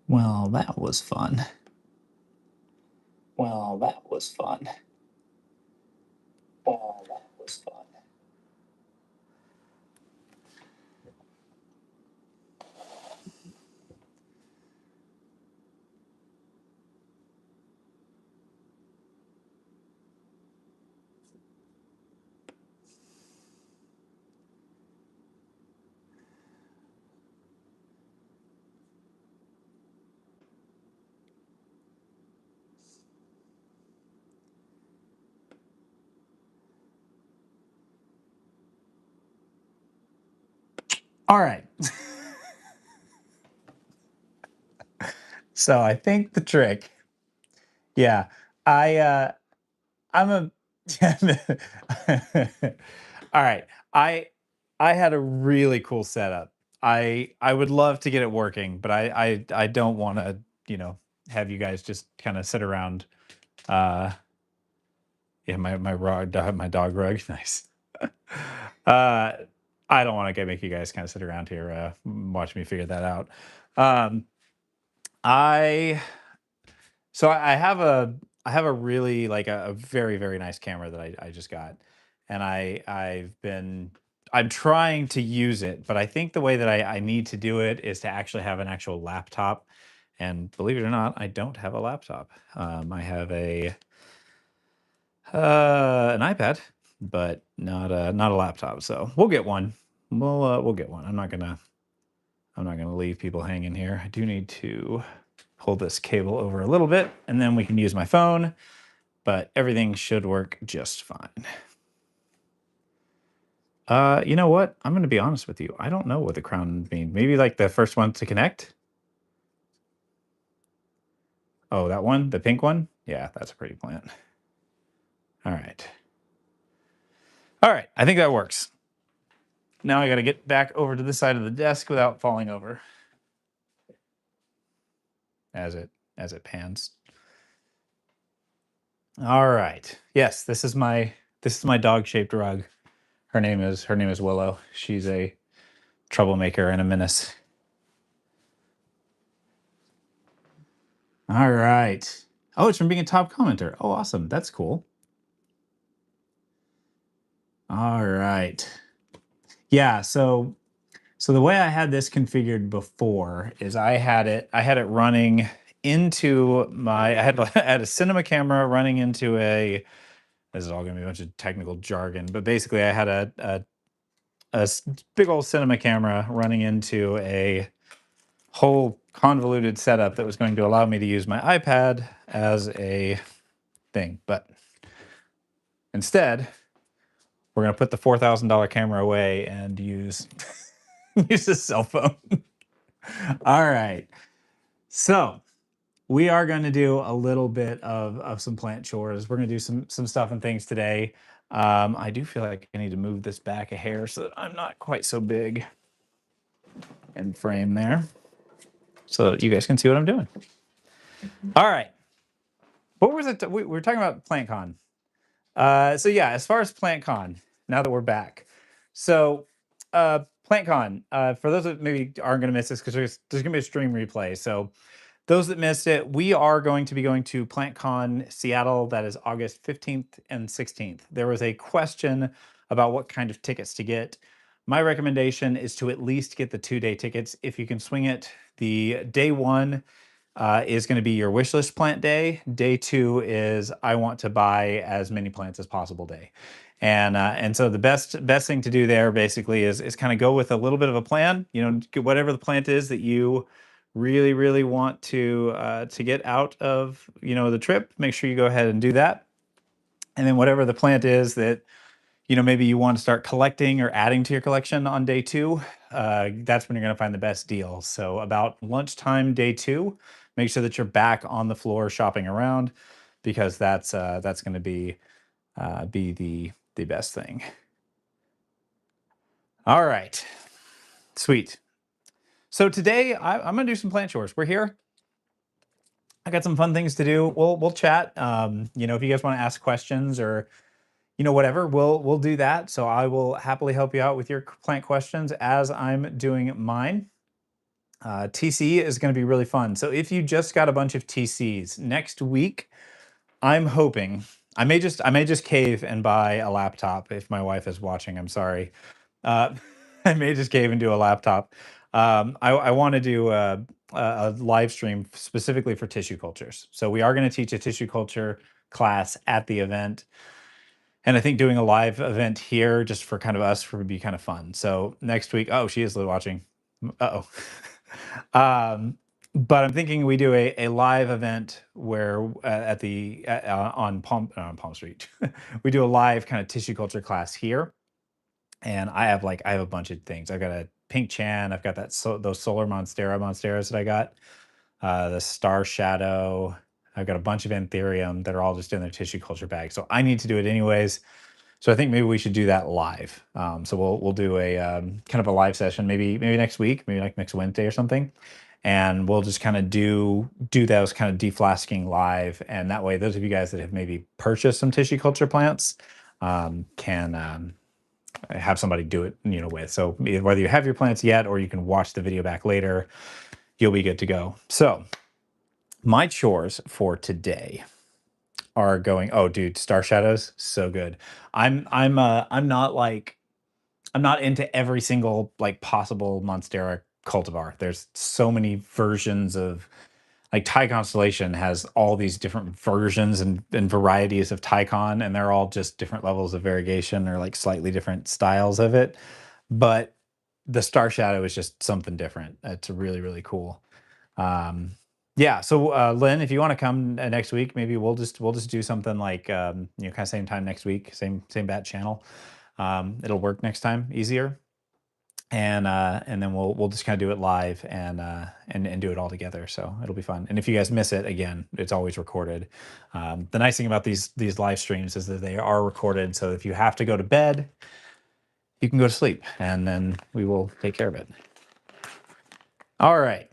Well, that was fun. Well, that was fun. Well, that was fun. All right. So I think the trick, yeah, I I'm a all right. I I had a really cool setup. I would love to get it working, but I don't want to, have you guys just kind of sit around. Uh yeah, my dog rug, nice. uh I don't want to make you guys kind of sit around here watch me figure that out. Um I So I have a really like a very very nice camera that I just got, and I'm trying to use it, but I think the way that I need to do it is to actually have an actual laptop. And believe it or not, I don't have a laptop. I have a an iPad, but not a laptop. So we'll get one. We'll get one. I'm not gonna leave people hanging here. I do need to pull this cable over a little bit, and then we can use my phone, but everything should work just fine. You know what? I'm gonna be honest with you. I don't know what the crown means. Maybe like the first one to connect. Oh, that one, the pink one. Yeah, that's a pretty plant. All right. All right. I think that works. Now I got to get back over to this side of the desk without falling over as it pans. All right. Yes, this is my dog-shaped rug. Her name is Willow. She's a troublemaker and a menace. All right. Oh, it's from being a top commenter. Oh, awesome. That's cool. All right. Yeah, so the way I had this configured before is I had it running into my I had a cinema camera running into a this is all going to be a bunch of technical jargon, but basically I had a big old cinema camera running into a whole convoluted setup that was going to allow me to use my iPad as a thing. But instead, we're going to put the $4,000 camera away and use use a cell phone. All right. So we are going to do a little bit of some plant chores. We're going to do some stuff and things today. I do feel like I need to move this back a hair so that I'm not quite so big in frame there, so that you guys can see what I'm doing. All right. What was it? We were talking about PlantCon. So yeah, as far as PlantCon, now that we're back, so PlantCon. For those that maybe aren't going to miss this, because there's going to be a stream replay. So those that missed it, we are going to be going to PlantCon Seattle. That is August 15th and 16th. There was a question about what kind of tickets to get. My recommendation is to at least get the 2-day tickets if you can swing it. The day one is going to be your wish list plant day. Day two is I want to buy as many plants as possible day. And so the best thing to do there basically is kind of go with a little bit of a plan. Get whatever the plant is that you really really want to get out of the trip. Make sure you go ahead and do that. And then whatever the plant is that maybe you want to start collecting or adding to your collection on day two, that's when you're going to find the best deal. So about lunchtime day two, make sure that you're back on the floor shopping around, because that's going to be the best thing. All right, sweet. So today I'm going to do some plant chores. We're here. I got some fun things to do. We'll chat. If you guys want to ask questions or whatever, we'll do that. So I will happily help you out with your plant questions as I'm doing mine. TC is going to be really fun. So if you just got a bunch of TCs next week, I'm hoping I may just cave and buy a laptop if my wife is watching. I'm sorry. Uh, I may just cave and do a laptop. I want to do a live stream specifically for tissue cultures. So we are going to teach a tissue culture class at the event. And I think doing a live event here just for kind of us would be kind of fun. So next week, oh, she is watching. Uh-oh. But I'm thinking we do a live event where at the on Palm Street, we do a live kind of tissue culture class here. And I have a bunch of things. I've got a pink chan. I've got those solar monsteras that I got. The star shadow. I've got a bunch of anthurium that are all just in their tissue culture bag. So I need to do it anyways. So I think maybe we should do that live. So we'll do a kind of a live session, maybe next week, maybe like next Wednesday or something, and we'll just kind of do those kind of deflasking live, and that way, those of you guys that have maybe purchased some tissue culture plants can have somebody do it, with. So whether you have your plants yet or you can watch the video back later, you'll be good to go. So my chores for today are going, oh dude, star shadows, so good. I'm not into every single like possible monstera cultivar. There's so many versions of, like, Thai Constellation has all these different versions and varieties of Tycon, and they're all just different levels of variegation or like slightly different styles of it. But the Star Shadow is just something different. It's really, really cool. Um, yeah. So Lynn, if you want to come next week, maybe we'll just do something like kind of same time next week, same bat channel. It'll work next time easier, and then we'll just kind of do it live and do it all together. So it'll be fun. And if you guys miss it, again, it's always recorded. The nice thing about these live streams is that they are recorded. So if you have to go to bed, you can go to sleep, and then we will take care of it. All right.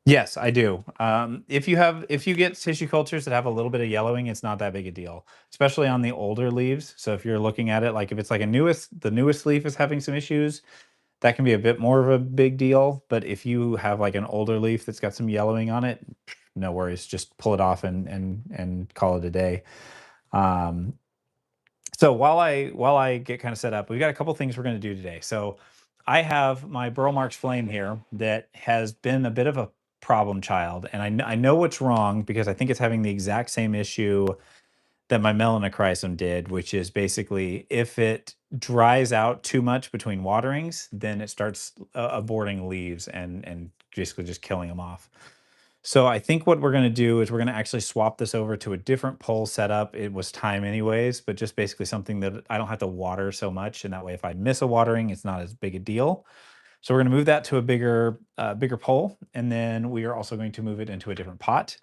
Yes, I do. If you get tissue cultures that have a little bit of yellowing, it's not that big a deal, especially on the older leaves. So if you're looking at it, like if it's like the newest leaf is having some issues, that can be a bit more of a big deal. But if you have like an older leaf that's got some yellowing on it, no worries. Just pull it off and call it a day. Um, so while I get kind of set up, we've got a couple things we're going to do today. So I have my Burl Marks Flame here that has been a bit of a problem child, and I know what's wrong because I think it's having the exact same issue that my melanochrysum did, which is basically if it dries out too much between waterings, then it starts aborting leaves and basically just killing them off. So I think what we're going to do is we're going to actually swap this over to a different pole setup. It was time anyways, but just basically something that I don't have to water so much, and that way if I miss a watering, it's not as big a deal. So we're going to move that to a bigger pole, and then we are also going to move it into a different pot.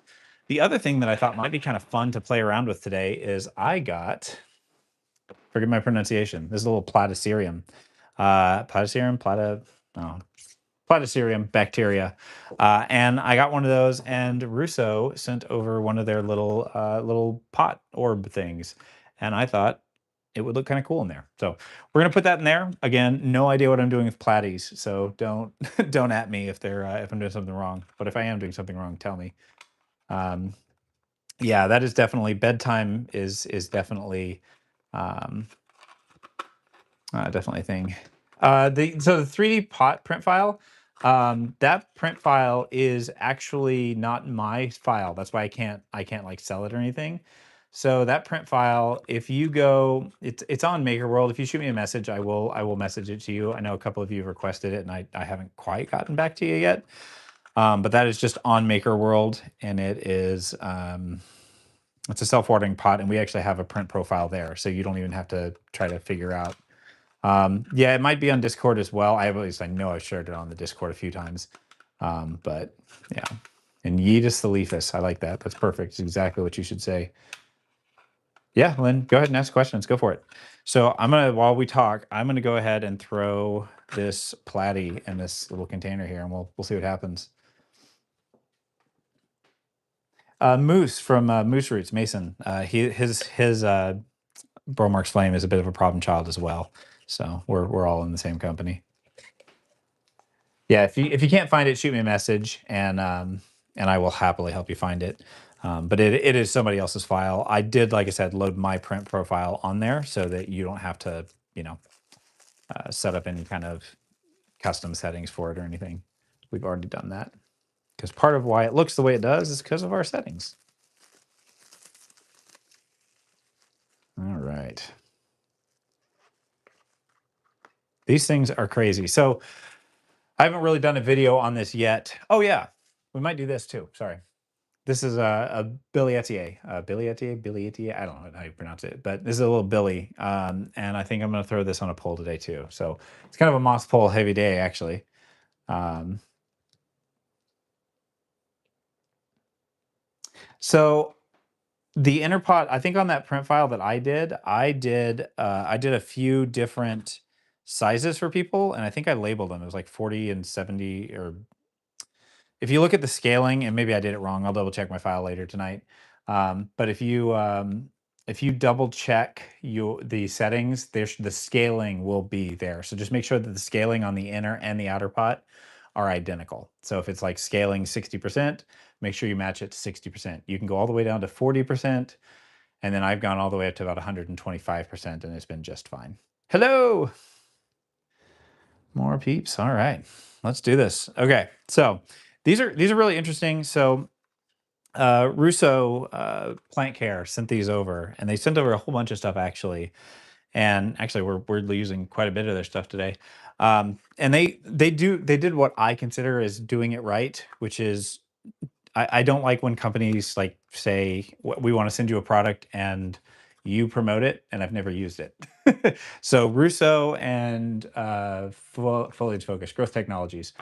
The other thing that I thought might be kind of fun to play around with today is I got, forgive my pronunciation, this is a little platycerium. Oh, Platycerium bacteria. And I got one of those, and Russo sent over one of their little pot orb things. And I thought it would look kind of cool in there. So we're gonna put that in there. Again, no idea what I'm doing with platies, so don't don't at me if I'm doing something wrong. But if I am doing something wrong, tell me. Um, yeah, that is definitely bedtime is definitely um, definitely a thing. The 3D pot print file, that print file is actually not my file. That's why I can't like sell it or anything. So that print file, if you go, it's on MakerWorld. If you shoot me a message, I will message it to you. I know a couple of you have requested it, and I haven't quite gotten back to you yet. But that is just on MakerWorld, and it's a self-watering pot, and we actually have a print profile there, so you don't even have to try to figure out. Yeah, it might be on Discord as well. At least I know I've shared it on the Discord a few times. But yeah. And Yeetus the Leafus. I like that. That's perfect. It's exactly what you should say. Yeah, Lynn, go ahead and ask questions. Go for it. So while we talk, I'm gonna go ahead and throw this platy in this little container here, and we'll see what happens. Moose from Moose Roots, Mason. His Burl Marks Flame is a bit of a problem child as well. So we're all in the same company. Yeah, if you can't find it, shoot me a message, and I will happily help you find it. But it is somebody else's file. I did, like I said, load my print profile on there so that you don't have to, you know, set up any kind of custom settings for it or anything. We've already done that because part of why it looks the way it does is because of our settings. All right. These things are crazy. So I haven't really done a video on this yet. Oh yeah, we might do this too. Sorry. This is a Billy Etier. Billy Etier? Billy Etier? I don't know how you pronounce it, but this is a little Billy. And I think I'm going to throw this on a poll today too. So it's kind of a moss poll heavy day, actually. So the inner pot, I think on that print file that I did a few different sizes for people, and I think I labeled them. It was like 40 and 70, or if you look at the scaling, and maybe I did it wrong, I'll double check my file later tonight. But if you double check the settings, the scaling will be there. So just make sure that the scaling on the inner and the outer pot are identical. So if it's like scaling 60%, make sure you match it to 60%. You can go all the way down to 40%, and then I've gone all the way up to about 125%, and it's been just fine. Hello, more peeps. All right, let's do this. Okay, so these are really interesting. So Russo Plant Care sent these over, and they sent over a whole bunch of stuff actually. And actually, we're weirdly using quite a bit of their stuff today. And they did what I consider as doing it right, which is I don't like when companies like say we want to send you a product and you promote it, and I've never used it. So Russo and Foliage Focus Growth Technologies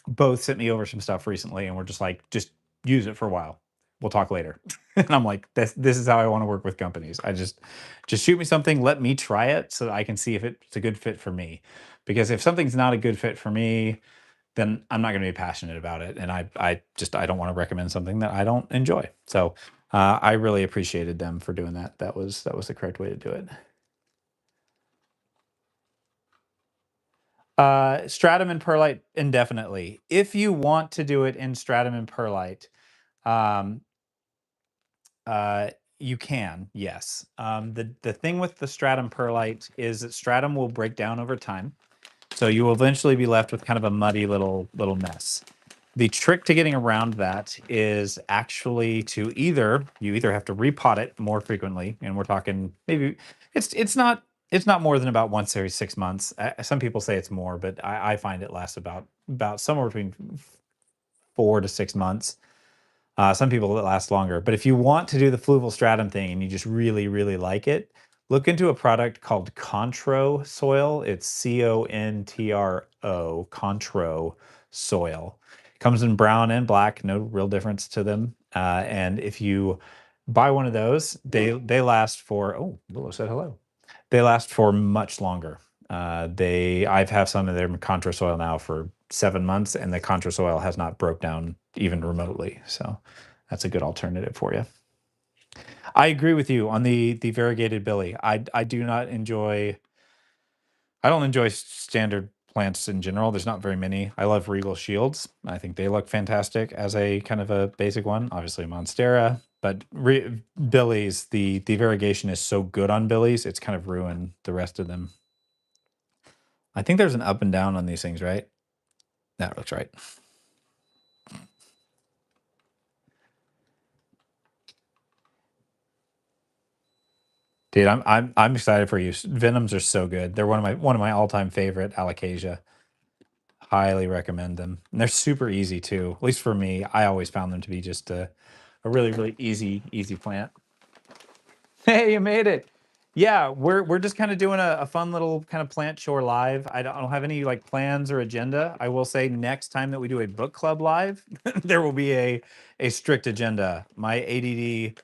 both sent me over some stuff recently, and we're just like, just use it for a while. We'll talk later. And I'm like, this is how I want to work with companies. I just shoot me something, let me try it so that I can see if it's a good fit for me. Because if something's not a good fit for me, then I'm not going to be passionate about it, and I don't want to recommend something that I don't enjoy. So I really appreciated them for doing that. That was the correct way to do it. Stratum and perlite indefinitely. If you want to do it in stratum and perlite, um, you can, yes. The thing with the stratum perlite is that stratum will break down over time, so you will eventually be left with kind of a muddy little mess. The trick to getting around that is actually to you either have to repot it more frequently, and we're talking maybe it's not more than about once every 6 months. Some people say it's more, but I find it lasts about somewhere between 4 to 6 months. Some people it lasts longer. But if you want to do the fluval stratum thing and you just really like it, look into a product called Contro soil. It's Contro, Contro soil. It comes in brown and black, no real difference to them. And if you buy one of those, they last for, oh, Willow said hello. They last for much longer. I've had some of their Contra soil now for 7 months, and the Contra soil has not broke down even remotely. So that's a good alternative for you. I agree with you on the variegated Billy. I do not enjoy. I don't enjoy standard plants in general. There's not very many. I love Regal Shields. I think they look fantastic as a kind of a basic one. Obviously Monstera, but Billies, the variegation is so good on Billies, it's kind of ruined the rest of them. I think there's an up and down on these things, right? That looks right. Dude, I'm excited for you. Venoms are so good. They're one of my all-time favorite alocasia. Highly recommend them. And they're super easy too. At least for me, I always found them to be just a really easy plant. Hey, you made it. Yeah, we're just kind of doing a fun little kind of plant chore live. I don't have any like plans or agenda. I will say next time that we do a book club live, there will be a strict agenda. My ADD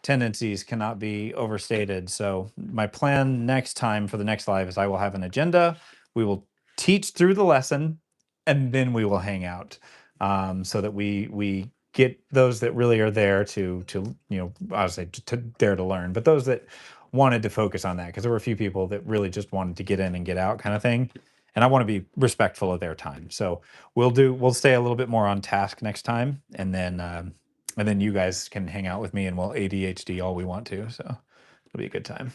tendencies cannot be overstated. So my plan next time for the next live is I will have an agenda. We will teach through the lesson, and then we will hang out, so that we get those that really are there to I would say to dare to learn, but those that wanted to focus on that, because there were a few people that really just wanted to get in and get out kind of thing. and I want to be respectful of their time. So we'll stay a little bit more on task next time, and then you guys can hang out with me and we'll ADHD all we want to. So it'll be a good time.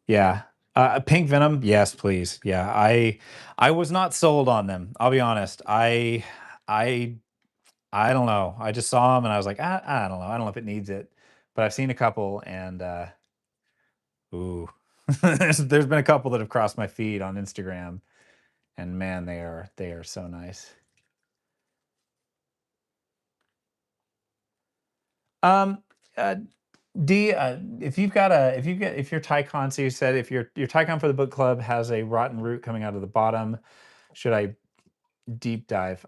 Yeah. Pink Venom, yes, please. Yeah, I was not sold on them. I'll be honest. I I don't know. I just saw them and I was like, I don't know. I don't know if it needs it, but I've seen a couple and ooh, there's been a couple that have crossed my feed on Instagram, and man, they are so nice. Um, uh, D, if your Tycon, so you said if your Tycon for the book club has a rotten root coming out of the bottom, should I deep dive?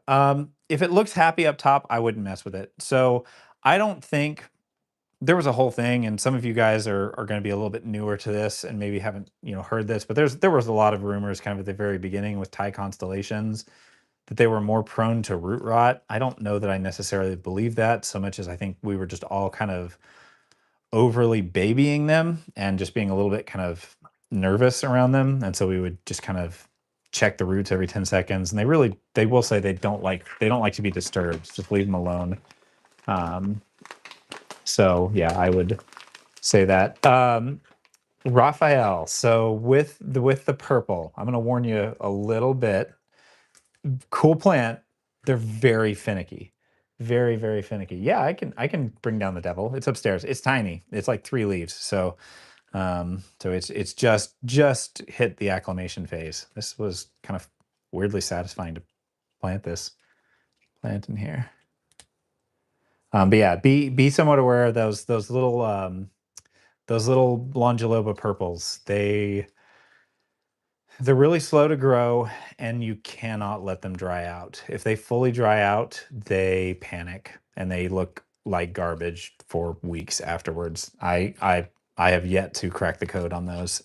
If it looks happy up top, I wouldn't mess with it. So I don't think there was a whole thing, and some of you guys are going to be a little bit newer to this and maybe haven't heard this, but there was a lot of rumors kind of at the very beginning with Thai constellations that they were more prone to root rot. I don't know that I necessarily believe that so much as I think we were just all kind of overly babying them and just being a little bit kind of nervous around them, and so we would just kind of check the roots every 10 seconds, and they will say they don't like to be disturbed. Just leave them alone. um, so yeah, I would say that. Raphael, so with the purple, I'm going to warn you a little bit. Cool plant. They're very finicky. Very, very finicky. Yeah, I can bring down the devil. It's upstairs. It's tiny. It's like 3 leaves. So it's just hit the acclimation phase. This was kind of weirdly satisfying to plant in here. But yeah, be somewhat aware of those little Longiloba purples. They're really slow to grow, and you cannot let them dry out. If they fully dry out, they panic and they look like garbage for weeks afterwards. I have yet to crack the code on those.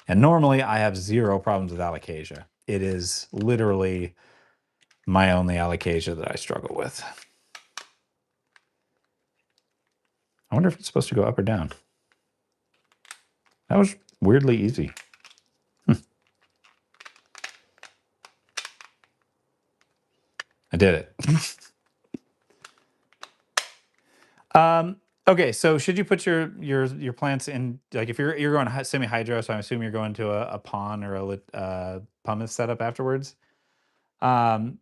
And normally I have zero problems with alocasia. It is literally my only alocasia that I struggle with. I wonder if it's supposed to go up or down. That was weirdly easy. I did it. Okay, so should you put your plants in, like, if you're going semi hydro? So I'm assuming you're going to a pond or a pumice setup afterwards. Um,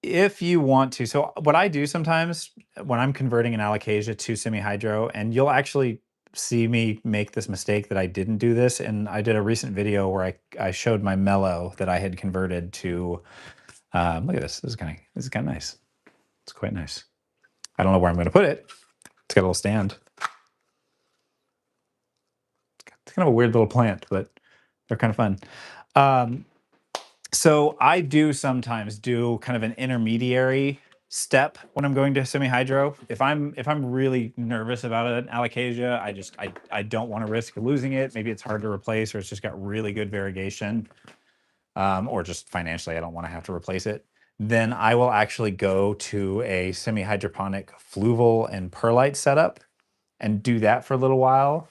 if you want to, so what I do sometimes when I'm converting an alocasia to semi hydro, and you'll actually see me make this mistake that I didn't do this, and I did a recent video where I showed my mellow that I had converted to. Look at this. This is kind of nice. It's quite nice. I don't know where I'm going to put it. It's got a little stand. It's kind of a weird little plant, but they're kind of fun. So I do sometimes do kind of an intermediary step when I'm going to semi-hydro. If I'm really nervous about an alocasia, I don't want to risk losing it. Maybe it's hard to replace, or it's just got really good variegation, or just financially I don't want to have to replace it. Then I will actually go to a semi-hydroponic fluval and perlite setup and do that for a little while,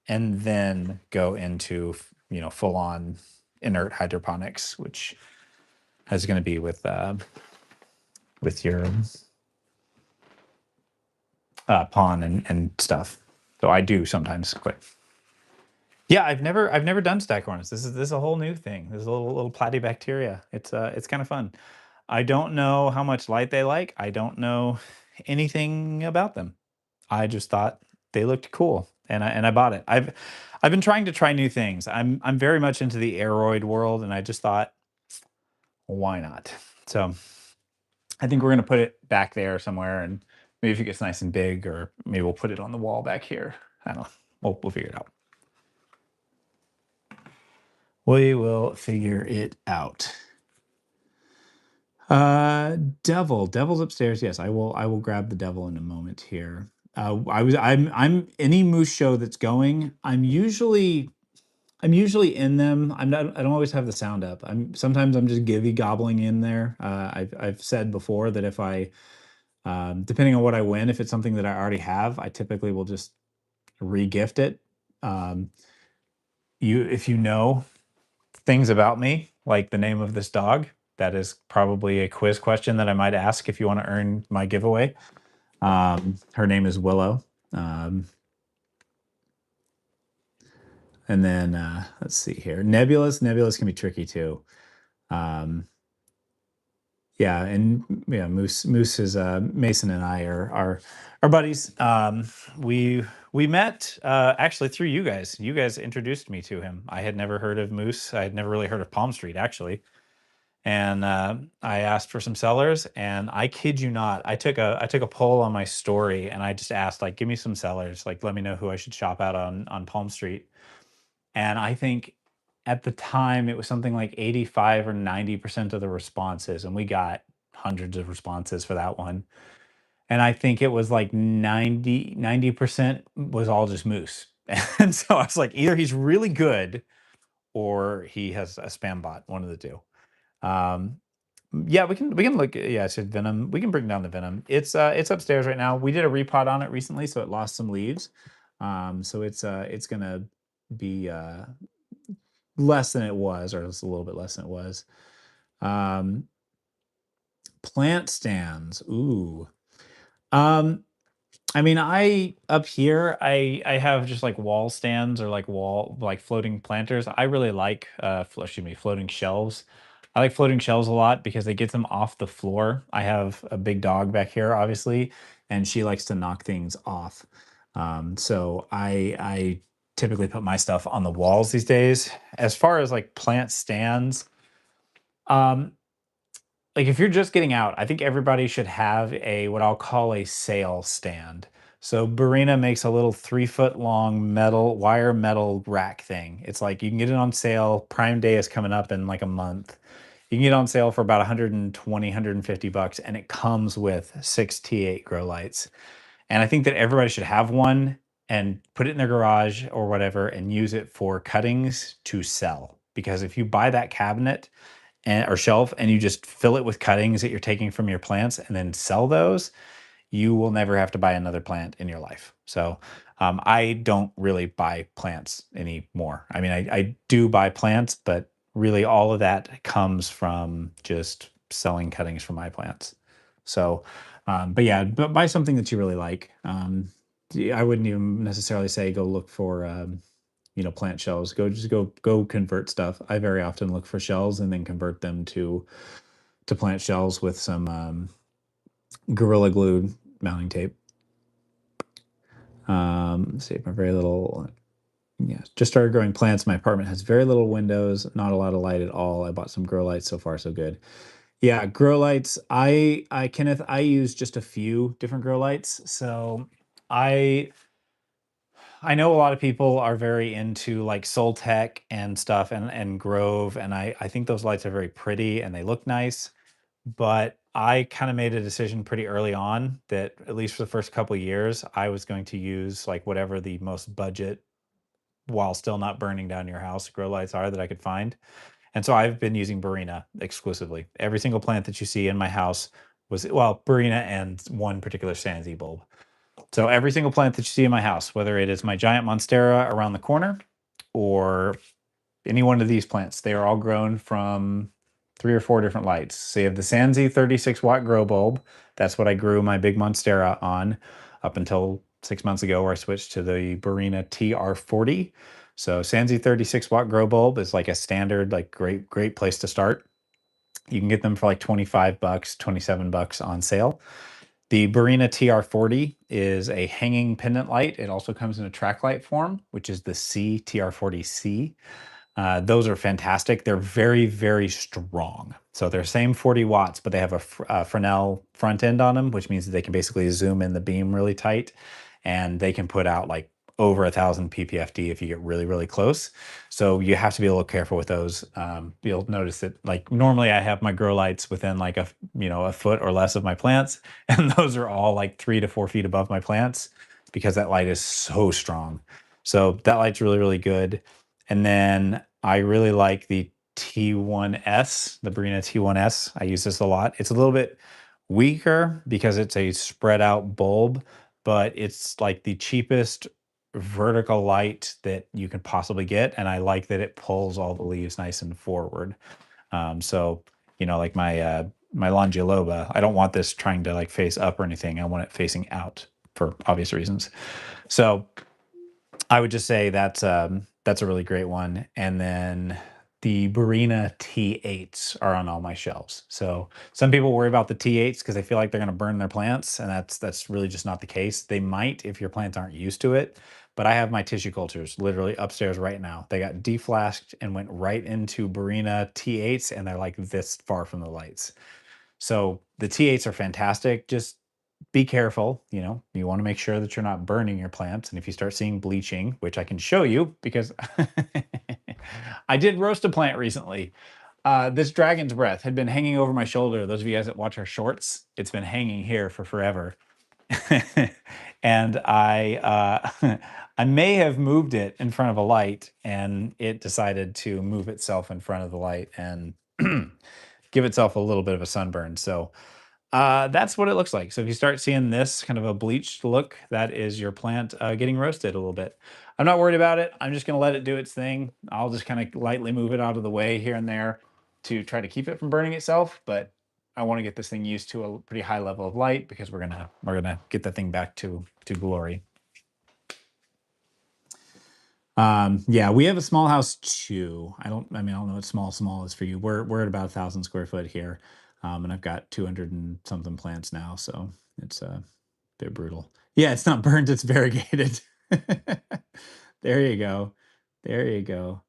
and then go into full on inert hydroponics, which is going to be with your pond and stuff. So I do sometimes quit. Yeah, I've never done staghorns. This is a whole new thing. This is a little platybacteria. It's kind of fun. I don't know how much light they like. I don't know anything about them. I just thought they looked cool, and I bought it. I've been trying to try new things. I'm very much into the aeroid world, and I just thought, why not? So I think we're gonna put it back there somewhere, and maybe if it gets nice and big, or maybe we'll put it on the wall back here. I don't know. We'll figure it out. We will figure it out. Devil's upstairs. Yes, I will grab the devil in a moment here. I'm any moose show that's going. I'm usually in them. I don't always have the sound up. Sometimes I'm just givey gobbling in there. I've said before that if I depending on what I win, if it's something that I already have, I typically will just re-gift it. Um, if you know, things about me, like the name of this dog. That is probably a quiz question that I might ask if you want to earn my giveaway. Her name is Willow. Um, and then let's see here. Nebulas. Nebulas can be tricky too. Um, yeah, and yeah, Moose is Mason and I are buddies. We met actually through you guys. You guys introduced me to him. I had never heard of Moose. I had never really heard of Palm Street actually. And I asked for some sellers, and I kid you not, I took a poll on my story, and I just asked like, give me some sellers, like let me know who I should shop out on Palm Street. And I think at the time it was something like 85 or 90% of the responses, and we got hundreds of responses for that one. And I think it was like 90% was all just Moose. And so I was like, either he's really good or he has a spam bot, one of the two. Um, yeah, we can look. Yeah, I said Venom. We can bring down the Venom. It's upstairs right now. We did a repot on it recently, so it lost some leaves. So it's gonna be less than it was, or it's a little bit less than it was. Um, plant stands. Ooh. Um, I mean, I up here, I have just like wall stands or like wall like floating planters. I really like excuse me, floating shelves. I like floating shelves a lot because they get them off the floor. I have a big dog back here, obviously, and she likes to knock things off. So I typically put my stuff on the walls these days. As far as like plant stands, um, like if you're just getting out, I think everybody should have a what I'll call a sale stand. So Barina makes a little 3 foot long metal wire metal rack thing. It's like you can get it on sale. Prime Day is coming up in like a month. You can get it on sale for about 120, $150, and it comes with 6 T8 grow lights. And I think that everybody should have one and put it in their garage or whatever and use it for cuttings to sell. Because if you buy that cabinet or shelf and you just fill it with cuttings that you're taking from your plants and then sell those, you will never have to buy another plant in your life. So I don't really buy plants anymore. I mean, I do buy plants, but really all of that comes from just selling cuttings from my plants. So, but yeah, but buy something that you really like. I wouldn't even necessarily say go look for plant shells. Go convert stuff. I very often look for shells and then convert them to plant shells with some Gorilla Glue mounting tape. Let's see, my very little, yeah, just started growing plants. My apartment has very little windows, not a lot of light at all. I bought some grow lights. So far so good. Yeah, grow lights. Kenneth, I use just a few different grow lights. So I I know a lot of people are very into like Soltech and stuff and Grove, and I think those lights are very pretty and they look nice. But I kind of made a decision pretty early on that at least for the first couple of years, I was going to use like whatever the most budget while still not burning down your house grow lights are that I could find. And so I've been using Burina exclusively. Every single plant that you see in my house was, well, Burina and one particular Sansi bulb. So every single plant that you see in my house, whether it is my giant monstera around the corner or any one of these plants, they are all grown from 3 or 4 different lights. So you have the Sansi 36-watt grow bulb. That's what I grew my big monstera on up until 6 months ago, where I switched to the Burina TR40. So Sansi 36-watt grow bulb is like a standard, like great place to start. You can get them for like $25, $27 on sale. The Barina TR40 is a hanging pendant light. It also comes in a track light form, which is the C TR40C. Those are fantastic. They're very, very strong. So they're same 40 watts, but they have a Fresnel front end on them, which means that they can basically zoom in the beam really tight, and they can put out like over 1,000 ppfd if you get really, really close. So you have to be a little careful with those. You'll notice that like normally I have my grow lights within like a foot or less of my plants, and those are all like 3 to 4 feet above my plants because that light is so strong. So that light's really, really good. And then I really like the T1S, the Barina T1S. I use this a lot. It's a little bit weaker because it's a spread out bulb, but it's like the cheapest vertical light that you can possibly get, and I like that it pulls all the leaves nice and forward. So, like my Longiloba, I don't want this trying to like face up or anything. I want it facing out for obvious reasons. So I would just say that's a really great one. And then the Barina T8s are on all my shelves. So some people worry about the T8s because they feel like they're going to burn their plants, and that's really just not the case. They might if your plants aren't used to it. But I have my tissue cultures literally upstairs right now. They got deflasked and went right into Barina T8s, and they're like this far from the lights. So the T8s are fantastic. Just be careful. You want to make sure that you're not burning your plants. And if you start seeing bleaching, which I can show you because I did roast a plant recently. This dragon's breath had been hanging over my shoulder. Those of you guys that watch our shorts, it's been hanging here for forever. And I may have moved it in front of a light, and it decided to move itself in front of the light and give itself a little bit of a sunburn. So that's what it looks like. So if you start seeing this kind of a bleached look, that is your plant getting roasted a little bit. I'm not worried about it. I'm just going to let it do its thing. I'll just kind of lightly move it out of the way here and there to try to keep it from burning itself. But I want to get this thing used to a pretty high level of light because we're gonna get the thing back to glory. Yeah, we have a small house too. I don't know what small is for you. We're at about 1,000 square foot here. And I've got 200 and something plants now, so it's a bit brutal. Yeah, it's not burnt, it's variegated. There you go. There you go.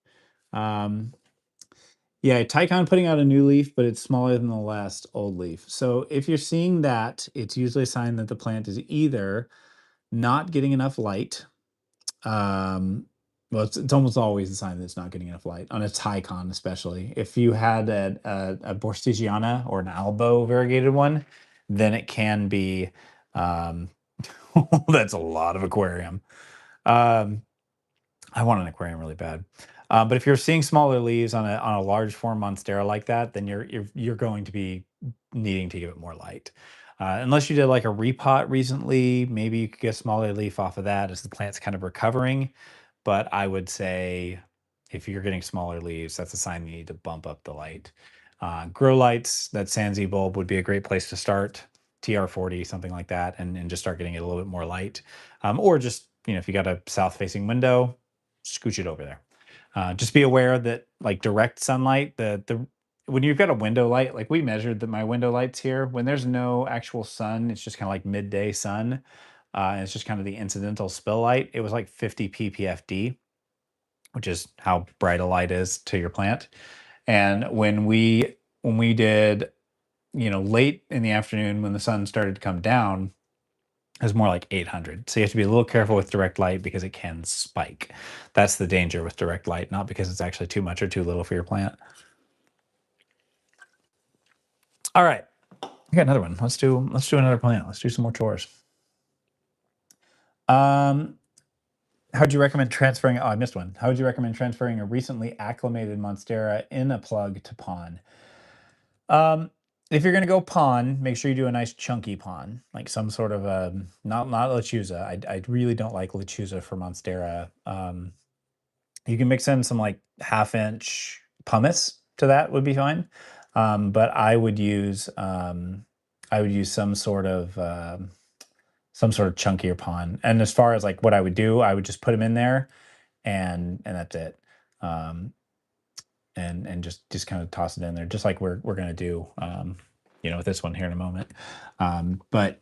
Yeah, Tycon putting out a new leaf, but it's smaller than the last old leaf. So if you're seeing that, it's usually a sign that the plant is either not getting enough light. Well, it's almost always a sign that it's not getting enough light on a Tycon, especially if you had a Borstigiana or an Albo variegated one, then it can be. Um, that's a lot of aquarium. Um, I want an aquarium really bad. But if you're seeing smaller leaves on a large form monstera like that, then you're going to be needing to give it more light. Unless you did like a repot recently, maybe you could get a smaller leaf off of that as the plant's kind of recovering. But I would say if you're getting smaller leaves, that's a sign you need to bump up the light. Grow lights, that Sanzi bulb would be a great place to start. TR40, something like that, and just start getting it a little bit more light. Or just, if you got a south facing window, scooch it over there. Just be aware that like direct sunlight, the when you've got a window light, like we measured my window lights here, when there's no actual sun, it's just kind of like midday sun. And it's just kind of the incidental spill light. It was like 50 ppfd, which is how bright a light is to your plant. And when we did, late in the afternoon when the sun started to come down, it was more like 800. So you have to be a little careful with direct light because it can spike. That's the danger with direct light, not because it's actually too much or too little for your plant. All right, I got another one. Let's do another plant. Let's do some more chores. How would you recommend transferring? Oh, I missed one. How would you recommend transferring a recently acclimated monstera in a plug to pon? If you're gonna go pon, make sure you do a nice chunky pon, like some sort of not lechuza. I really don't like lechuza for monstera. You can mix in some like 1/2 inch pumice to that would be fine. But I would use some sort of chunkier pon. And as far as like what I would do, I would just put them in there and that's it. And just kind of toss it in there, just like we're gonna do, with this one here in a moment. But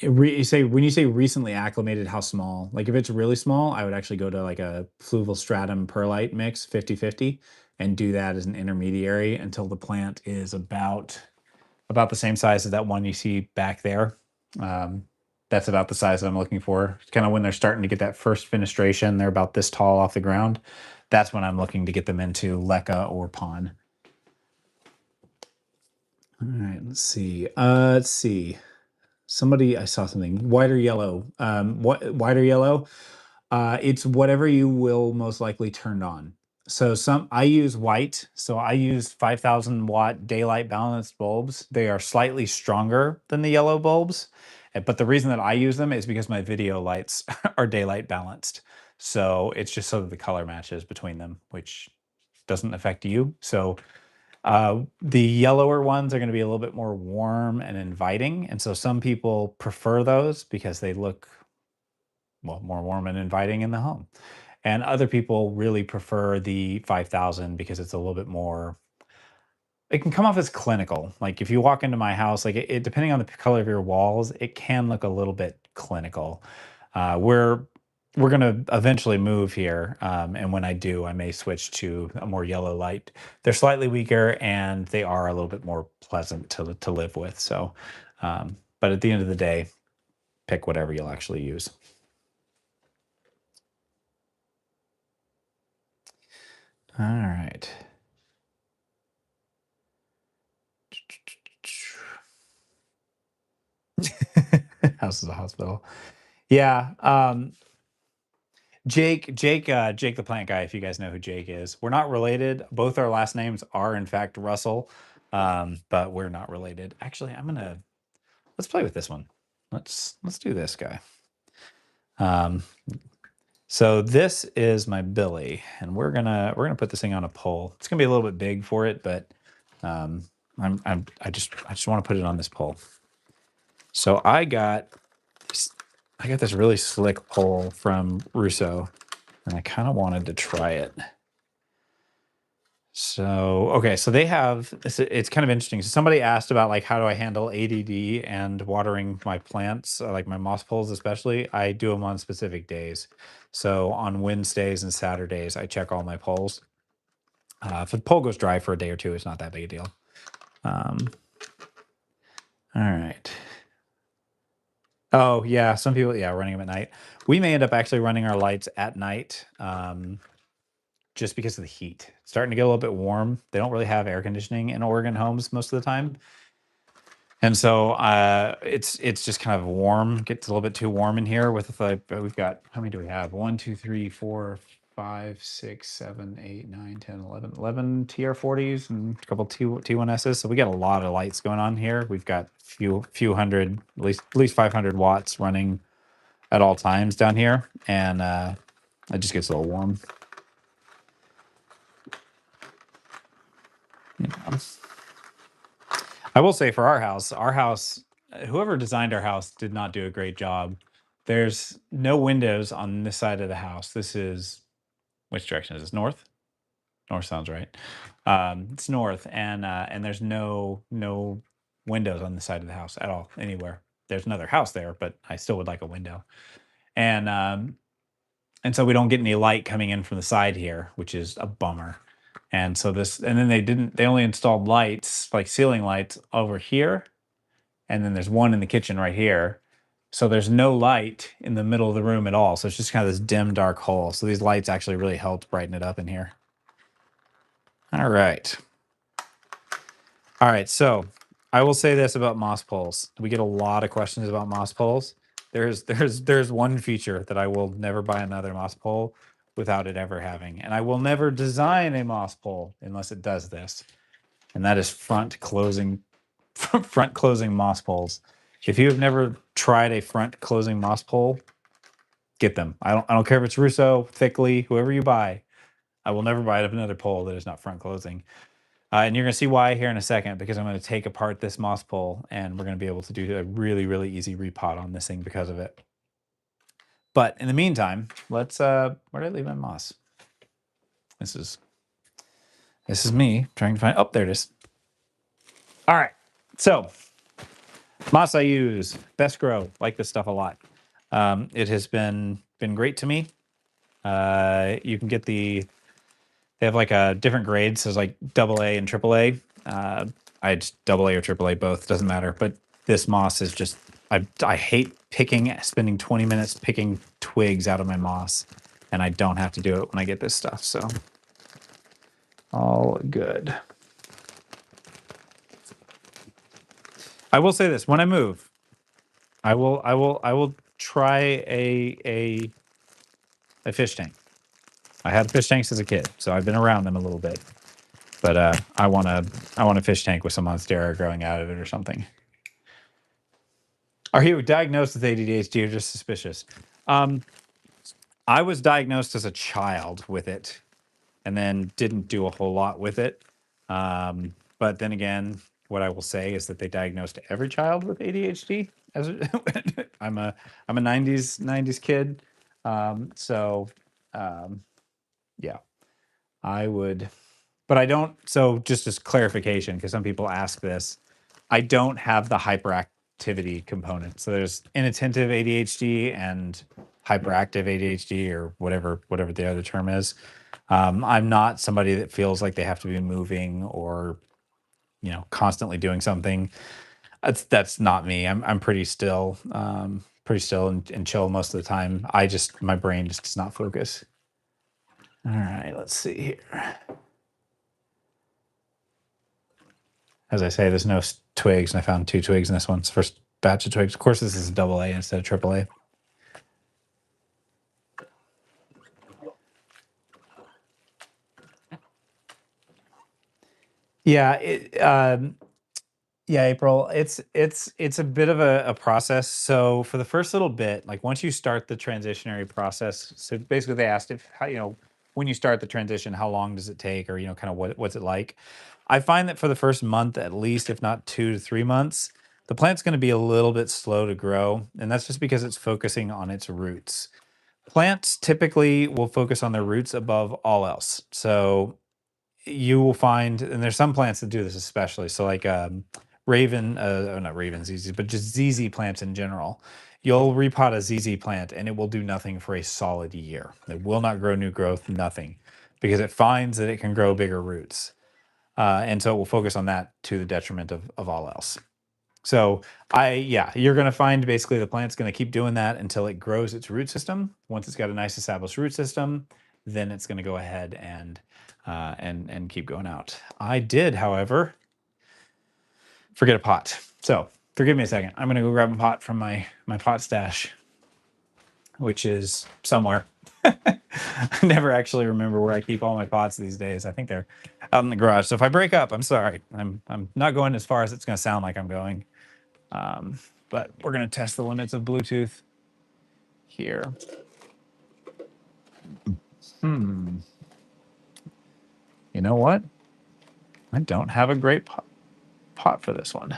when you say recently acclimated, how small? Like if it's really small, I would actually go to like a fluval stratum perlite mix 50/50 and do that as an intermediary until the plant is about the same size as that one you see back there. That's about the size that I'm looking for. It's kind of when they're starting to get that first fenestration, they're about this tall off the ground. That's when I'm looking to get them into leca or pon. All right, let's see. Somebody, I saw something white or yellow. What white or yellow? It's whatever you will most likely turn on. So I use white. So I use 5,000 watt daylight balanced bulbs. They are slightly stronger than the yellow bulbs, But the reason that I use them is because my video lights are daylight balanced. So it's just so that the color matches between them, which doesn't affect you. So the yellower ones are going to be a little bit more warm and inviting. And so some people prefer those because they look, well, more warm and inviting in the home. And other people really prefer the 5000 because it's a little bit more, it can come off as clinical. Like if you walk into my house, like depending on the color of your walls, it can look a little bit clinical. We're gonna eventually move here, and when I do, I may switch to a more yellow light. They're slightly weaker, and they are a little bit more pleasant to live with. So, but at the end of the day, pick whatever you'll actually use. All right. House is a hospital. Yeah. Jake the plant guy, if you guys know who Jake is. We're not related. Both our last names are in fact Russell. But we're not related. Actually, let's play with this one. Let's do this guy. So this is my Billy, and we're gonna put this thing on a pole. It's gonna be a little bit big for it, but I just want to put it on this pole. So I got this really slick pole from Russo, and I kind of wanted to try it. So, okay, so they have, it's kind of interesting. So somebody asked about like, how do I handle ADD and watering my plants, like my moss poles, especially. I do them on specific days. So on Wednesdays and Saturdays, I check all my poles. If the pole goes dry for a day or two, it's not that big a deal. All right. Oh yeah, some people, yeah, running them at night. We may end up actually running our lights at night. Just because of the heat. It's starting to get a little bit warm. They don't really have air conditioning in Oregon homes most of the time. And so it's just kind of warm, gets a little bit too warm in here with we've got, how many do we have? 1, 2, 3, 4, 5, 6, 7, 8, 9, 10, 11, 11 TR40s and a couple T1Ss. So we got a lot of lights going on here. We've got few hundred, at least 500 watts running at all times down here. And it just gets a little warm. I will say for our house, whoever designed our house did not do a great job. There's no windows on this side of the house. This is, which direction is this? North? North sounds right. It's north, and there's no windows on the side of the house at all, anywhere. There's another house there, but I still would like a window. And so we don't get any light coming in from the side here, which is a bummer. And so and then they only installed lights, like ceiling lights over here. And then there's one in the kitchen right here. So there's no light in the middle of the room at all. So it's just kind of this dim, dark hole. So these lights actually really helped brighten it up in here. All right. All right, so I will say this about moss poles. We get a lot of questions about moss poles. There's one feature that I will never buy another moss pole without it ever having. And I will never design a moss pole unless it does this. And that is front closing moss poles. If you have never tried a front closing moss pole, get them. I don't care if it's Russo, Thickly, whoever you buy. I will never buy another pole that is not front closing. And you're going to see why here in a second, because I'm going to take apart this moss pole and we're going to be able to do a really, really easy repot on this thing because of it. But in the meantime, let's, where did I leave my moss? This is me trying to find, oh, there it is. All right. So moss I use, Best Grow, like this stuff a lot. It has been great to me. You can get they have like a different grades. So it's like AA and AAA. I just AA or AAA both, doesn't matter. But this moss is just, I hate spending 20 minutes picking twigs out of my moss, and I don't have to do it when I get this stuff. So all good. I will say this: when I move, I will try a fish tank. I had fish tanks as a kid, so I've been around them a little bit. But I want a fish tank with some monstera growing out of it or something. Are you diagnosed with ADHD or just suspicious? I was diagnosed as a child with it and then didn't do a whole lot with it. But then again, what I will say is that they diagnosed every child with ADHD. As I'm a 90s kid, so yeah, I would, but I don't. So just as clarification, because some people ask this, I don't have the hyperactivity component. So there's inattentive ADHD and hyperactive ADHD, or whatever the other term is. I'm not somebody that feels like they have to be moving or constantly doing something. That's not me. I'm pretty still, and chill most of the time. My brain just does not focus. All right, let's see here. As I say, there's no twigs, and I found 2 twigs in this one. It's the first batch of twigs. Of course, this is a double A instead of triple A. Yeah, yeah, April. It's a bit of a process. So for the first little bit, like once you start the transitionary process, so basically they asked if how when you start the transition, how long does it take, or kind of what's it like? I find that for the first month at least, if not 2 to 3 months, the plant's going to be a little bit slow to grow, and that's just because it's focusing on its roots. Plants typically will focus on their roots above all else. So you will find, and there's some plants that do this especially. So like not raven ZZ, but just ZZ plants in general. You'll repot a ZZ plant and it will do nothing for a solid year. It will not grow new growth, nothing, because it finds that it can grow bigger roots. And so it will focus on that to the detriment of all else. So you're going to find basically the plant's going to keep doing that until it grows its root system. Once it's got a nice established root system, then it's going to go ahead and keep going out. I did, however, forget a pot. So forgive me a second. I'm going to go grab a pot from my pot stash, which is somewhere. I never actually remember where I keep all my pots these days. I think they're out in the garage. So if I break up, I'm sorry. I'm not going as far as it's going to sound like I'm going. But we're going to test the limits of Bluetooth here. You know what? I don't have a great pot for this one.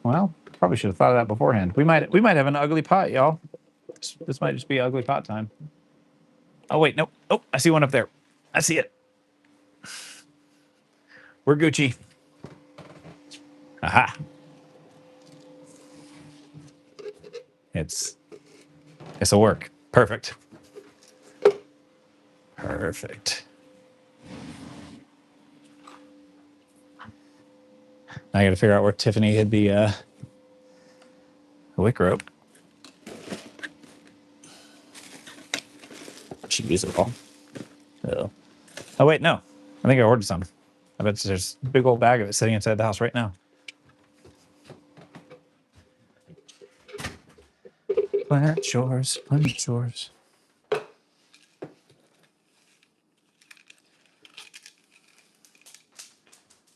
Well, probably should have thought of that beforehand. We might have an ugly pot, y'all. This might just be ugly pot time. Oh wait, nope. Oh, I see one up there. I see it. We're Gucci. Aha. This'll work. Perfect. Perfect. Now I got to figure out where Tiffany hid the wick rope. Should use it all. Oh wait, no. I think I ordered some. I bet there's a big old bag of it sitting inside the house right now. Plant chores, plant chores. All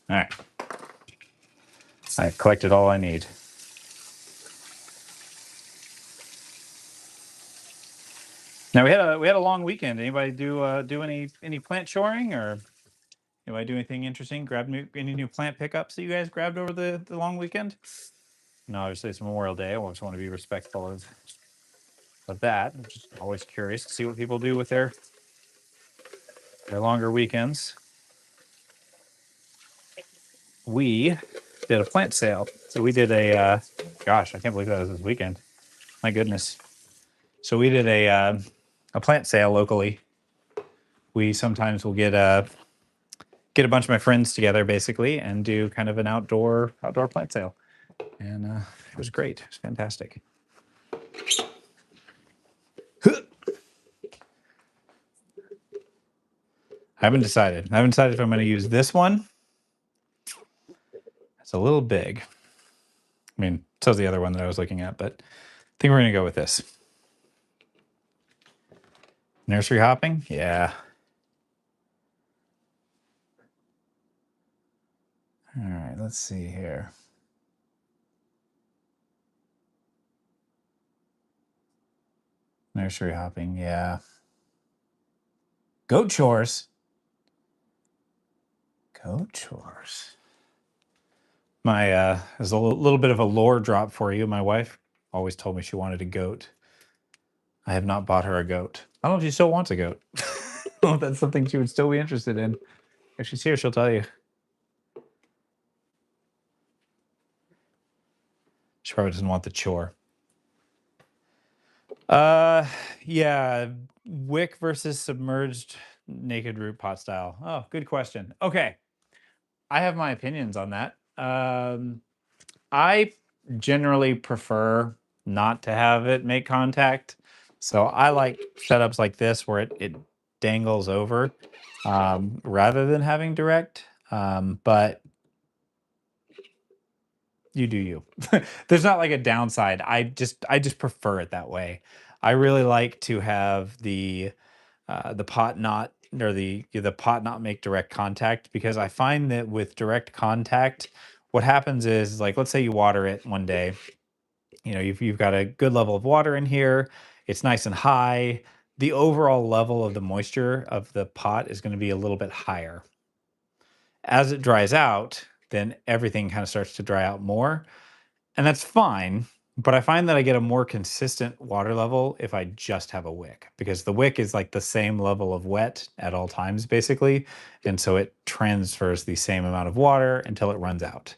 right. I collected all I need. Now we had a long weekend. Anybody do any plant shoring, or anybody do anything interesting? Grab any new plant pickups that you guys grabbed over the long weekend? No, obviously it's Memorial Day. I always want to be respectful of that. I'm just always curious to see what people do with their longer weekends. We did a plant sale. So we did gosh, I can't believe that was this weekend. My goodness. So we did a plant sale locally. We sometimes will get a bunch of my friends together basically and do kind of an outdoor plant sale. And it was great. It was fantastic. I haven't decided if I'm going to use this one. It's a little big. I mean, so's the other one that I was looking at, but I think we're going to go with this. Nursery hopping? Yeah. All right, let's see here. Nursery hopping, yeah. Goat chores. Goat chores. There's a little bit of a lore drop for you. My wife always told me she wanted a goat. I have not bought her a goat. I don't know if she still wants a goat. I don't know if that's something she would still be interested in. If she's here, she'll tell you. She probably doesn't want the chore. Yeah, wick versus submerged naked root pot style. Oh, good question. Okay, I have my opinions on that. I generally prefer not to have it make contact. So I like setups like this where it dangles over rather than having direct. But you do you. There's not like a downside. I just prefer it that way. I really like to have the pot not or the pot not make direct contact because I find that with direct contact, what happens is like let's say you water it one day, you've got a good level of water in here, it's nice and high. The overall level of the moisture of the pot is going to be a little bit higher. As it dries out, then everything kind of starts to dry out more. And that's fine, but I find that I get a more consistent water level if I just have a wick because the wick is like the same level of wet at all times, basically. And so it transfers the same amount of water until it runs out.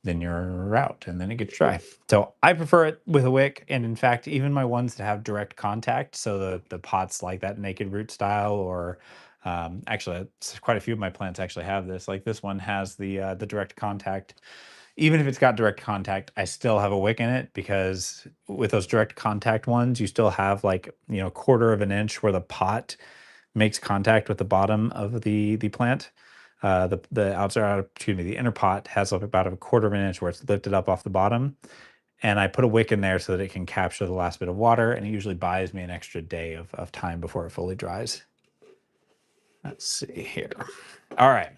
Then you're out and then it gets dry. So I prefer it with a wick. And in fact, even my ones that have direct contact, so the pots like that naked root style, or actually, quite a few of my plants actually have this. Like this one has the direct contact. Even if it's got direct contact, I still have a wick in it because with those direct contact ones, you still have like, a quarter of an inch where the pot makes contact with the bottom of the plant. The outside, excuse me, the inner pot has about a quarter of an inch where it's lifted up off the bottom. And I put a wick in there so that it can capture the last bit of water, and it usually buys me an extra day of time before it fully dries. Let's see here. All right.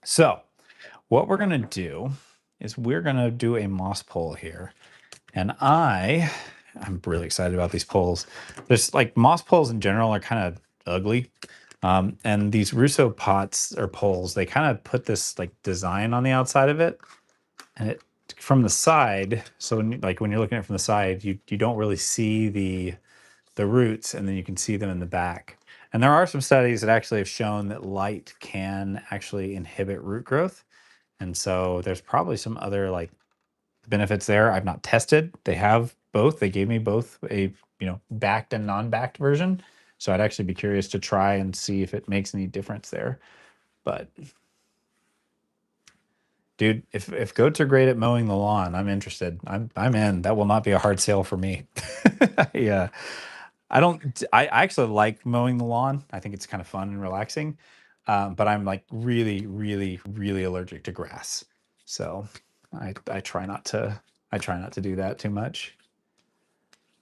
So what we're going to do is we're going to do a moss pole here. And I'm really excited about these poles. There's like moss poles in general are kind of ugly. And these Russo pots or poles, they kind of put this like design on the outside of it. And it from the side, so when you're looking at it from the side, you don't really see the roots, and then you can see them in the back. And there are some studies that actually have shown that light can actually inhibit root growth. And so there's probably some other like benefits there. I've not tested. They have both. They gave me both a backed and non-backed version. So I'd actually be curious to try and see if it makes any difference there. But dude, if goats are great at mowing the lawn, I'm interested. I'm in. That will not be a hard sale for me. Yeah. I actually like mowing the lawn. I think it's kind of fun and relaxing. But I'm like really, really, really allergic to grass. So I try not to do that too much.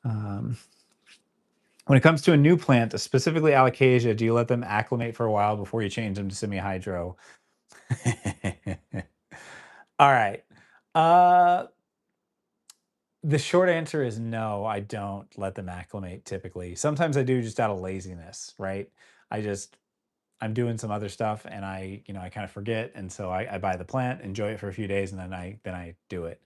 When it comes to a new plant, specifically Alocasia, do you let them acclimate for a while before you change them to semi-hydro? All right. Uh, the short answer is no, I don't let them acclimate typically. Sometimes I do just out of laziness, right? I just I'm doing some other stuff and I kind of forget. And so I buy the plant, enjoy it for a few days, and then I do it.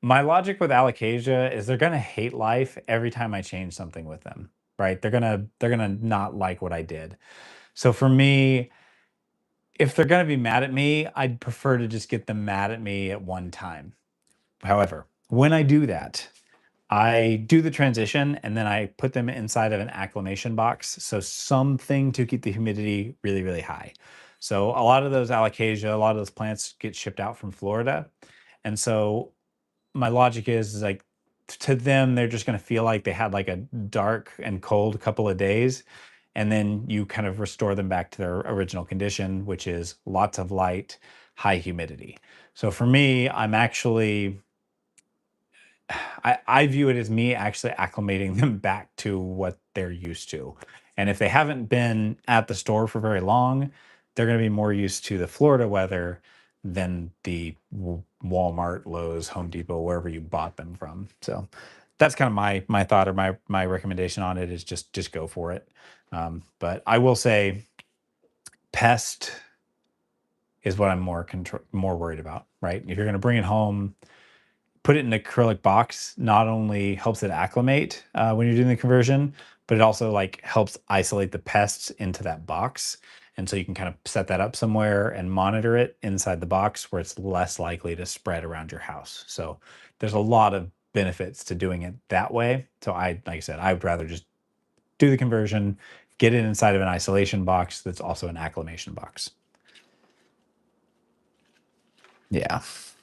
My logic with Alocasia is they're gonna hate life every time I change something with them, right? They're gonna not like what I did. So for me, if they're gonna be mad at me, I'd prefer to just get them mad at me at one time. However, when I do that, I do the transition and then I put them inside of an acclimation box. So something to keep the humidity really, really high. So a lot of those Alocasia, a lot of those plants get shipped out from Florida. And so my logic is like to them, they're just going to feel like they had like a dark and cold couple of days. And then you kind of restore them back to their original condition, which is lots of light, high humidity. So for me, I view it as me actually acclimating them back to what they're used to. And if they haven't been at the store for very long, they're going to be more used to the Florida weather than the Walmart, Lowe's, Home Depot, wherever you bought them from. So that's kind of my thought, or my recommendation on it is just go for it. But I will say pest is what I'm more worried about, right? If you're going to bring it home, put it in an acrylic box. Not only helps it acclimate when you're doing the conversion, but it also like helps isolate the pests into that box. And so you can kind of set that up somewhere and monitor it inside the box where it's less likely to spread around your house. So there's a lot of benefits to doing it that way. So like I said, I would rather just do the conversion, get it inside of an isolation box that's also an acclimation box. Yeah.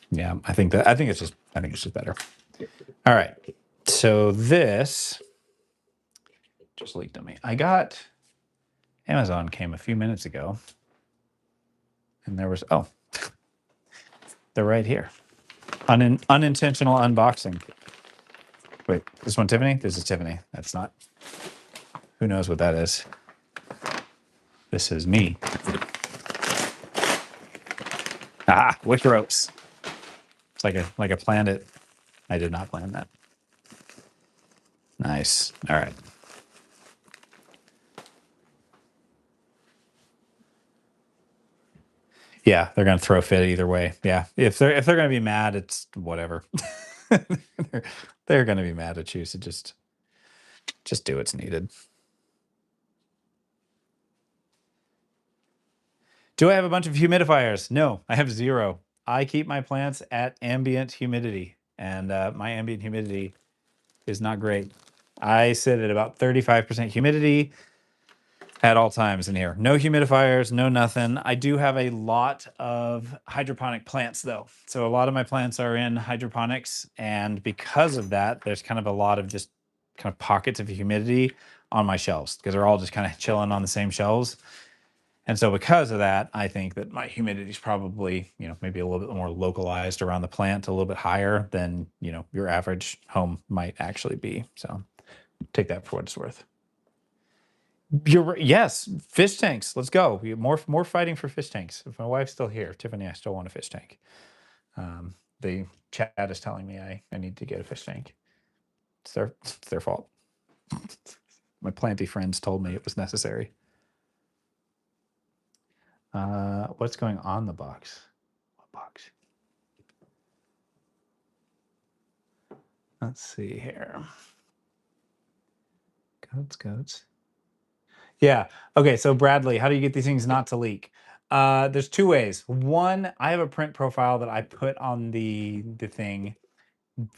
Yeah. I think it's just better. All right. So this just leaked on me. Amazon came a few minutes ago and there was, they're right here. Unintentional unboxing. Wait, this one Tiffany? This is Tiffany. That's not, who knows what that is. This is me. Ah, wick ropes. It's like a planned it. I did not plan that. Nice. All right. Yeah, they're gonna throw fit either way. Yeah, if they're gonna be mad, it's whatever. they're, they're gonna be mad at you, so just do what's needed. Do I have a bunch of humidifiers? No, I have 0. I keep my plants at ambient humidity, and my ambient humidity is not great. I sit at about 35% humidity at all times in here. No humidifiers, no nothing. I do have a lot of hydroponic plants though. So a lot of my plants are in hydroponics, and because of that, there's kind of a lot of just kind of pockets of humidity on my shelves because they're all just kind of chilling on the same shelves. And so because of that, I think that my humidity is probably, maybe a little bit more localized around the plant, a little bit higher than, your average home might actually be. So take that for what it's worth. Yes, fish tanks. Let's go. More fighting for fish tanks. If my wife's still here, Tiffany, I still want a fish tank. The chat is telling me I need to get a fish tank. It's their fault. My planty friends told me it was necessary. What's going on the box? What box? Let's see here. Goats. Yeah. Okay. So Bradley, how do you get these things not to leak? There's 2 ways. One, I have a print profile that I put on the thing.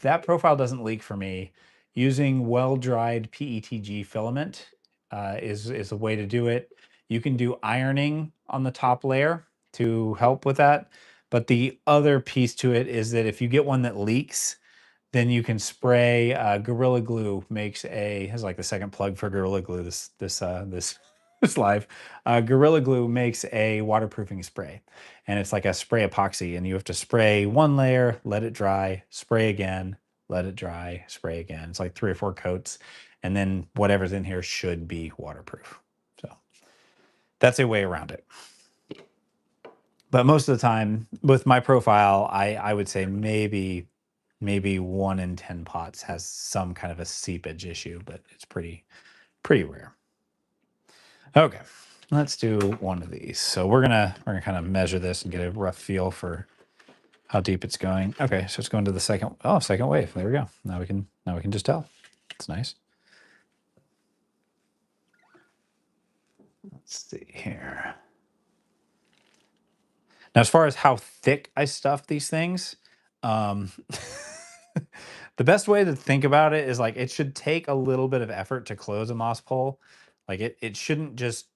That profile doesn't leak for me. Using well-dried PETG filament is a way to do it. You can do ironing on the top layer to help with that. But the other piece to it is that if you get one that leaks, then you can spray. Gorilla Glue has like the second plug for Gorilla Glue this live. Gorilla Glue makes a waterproofing spray, and it's like a spray epoxy, and you have to spray one layer, let it dry, spray again, let it dry, spray again. It's like 3 or 4 coats, and then whatever's in here should be waterproof. So that's a way around it. But most of the time with my profile, I would say maybe 1 in 10 pots has some kind of a seepage issue, but it's pretty rare. Okay, let's do one of these. So we're gonna kind of measure this and get a rough feel for how deep it's going. Okay, so it's going to the second wave. There we go. Now we can just tell. It's nice. Let's see here. Now, as far as how thick I stuff these things, the best way to think about it is like it should take a little bit of effort to close a moss pole. Like it shouldn't just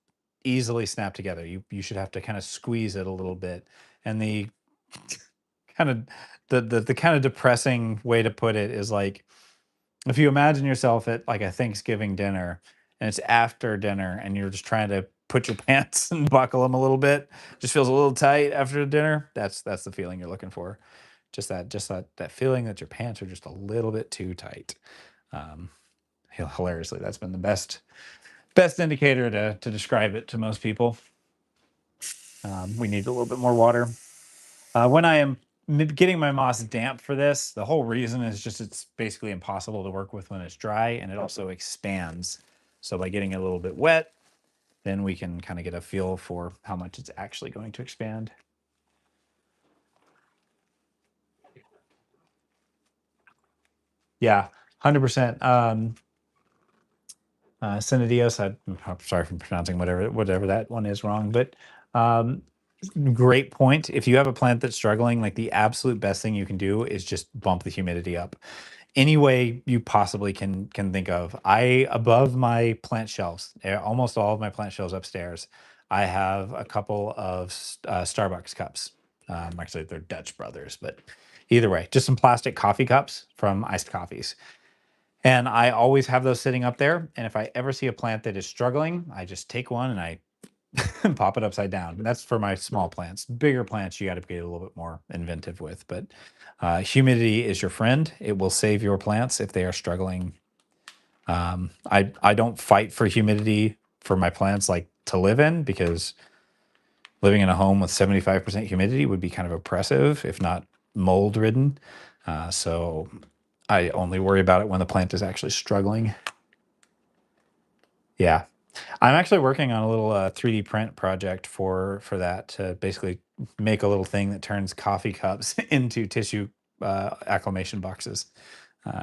easily snap together. You should have to kind of squeeze it a little bit. And the kind of the kind of depressing way to put it is like if you imagine yourself at like a Thanksgiving dinner and it's after dinner and you're just trying to put your pants and buckle them a little bit, just feels a little tight after the dinner. That's the feeling you're looking for. Just that feeling that your pants are just a little bit too tight. Hilariously, that's been the best indicator to describe it to most people. We need a little bit more water. When I am getting my moss damp for this, the whole reason is just it's basically impossible to work with when it's dry, and it also expands. So by getting it a little bit wet, then we can kind of get a feel for how much it's actually going to expand. Yeah, 100%. Synadios, I'm sorry for pronouncing whatever that one is wrong, but um, great point. If you have a plant that's struggling, like the absolute best thing you can do is just bump the humidity up any way you possibly can think of. I above my plant shelves, almost all of my plant shelves upstairs, I have a couple of Starbucks cups. Actually, they're Dutch Brothers, but either way, just some plastic coffee cups from iced coffees. And I always have those sitting up there. And if I ever see a plant that is struggling, I just take one and I pop it upside down. That's for my small plants. Bigger plants, you got to be a little bit more inventive with. But humidity is your friend. It will save your plants if they are struggling. I don't fight for humidity for my plants like to live in, because living in a home with 75% humidity would be kind of oppressive, if not mold ridden. So I only worry about it when the plant is actually struggling. Yeah. I'm actually working on a little 3D print project for that, to basically make a little thing that turns coffee cups into tissue acclimation boxes,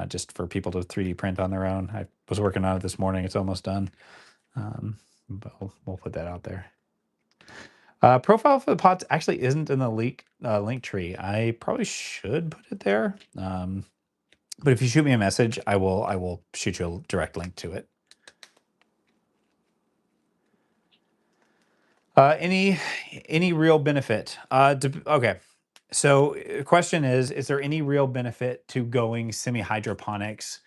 just for people to 3D print on their own. I was working on it this morning. It's almost done. But we'll put that out there. Profile for the pots actually isn't in the link tree. I probably should put it there. But if you shoot me a message, I will shoot you a direct link to it. Any real benefit? Okay. So the question is there any real benefit to going semi-hydroponics?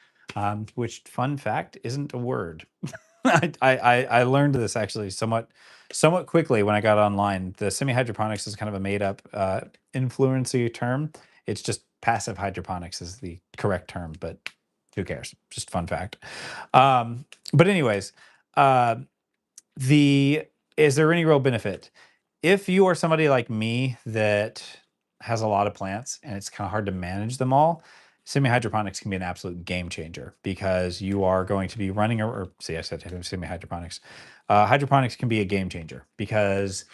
Which, fun fact, isn't a word. I learned this actually somewhat quickly when I got online. The semi-hydroponics is kind of a made up influency term. It's just passive hydroponics is the correct term, but who cares? Just fun fact. But anyways, uh, the is there any real benefit? If you are somebody like me that has a lot of plants and it's kind of hard to manage them all, semi hydroponics can be an absolute game changer, because you are going to be running, or see, I said semi hydroponics. Hydroponics can be a game changer, because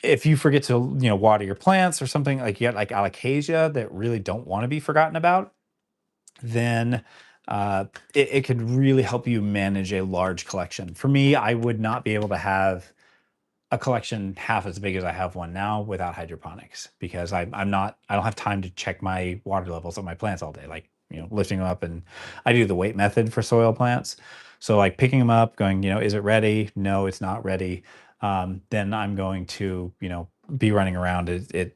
if you forget to water your plants or something, like you got like alocasia that really don't want to be forgotten about, then it could really help you manage a large collection. For me, I would not be able to have a collection half as big as I have one now without hydroponics, because I don't have time to check my water levels of my plants all day, like lifting them up. And I do the weight method for soil plants, so like picking them up, going, is it ready? No, it's not ready. Then I'm going to be running around.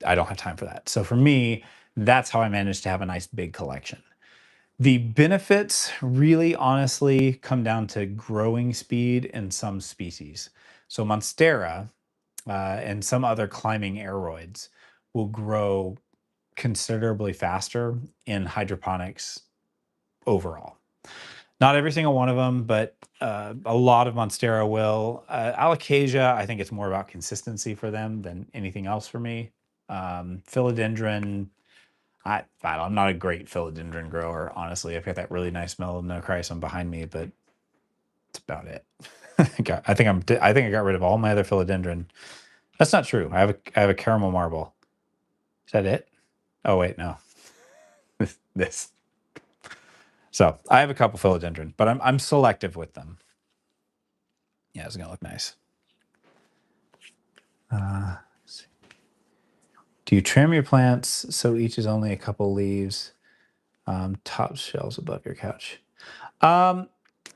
I don't have time for that. So for me, that's how I managed to have a nice big collection. The benefits really honestly come down to growing speed in some species. So Monstera and some other climbing aeroids will grow considerably faster in hydroponics overall. Not every single one of them, but a lot of Monstera will. Alocasia, I think it's more about consistency for them than anything else for me. Philodendron, I'm not a great philodendron grower, honestly. I've got that really nice melanochrysum behind me, but that's about it. I think I got rid of all my other philodendron. That's not true. I have a caramel marble. Is that it? Oh wait, no. This. So I have a couple philodendron, but I'm selective with them. Yeah, it's gonna look nice. Do you trim your plants so each is only a couple leaves? Top shelves above your couch.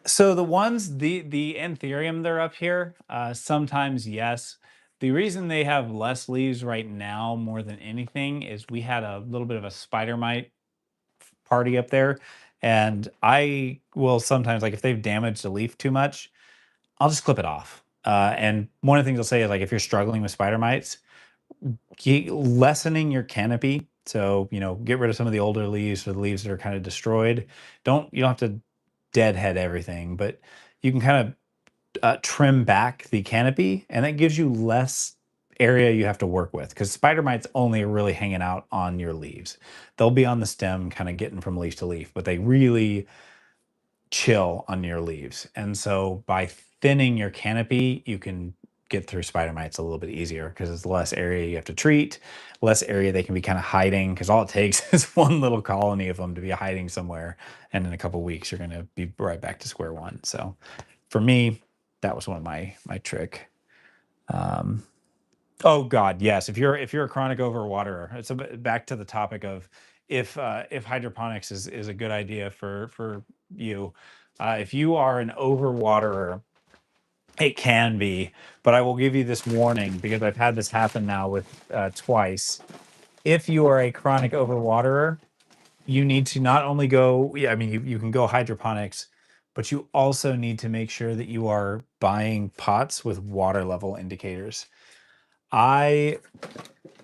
So the ones, the anthurium, they're up here. Sometimes yes. The reason they have less leaves right now, more than anything, is we had a little bit of a spider mite party up there, and I will sometimes, like if they've damaged a leaf too much, I'll just clip it off. And one of the things I'll say is, like, if you're struggling with spider mites, lessening your canopy. So, get rid of some of the older leaves or the leaves that are kind of destroyed. You don't have to deadhead everything, but you can kind of trim back the canopy, and that gives you less area you have to work with, because spider mites only are really hanging out on your leaves. They'll be on the stem, kind of getting from leaf to leaf, but they really chill on your leaves. And so by thinning your canopy, you can get through spider mites a little bit easier because it's less area you have to treat, less area they can be kind of hiding. Because all it takes is one little colony of them to be hiding somewhere, and in a couple weeks you're going to be right back to square one. So for me, that was one of my trick. Um, oh God, yes. If you're a chronic overwaterer, it's back to the topic of if hydroponics is a good idea for you. If you are an overwaterer, it can be, but I will give you this warning because I've had this happen now with twice. If you are a chronic overwaterer, you need to not only go, yeah, I mean, you can go hydroponics, but you also need to make sure that you are buying pots with water level indicators. I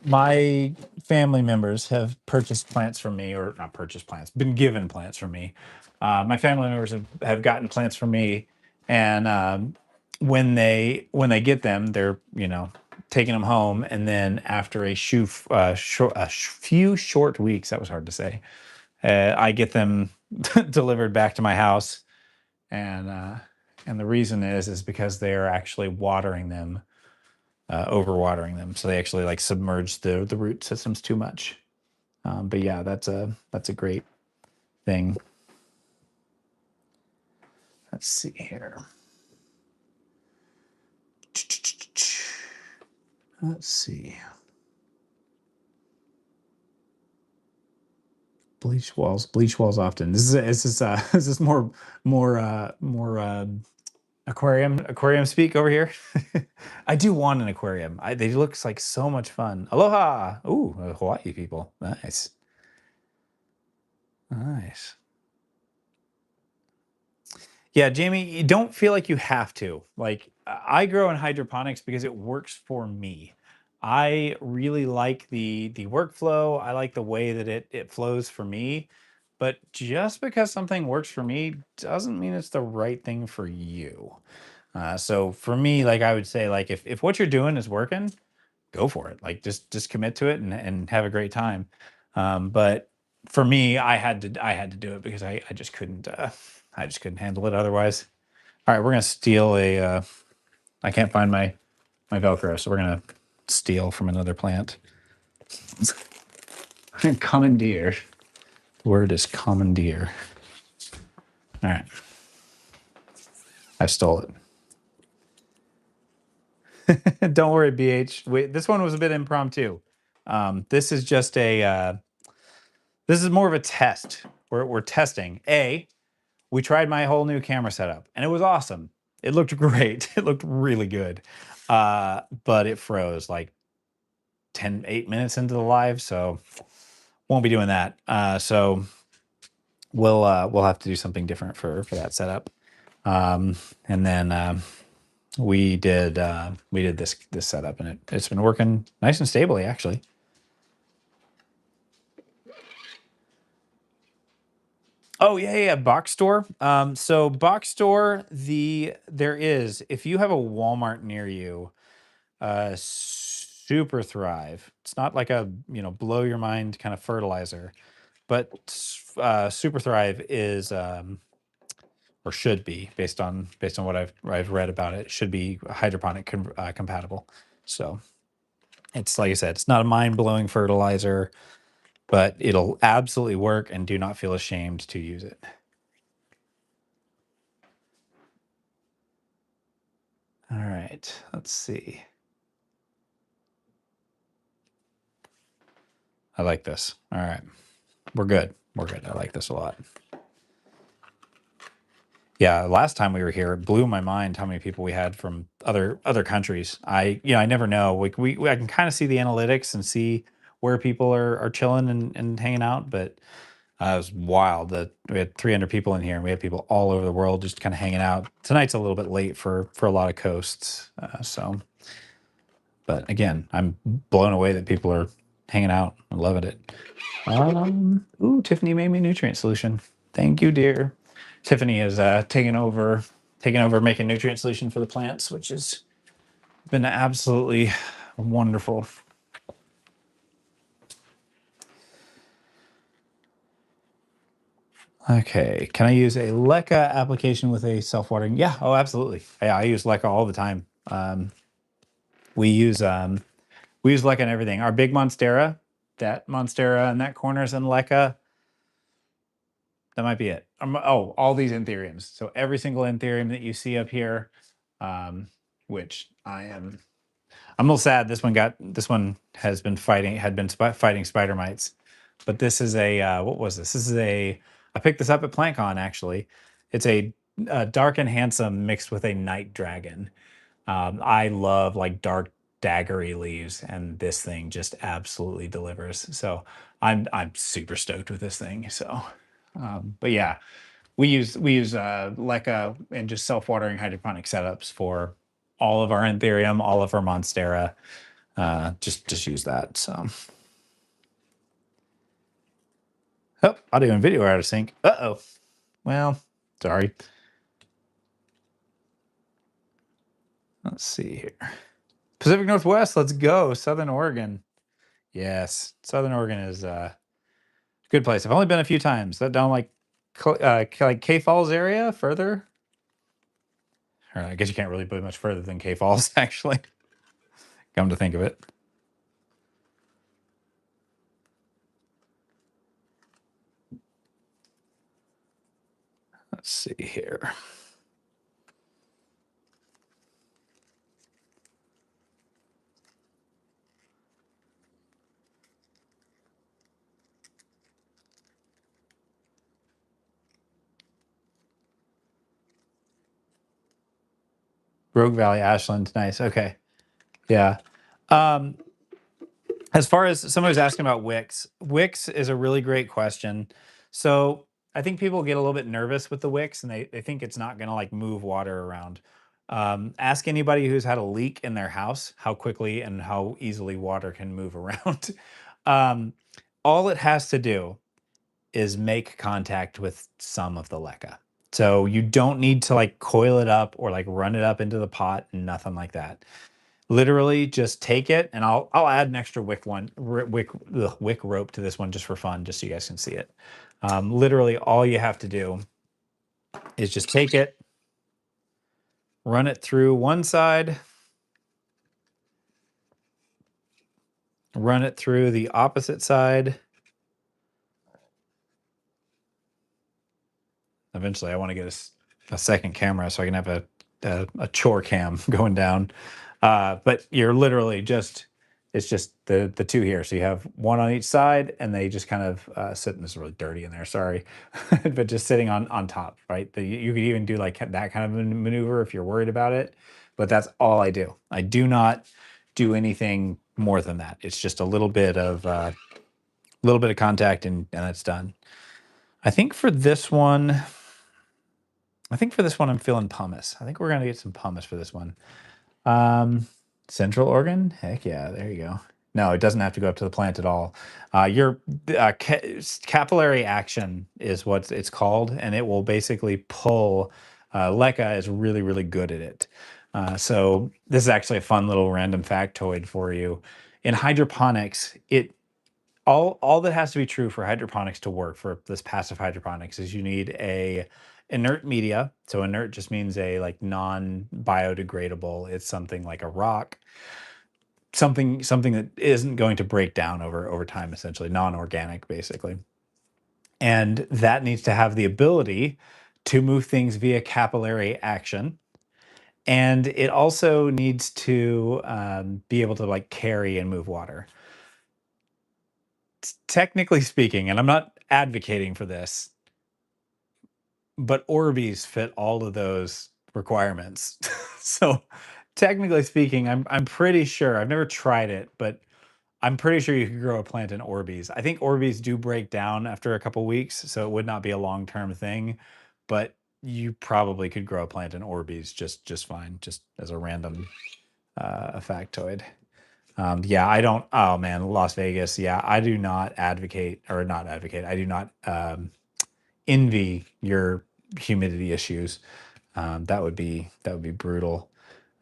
My family members have purchased plants from me, or not purchased plants, been given plants from me. My family members have gotten plants from me, and when they get them, they're taking them home, and then after few short weeks, that was hard to say, I get them delivered back to my house, and uh, and the reason is because they are actually watering them, overwatering them. So they actually like submerge the root systems too much. But yeah, that's a great thing. Let's see here. Let's see. Bleach walls often. Is this more aquarium speak over here? I do want an aquarium. They looks like so much fun. Aloha. Ooh, Hawaii people. Nice. Nice. Yeah, Jamie, you don't feel like you have to. Like, I grow in hydroponics because it works for me. I really like the workflow. I like the way that it flows for me. But just because something works for me doesn't mean it's the right thing for you. So for me, like I would say, like if what you're doing is working, go for it. Like just commit to it and have a great time. But for me, I had to do it because I just couldn't handle it otherwise. All right, we're gonna steal a. I can't find my Velcro, so we're gonna steal from another plant. Commandeer. The word is commandeer. All right, I stole it. Don't worry, BH. Wait, this one was a bit impromptu. This is just a. This is more of a test. We're testing. We tried my whole new camera setup, and it was awesome. It looked great. It looked really good. But it froze like 8 minutes into the live, so won't be doing that. So we'll have to do something different for that setup. And then we did this setup, and it's been working nice and stably actually. Oh yeah, box store. So box store, there is, if you have a Walmart near you, Super Thrive. It's not like a blow your mind kind of fertilizer, but Super Thrive is, or should be, based on what I've read about it, should be hydroponic compatible. So it's, like I said, it's not a mind blowing fertilizer, but it'll absolutely work, and do not feel ashamed to use it. All right, let's see. I like this. All right, we're good. We're good. I like this a lot. Yeah, last time we were here, it blew my mind how many people we had from other countries. I never know. I can kind of see the analytics and see where people are chilling and hanging out, but it was wild that we had 300 people in here, and we had people all over the world just kind of hanging out. Tonight's a little bit late for a lot of coasts, but again, I'm blown away that people are hanging out and loving it. Ooh, Tiffany made me a nutrient solution. Thank you, dear. Tiffany has taken over making nutrient solution for the plants, which has been absolutely Wonderful. Okay, can I use a LECA application with a self-watering? Yeah, oh, absolutely. Yeah, I use LECA all the time. We use LECA and everything. Our big Monstera, that Monstera in that corner is in LECA. That might be it. Oh, all these Anthuriums. So every single Anthurium that you see up here, which I'm a little sad. This one has been fighting spider mites, but this is a what was this? This is I picked this up at PlantCon actually. It's a dark and handsome mixed with a night dragon. I love like dark daggery leaves, and this thing just absolutely delivers. So I'm super stoked with this thing. So, but yeah, we use LECA and just self-watering hydroponic setups for all of our Anthurium, all of our Monstera. Just use that. So, oh, audio and video are out of sync. Uh-oh. Well, sorry. Let's see here. Pacific Northwest, let's go. Southern Oregon. Yes, Southern Oregon is a good place. I've only been a few times. That down like K Falls area further. Or I guess you can't really put much further than K Falls, actually. Come to think of it. Let's see here. Rogue Valley, Ashland, nice. Okay, yeah. Um, as far as somebody was asking about wicks, wicks is a really great question. So I think people get a little bit nervous with the wicks, and they think it's not going to like move water around. Ask anybody who's had a leak in their house how quickly and how easily water can move around. um, all it has to do is make contact with some of the leca. So you don't need to like coil it up or like run it up into the pot, nothing like that. Literally just take it, and I'll add an extra wick rope to this one just for fun, just so you guys can see it. Literally all you have to do is just take it, run it through one side, run it through the opposite side. Eventually I want to get a second camera so I can have a chore cam going down. But you're literally it's just the two here. So you have one on each side, and they just kind of sit. And this is really dirty in there, sorry, but just sitting on top, right? You could even do like that kind of maneuver if you're worried about it. But that's all I do. I do not do anything more than that. It's just a little bit of contact, and it's done. I think for this one, I'm feeling pumice. I think we're gonna get some pumice for this one. Central Oregon? Heck yeah, there you go. No, it doesn't have to go up to the plant at all. Your capillary action is what it's called, and it will basically pull. LECA is really, really good at it. So this is actually a fun little random factoid for you. In hydroponics, all that has to be true for hydroponics to work for this passive hydroponics is you need a inert media. So inert just means a like non-biodegradable. It's something like a rock, something that isn't going to break down over time, essentially non-organic, basically. And that needs to have the ability to move things via capillary action. And it also needs to be able to like carry and move water. Technically speaking, and I'm not advocating for this, but Orbeez fit all of those requirements. So technically speaking, I'm pretty sure, I've never tried it, but I'm pretty sure you could grow a plant in Orbeez. I think Orbeez do break down after a couple weeks, so it would not be a long-term thing, but you probably could grow a plant in Orbeez just fine, just as a random factoid. Yeah, I don't. Oh man, Las Vegas. Yeah, I do not advocate, or not advocate. I do not envy your humidity issues. That would be brutal.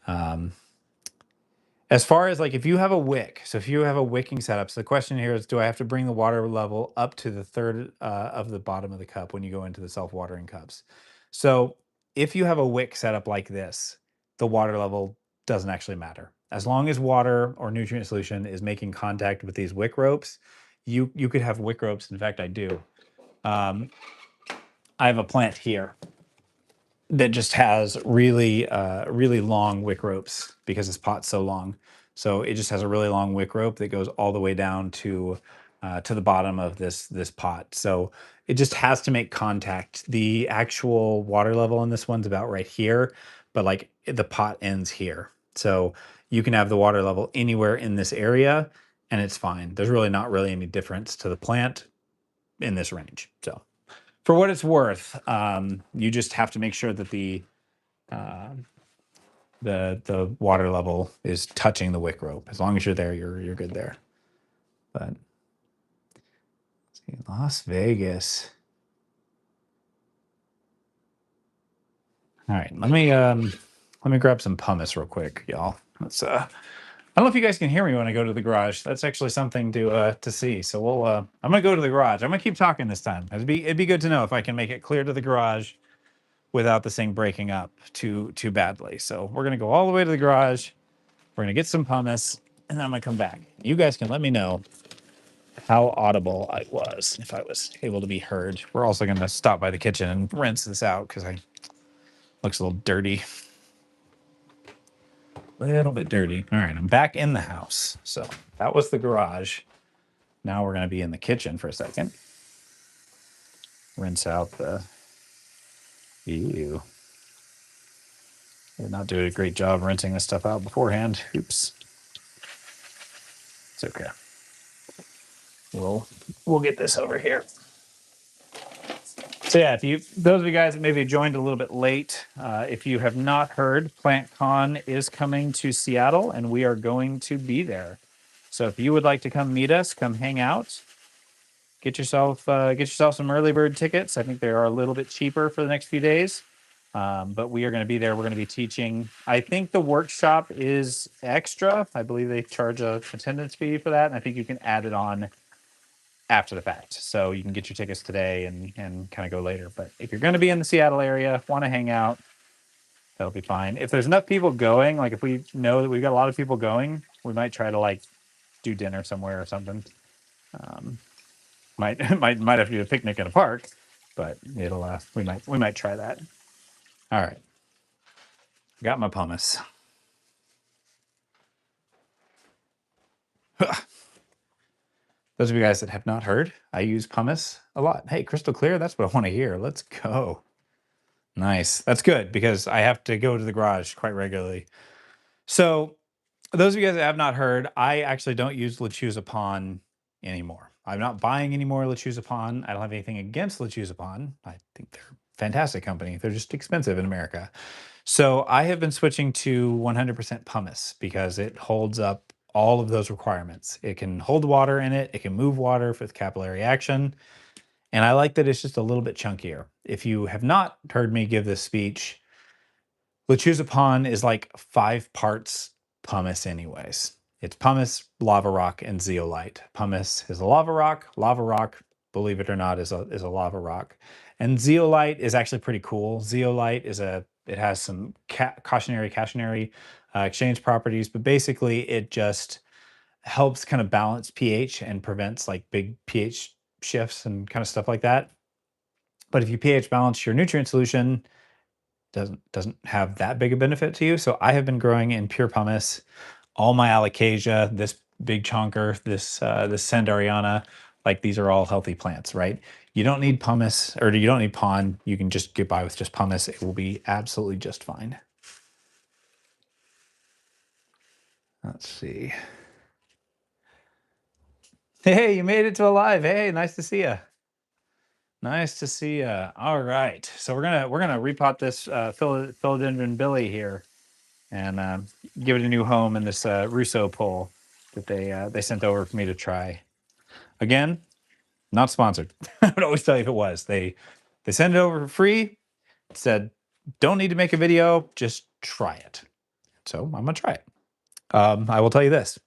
Um, As far as like if you have a wick, so if you have a wicking setup, so the question here is, do I have to bring the water level up to the third of the bottom of the cup when you go into the self-watering cups? So if you have a wick setup like this, the water level doesn't actually matter. As long as water or nutrient solution is making contact with these wick ropes, you could have wick ropes. In fact, I do. Um, I have a plant here that just has really long wick ropes because this pot's so long. So it just has a really long wick rope that goes all the way down to the bottom of this pot. So it just has to make contact. The actual water level in this one's about right here, but like the pot ends here. So you can have the water level anywhere in this area and it's fine. There's really not really any difference to the plant in this range. So for what it's worth, you just have to make sure that uh, the water level is touching the wick rope. As long as you're there, you're good there. But let's see, Las Vegas. All right, let me grab some pumice real quick, y'all. Let's I don't know if you guys can hear me when I go to the garage. That's actually something to see. So we'll I'm gonna go to the garage. I'm gonna keep talking this time. It'd be good to know if I can make it clear to the garage without this thing breaking up too badly. So we're gonna go all the way to the garage. We're gonna get some pumice, and then I'm gonna come back. You guys can let me know how audible I was, if I was able to be heard. We're also gonna stop by the kitchen and rinse this out because I looks a little dirty. A little bit dirty. All right, I'm back in the house. So that was the garage. Now we're gonna be in the kitchen for a second. Rinse out the ew. Did not do a great job rinsing this stuff out beforehand. Oops. It's okay. We'll get this over here. So yeah, if those of you guys that maybe joined a little bit late, if you have not heard, PlantCon is coming to Seattle, and we are going to be there. So if you would like to come meet us, come hang out, get yourself some early bird tickets. I think they are a little bit cheaper for the next few days, but we are going to be there. We're going to be teaching. I think the workshop is extra. I believe they charge a attendance fee for that, and I think you can add it on after the fact. So you can get your tickets today and kind of go later. But if you're going to be in the Seattle area, want to hang out, that'll be fine. If there's enough people going, like if we know that we've got a lot of people going, we might try to like do dinner somewhere or something. Might might have to do a picnic in a park, but it'll we might try that. All right, got my pumice. Those of you guys that have not heard, I use pumice a lot. Hey, crystal clear, that's what I want to hear. Let's go. Nice. That's good because I have to go to the garage quite regularly. So, those of you guys that have not heard, I actually don't use Lechuzapon anymore. I'm not buying any more Lechuzapon. I don't have anything against Lechuzapon. I think they're a fantastic company. They're just expensive in America. So, I have been switching to 100% pumice because it holds up all of those requirements. It can hold water in it, it can move water with capillary action. And I like that it's just a little bit chunkier. If you have not heard me give this speech, Lechuzapon is like 5 parts pumice anyways. It's pumice, lava rock, and zeolite. Pumice is a lava rock. Lava rock, believe it or not, is a lava rock. And zeolite is actually pretty cool. Zeolite it has some cautionary exchange properties, but basically it just helps kind of balance pH and prevents like big pH shifts and kind of stuff like that. But if you pH balance your nutrient solution, doesn't have that big a benefit to you. So I have been growing in pure pumice, all my alocasia, this big chonker, this Sandariana, like these are all healthy plants, right? You don't need pumice or you don't need pon. You can just get by with just pumice. It will be absolutely just fine. Let's see. Hey, you made it to alive. Hey, nice to see you. Nice to see you. All right, so we're gonna repot this philodendron Billy here and give it a new home in this Russo pole that they sent over for me to try. Again, not sponsored. I would always tell you if it was. They sent it over for free. Said don't need to make a video, just try it. So I'm gonna try it. I will tell you this: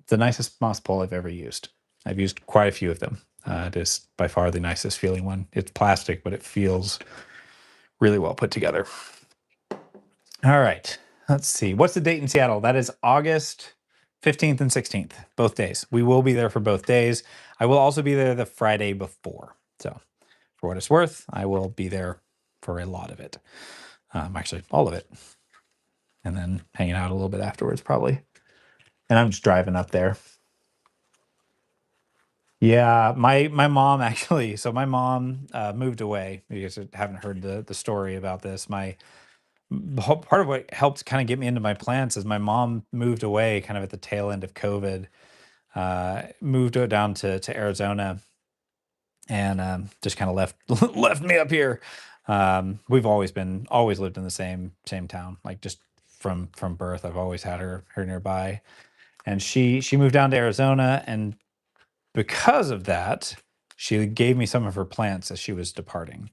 it's the nicest moss pole I've ever used. I've used quite a few of them. It is by far the nicest feeling one. It's plastic, but it feels really well put together. All right. Let's see. What's the date in Seattle? That is August 15th and 16th, both days. We will be there for both days. I will also be there the Friday before. So, for what it's worth, I will be there for a lot of it. Actually, all of it. And then hanging out a little bit afterwards, probably. And I'm just driving up there. Yeah, my mom actually. So my mom moved away. You guys haven't heard the story about this. Part of what helped kind of get me into my plants is my mom moved away kind of at the tail end of COVID. Moved down to Arizona and just kind of left left me up here. We've always lived in the same town, like just from birth. I've always had her nearby, and she moved down to Arizona, and because of that, she gave me some of her plants as she was departing.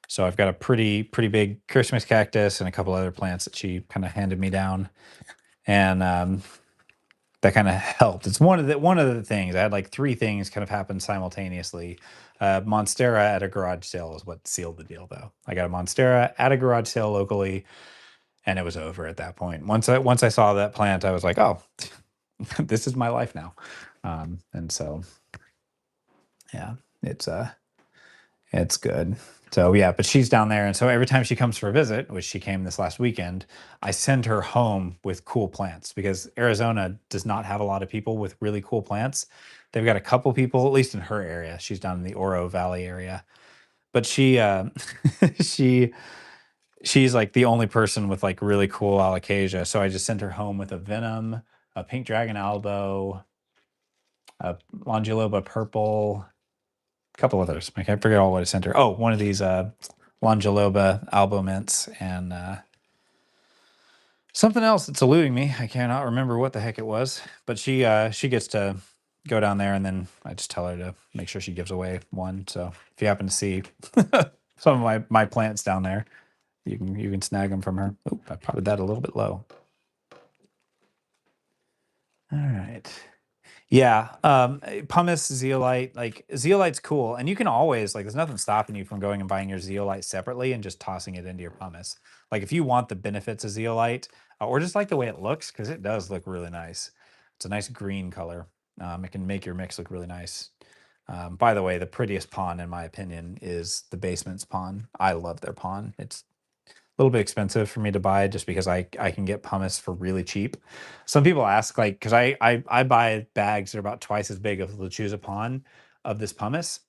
So I've got a pretty big Christmas cactus and a couple other plants that she kind of handed me down, and that kind of helped. It's one of the things. I had like three things kind of happen simultaneously. Monstera at a garage sale is what sealed the deal, though. I got a Monstera at a garage sale locally, and it was over at that point. Once I saw that plant, I was like, oh, this is my life now. And so, yeah, it's it's good. So yeah, but she's down there, and so every time she comes for a visit, which she came this last weekend, I send her home with cool plants because Arizona does not have a lot of people with really cool plants. They've got a couple people, at least in her area. She's down in the Oro Valley area, but she she she's like the only person with like really cool alocasia. So I just sent her home with a venom, a pink dragon albo, a longiloba purple, couple others. I forget all what I sent her. Oh, one of these Longiloba albo mints and something else that's eluding me. I cannot remember what the heck it was. But she gets to go down there, and then I just tell her to make sure she gives away one. So if you happen to see some of my plants down there, you can snag them from her. Oh, I potted that a little bit low. All right. Yeah, pumice, zeolite, like zeolite's cool, and you can always like there's nothing stopping you from going and buying your zeolite separately and just tossing it into your pumice. Like if you want the benefits of zeolite, or just like the way it looks, because it does look really nice. It's a nice green color. It can make your mix look really nice. By the way, the prettiest pawn, in my opinion, is the basement's pawn. I love their pawn. It's little bit expensive for me to buy just because I can get pumice for really cheap. Some people ask like because I buy bags that are about twice as big of Lechuza of this pumice,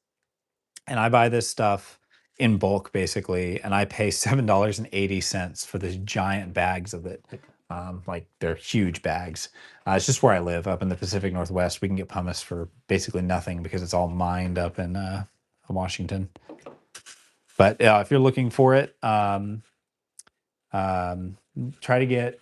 and I buy this stuff in bulk basically, and I pay $7.80 for these giant bags of it. Like they're huge bags. It's just where I live up in the Pacific Northwest. We can get pumice for basically nothing because it's all mined up in Washington. But if you're looking for it, um, try to get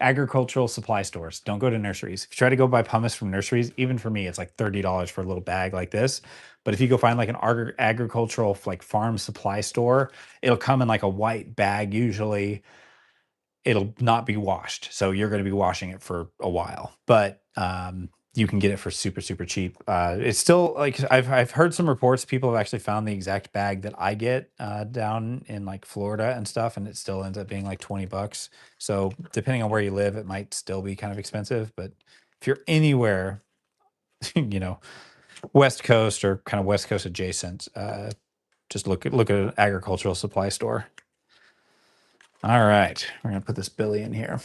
agricultural supply stores. Don't go to nurseries. If you try to go buy pumice from nurseries, even for me, it's like $30 for a little bag like this. But if you go find like an agricultural like farm supply store, it'll come in like a white bag usually. It'll not be washed, so you're going to be washing it for a while. But you can get it for super cheap. It's still like I've heard some reports. People have actually found the exact bag that I get down in like Florida and stuff, and it still ends up being like $20. So depending on where you live, it might still be kind of expensive. But if you're anywhere, you know, West Coast or kind of West Coast adjacent, just look at an agricultural supply store. All right, we're gonna put this Billy in here.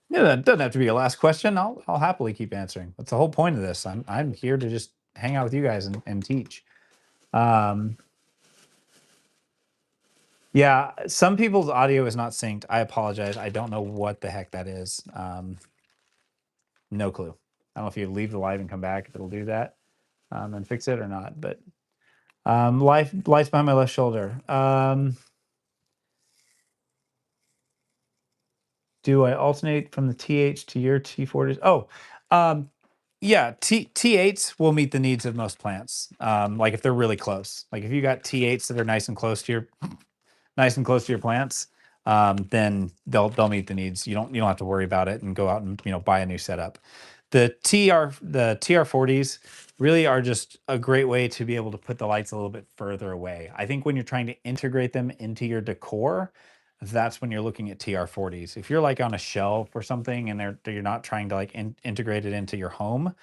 Yeah, that doesn't have to be a last question. I'll happily keep answering. That's the whole point of this. I'm here to just hang out with you guys and teach. Um, yeah, some people's audio is not synced. I apologize. I don't know what the heck that is. No clue. I don't know if you leave the live and come back if it'll do that and fix it or not. But lights behind my left shoulder. Do I alternate from the TH to your T40s? Oh, yeah, T8s will meet the needs of most plants. Like if they're really close. Like if you got T8s that are nice and close to your plants, then they'll meet the needs. You don't have to worry about it and go out and buy a new setup. The TR40s really are just a great way to be able to put the lights a little bit further away. I think when you're trying to integrate them into your decor, that's when you're looking at TR40s. If you're like on a shelf or something and you're not trying to like integrate it into your home,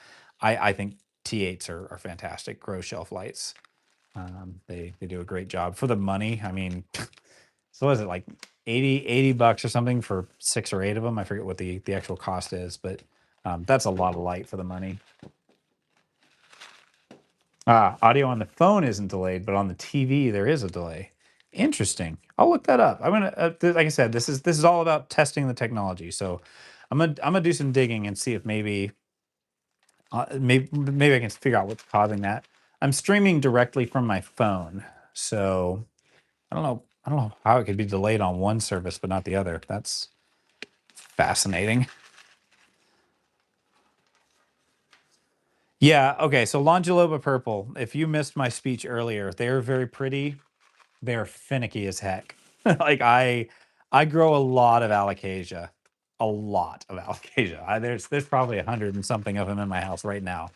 I think T8s are fantastic grow shelf lights. They do a great job for the money. I mean, so is it like 80 bucks or something for 6 or 8 of them? I forget what the actual cost is, but that's a lot of light for the money. Audio on the phone isn't delayed, but on the TV there is a delay. Interesting. I'll look that up. I'm gonna, like I said, this is all about testing the technology. So I'm gonna do some digging and see if maybe I can figure out what's causing that. I'm streaming directly from my phone, so I don't know how it could be delayed on one service but not the other. That's fascinating. Yeah. Okay. So Longiloba purple. If you missed my speech earlier, they're very pretty. They're finicky as heck. Like I grow a lot of alocasia, a lot of alocasia. There's probably 100 and something of them in my house right now.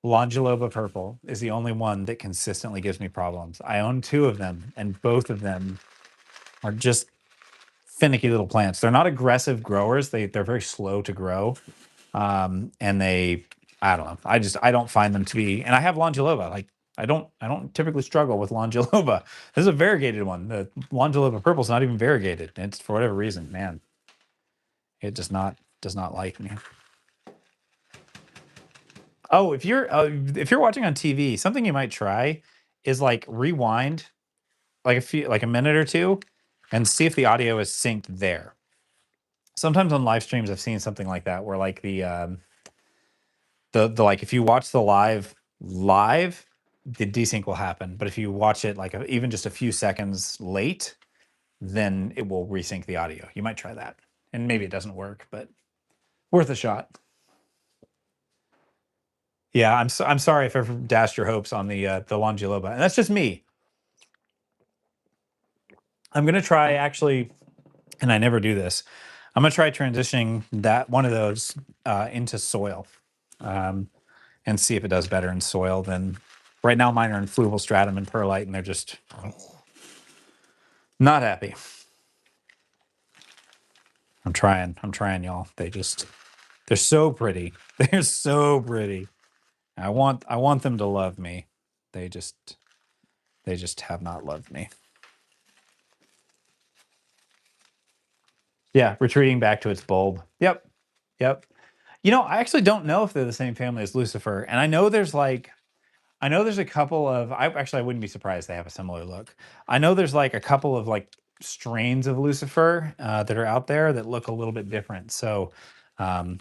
Longiloba purple is the only one that consistently gives me problems. I own two of them, and both of them are just finicky little plants. They're not aggressive growers. They're very slow to grow. And I don't know. I don't find them to be, and I have Longiloba. Like I don't typically struggle with Longiloba. This is a variegated one. The Longiloba purple is not even variegated. It's for whatever reason, man. It does not like me. Oh, if you're watching on TV, something you might try is like rewind like a minute or two and see if the audio is synced there. Sometimes on live streams I've seen something like that where like the like if you watch the live, the desync will happen. But if you watch it like even just a few seconds late, then it will resync the audio. You might try that. And maybe it doesn't work, but worth a shot. Yeah, I'm sorry if I ever dashed your hopes on the Longiloba. And that's just me. I'm gonna try actually, and I never do this. I'm gonna try transitioning that one of those into soil, um, and see if it does better in soil than right now. Mine are in fluval stratum and perlite, and they're just not happy. I'm trying, y'all. They're so pretty. They're so pretty. I want them to love me. They just they just have not loved me. Yeah, retreating back to its bulb. Yep. Yep. I actually don't know if they're the same family as Lucifer. And I know there's a couple of I wouldn't be surprised they have a similar look. I know there's like a couple of like strains of Lucifer that are out there that look a little bit different. So I'm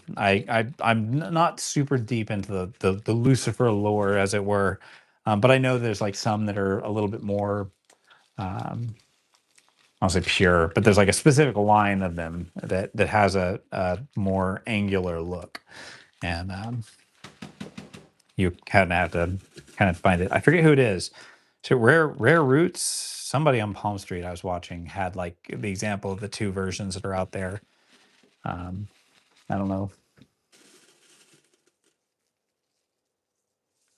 not super deep into the Lucifer lore, as it were, but I know there's like some that are a little bit more. Um, I'll say pure, but there's like a specific line of them that has a more angular look, and you kind of have to kind of find it. I forget who it is. So rare roots. Somebody on Palm Street I was watching had like the example of the two versions that are out there. Um, I don't know.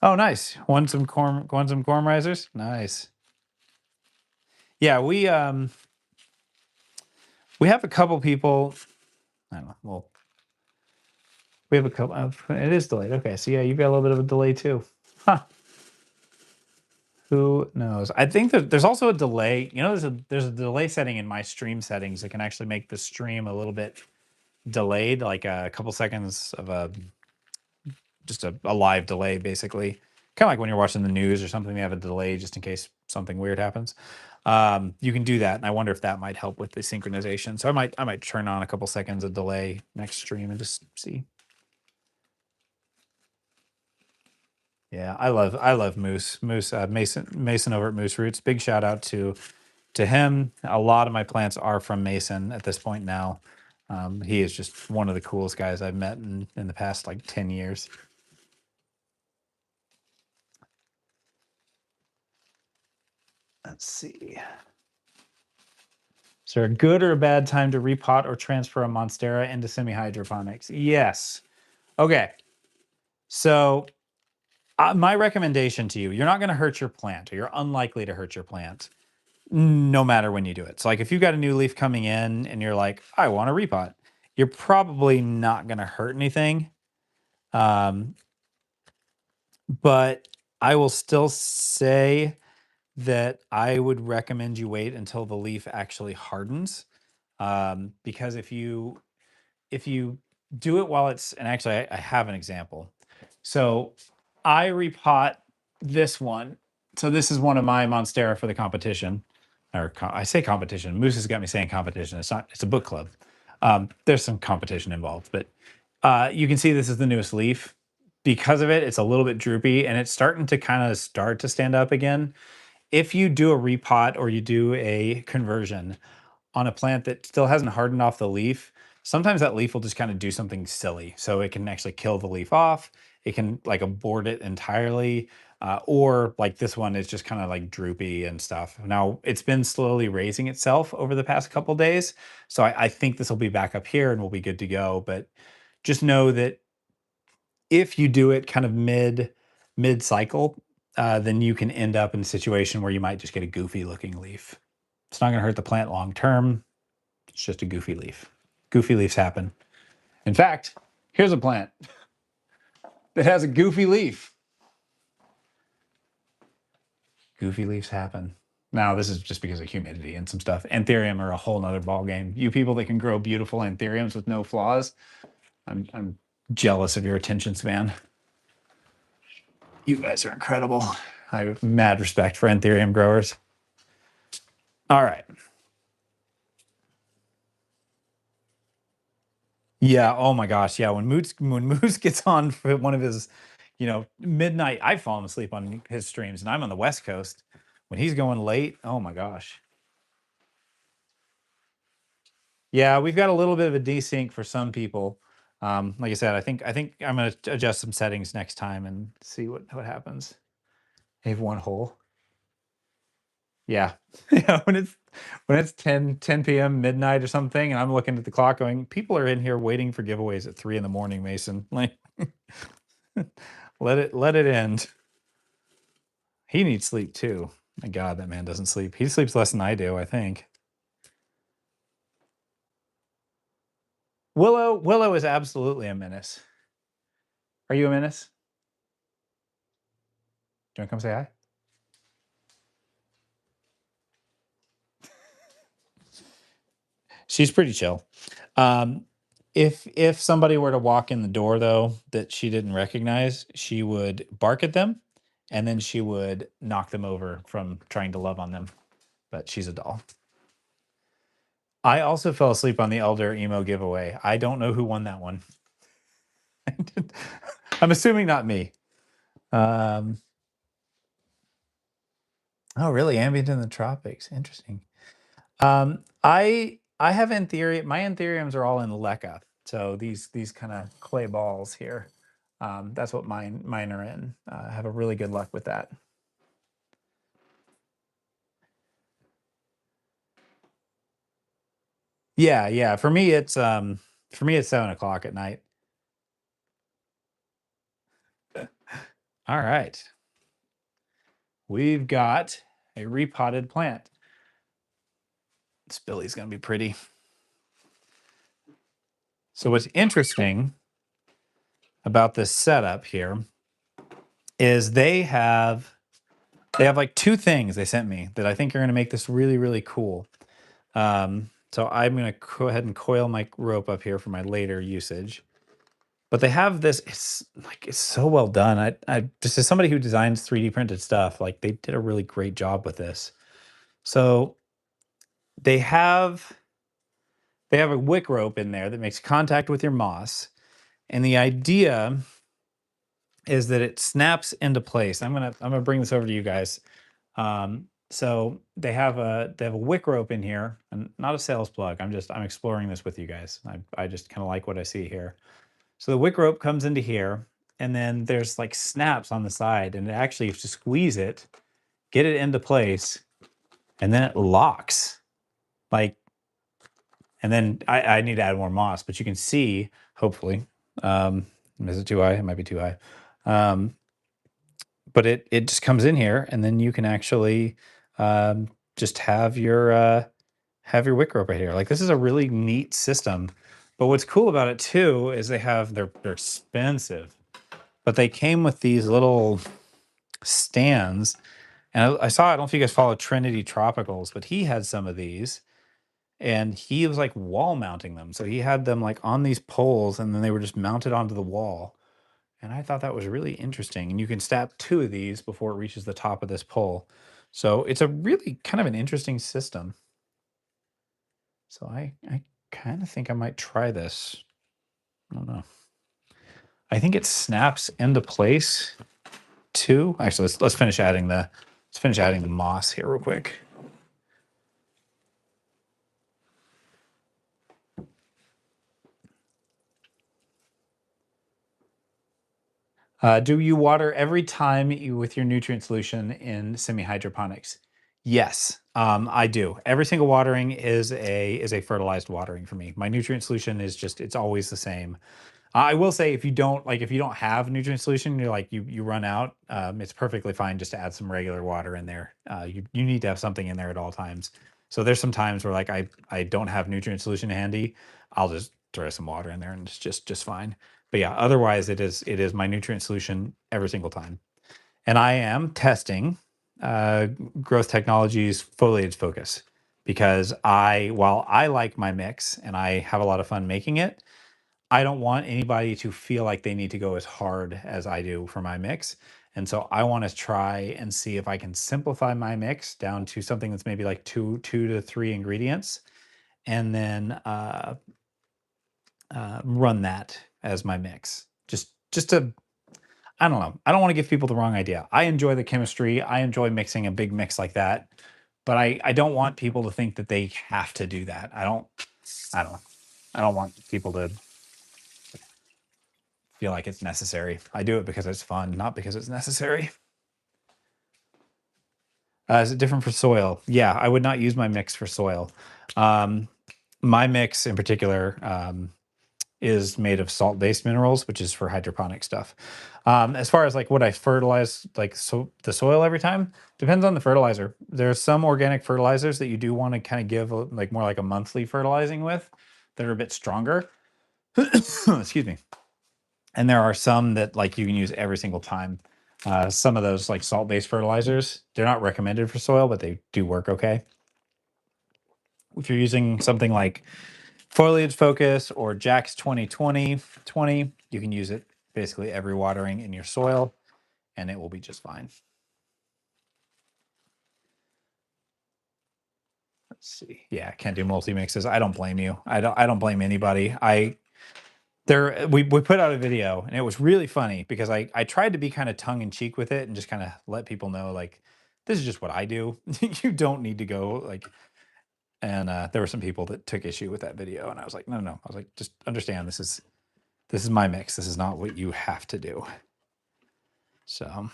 Oh, nice. Won some corn risers. Nice. Yeah, we have a couple people. I don't know. Well, we have a couple. It is delayed. Okay, so yeah, you've got a little bit of a delay too. Huh. Who knows? I think that there's also a delay. There's a delay setting in my stream settings that can actually make the stream a little bit delayed, like a couple seconds of a live delay, basically. Kind of like when you're watching the news or something, they have a delay just in case something weird happens. You can do that, and I wonder if that might help with the synchronization. So I might turn on a couple seconds of delay next stream and just see. Yeah, I love Moose Mason over at Moose Roots. Big shout out to him. A lot of my plants are from Mason at this point now. He is just one of the coolest guys I've met in the past like 10 years. Let's see. Is there a good or a bad time to repot or transfer a Monstera into semi-hydroponics? Yes. Okay. So my recommendation to you, you're not going to hurt your plant, or you're unlikely to hurt your plant no matter when you do it. So like if you've got a new leaf coming in and you're like, I want to repot, you're probably not going to hurt anything. But I will still say that I would recommend you wait until the leaf actually hardens. Because if you do it while it's, and actually I have an example. So I repot this one. So this is one of my Monstera for the competition. I say competition. Moose has got me saying competition. It's not, it's a book club. There's some competition involved, but you can see this is the newest leaf. Because of it, it's a little bit droopy and it's starting to kind of start to stand up again. If you do a repot or you do a conversion on a plant that still hasn't hardened off the leaf, sometimes that leaf will just kind of do something silly. So it can actually kill the leaf off. It can like abort it entirely. Or like this one is just kind of like droopy and stuff. Now it's been slowly raising itself over the past couple days. So I think this will be back up here and we'll be good to go. But just know that if you do it kind of mid cycle, then you can end up in a situation where you might just get a goofy looking leaf. It's not going to hurt the plant long term. It's just a goofy leaf. Goofy leaves happen. In fact, here's a plant that has a goofy leaf. Goofy leaves happen. Now, this is just because of humidity and some stuff. Anthurium are a whole nother ball game. You people that can grow beautiful anthuriums with no flaws, I'm jealous of your attention span. You guys are incredible. I have mad respect for anthurium growers. All right. Yeah. Oh my gosh. Yeah. When Moose gets on for one of his, midnight, I've fallen asleep on his streams, and I'm on the West Coast. When he's going late, oh my gosh. Yeah, we've got a little bit of a desync for some people. Like I said, I think I'm gonna adjust some settings next time and see what happens. I have one hole. Yeah. Yeah, when it's 10 p.m. midnight or something, and I'm looking at the clock going, people are in here waiting for giveaways at 3 in the morning, Mason. Like let it end. He needs sleep too. My God, that man doesn't sleep. He sleeps less than I do, I think. Willow is absolutely a menace. Are you a menace? Do you want to come say hi? She's pretty chill. If somebody were to walk in the door though that she didn't recognize, she would bark at them, and then she would knock them over from trying to love on them. But she's a doll. I also fell asleep on the Elder Emo giveaway. I don't know who won that one. I'm assuming not me. Oh, really? Ambient in the tropics. Interesting. I have anthurium. My anthuriums are all in leca. So these kind of clay balls here. That's what mine are in. I have a really good luck with that. Yeah, yeah. For me, it's 7 o'clock at night. All right. We've got a repotted plant. This Billy's gonna be pretty. So what's interesting about this setup here is they have like two things they sent me that I think are going to make this really, really cool. So I'm going to go ahead and coil my rope up here for my later usage. But they have this, it's so well done. I just, as somebody who designs 3D printed stuff, like they did a really great job with this. So they have a wick rope in there that makes contact with your moss. And the idea is that it snaps into place. I'm gonna bring this over to you guys. So they have a wick rope in here, and not a sales plug. I'm exploring this with you guys. I just kind of like what I see here. So the wick rope comes into here, and then there's like snaps on the side, and actually if you squeeze it, get it into place, and then it locks. Like And then I need to add more moss, but you can see, hopefully, is it too high? It might be too high. But it just comes in here, and then you can actually just have your wick rope right here. Like, this is a really neat system. But what's cool about it too is they're expensive, but they came with these little stands. And I saw, I don't know if you guys follow Trinity Tropicals, but he had some of these, and he was like wall mounting them. So he had them like on these poles, and then they were just mounted onto the wall. And I thought that was really interesting. And you can snap two of these before it reaches the top of this pole. So it's a really kind of an interesting system. So I kind of think I might try this. I don't know. I think it snaps into place too. Actually, let's finish adding the moss here real quick. Do you water every time with your nutrient solution in semi-hydroponics? Yes, I do. Every single watering is a fertilized watering for me. My nutrient solution is just, it's always the same. I will say, if you don't have nutrient solution, you're like you run out, it's perfectly fine just to add some regular water in there. You need to have something in there at all times. So there's some times where like I don't have nutrient solution handy, I'll just throw some water in there and it's just fine. But yeah, otherwise it is my nutrient solution every single time. And I am testing uh, Growth Technologies foliage focus, because while I like my mix and I have a lot of fun making it, I don't want anybody to feel like they need to go as hard as I do for my mix. And so I want to try and see if I can simplify my mix down to something that's maybe like two to three ingredients, and then run that as my mix. Just to, I don't know. I don't want to give people the wrong idea. I enjoy the chemistry. I enjoy mixing a big mix like that, but I don't want people to think that they have to do that. I don't want people to feel like it's necessary. I do it because it's fun, not because it's necessary. Is it different for soil? Yeah, I would not use my mix for soil. My mix in particular is made of salt-based minerals, which is for hydroponic stuff. As far as like what I fertilize, like the soil every time, depends on the fertilizer. There's some organic fertilizers that you do want to kind of give like more like a monthly fertilizing with, that are a bit stronger. Excuse me. And there are some that like you can use every single time. Some of those like salt-based fertilizers, they're not recommended for soil, but they do work okay. If you're using something like Foliage Focus or Jack's 2020, you can use it basically every watering in your soil, and it will be just fine. Let's see. Yeah, can't do multi mixes. I don't blame you. I don't blame anybody. We put out a video, and it was really funny because I tried to be kind of tongue in cheek with it and just kind of let people know like, this is just what I do. You don't need to go like. And there were some people that took issue with that video, and I was like, no. I was like, just understand, this is my mix. This is not what you have to do. So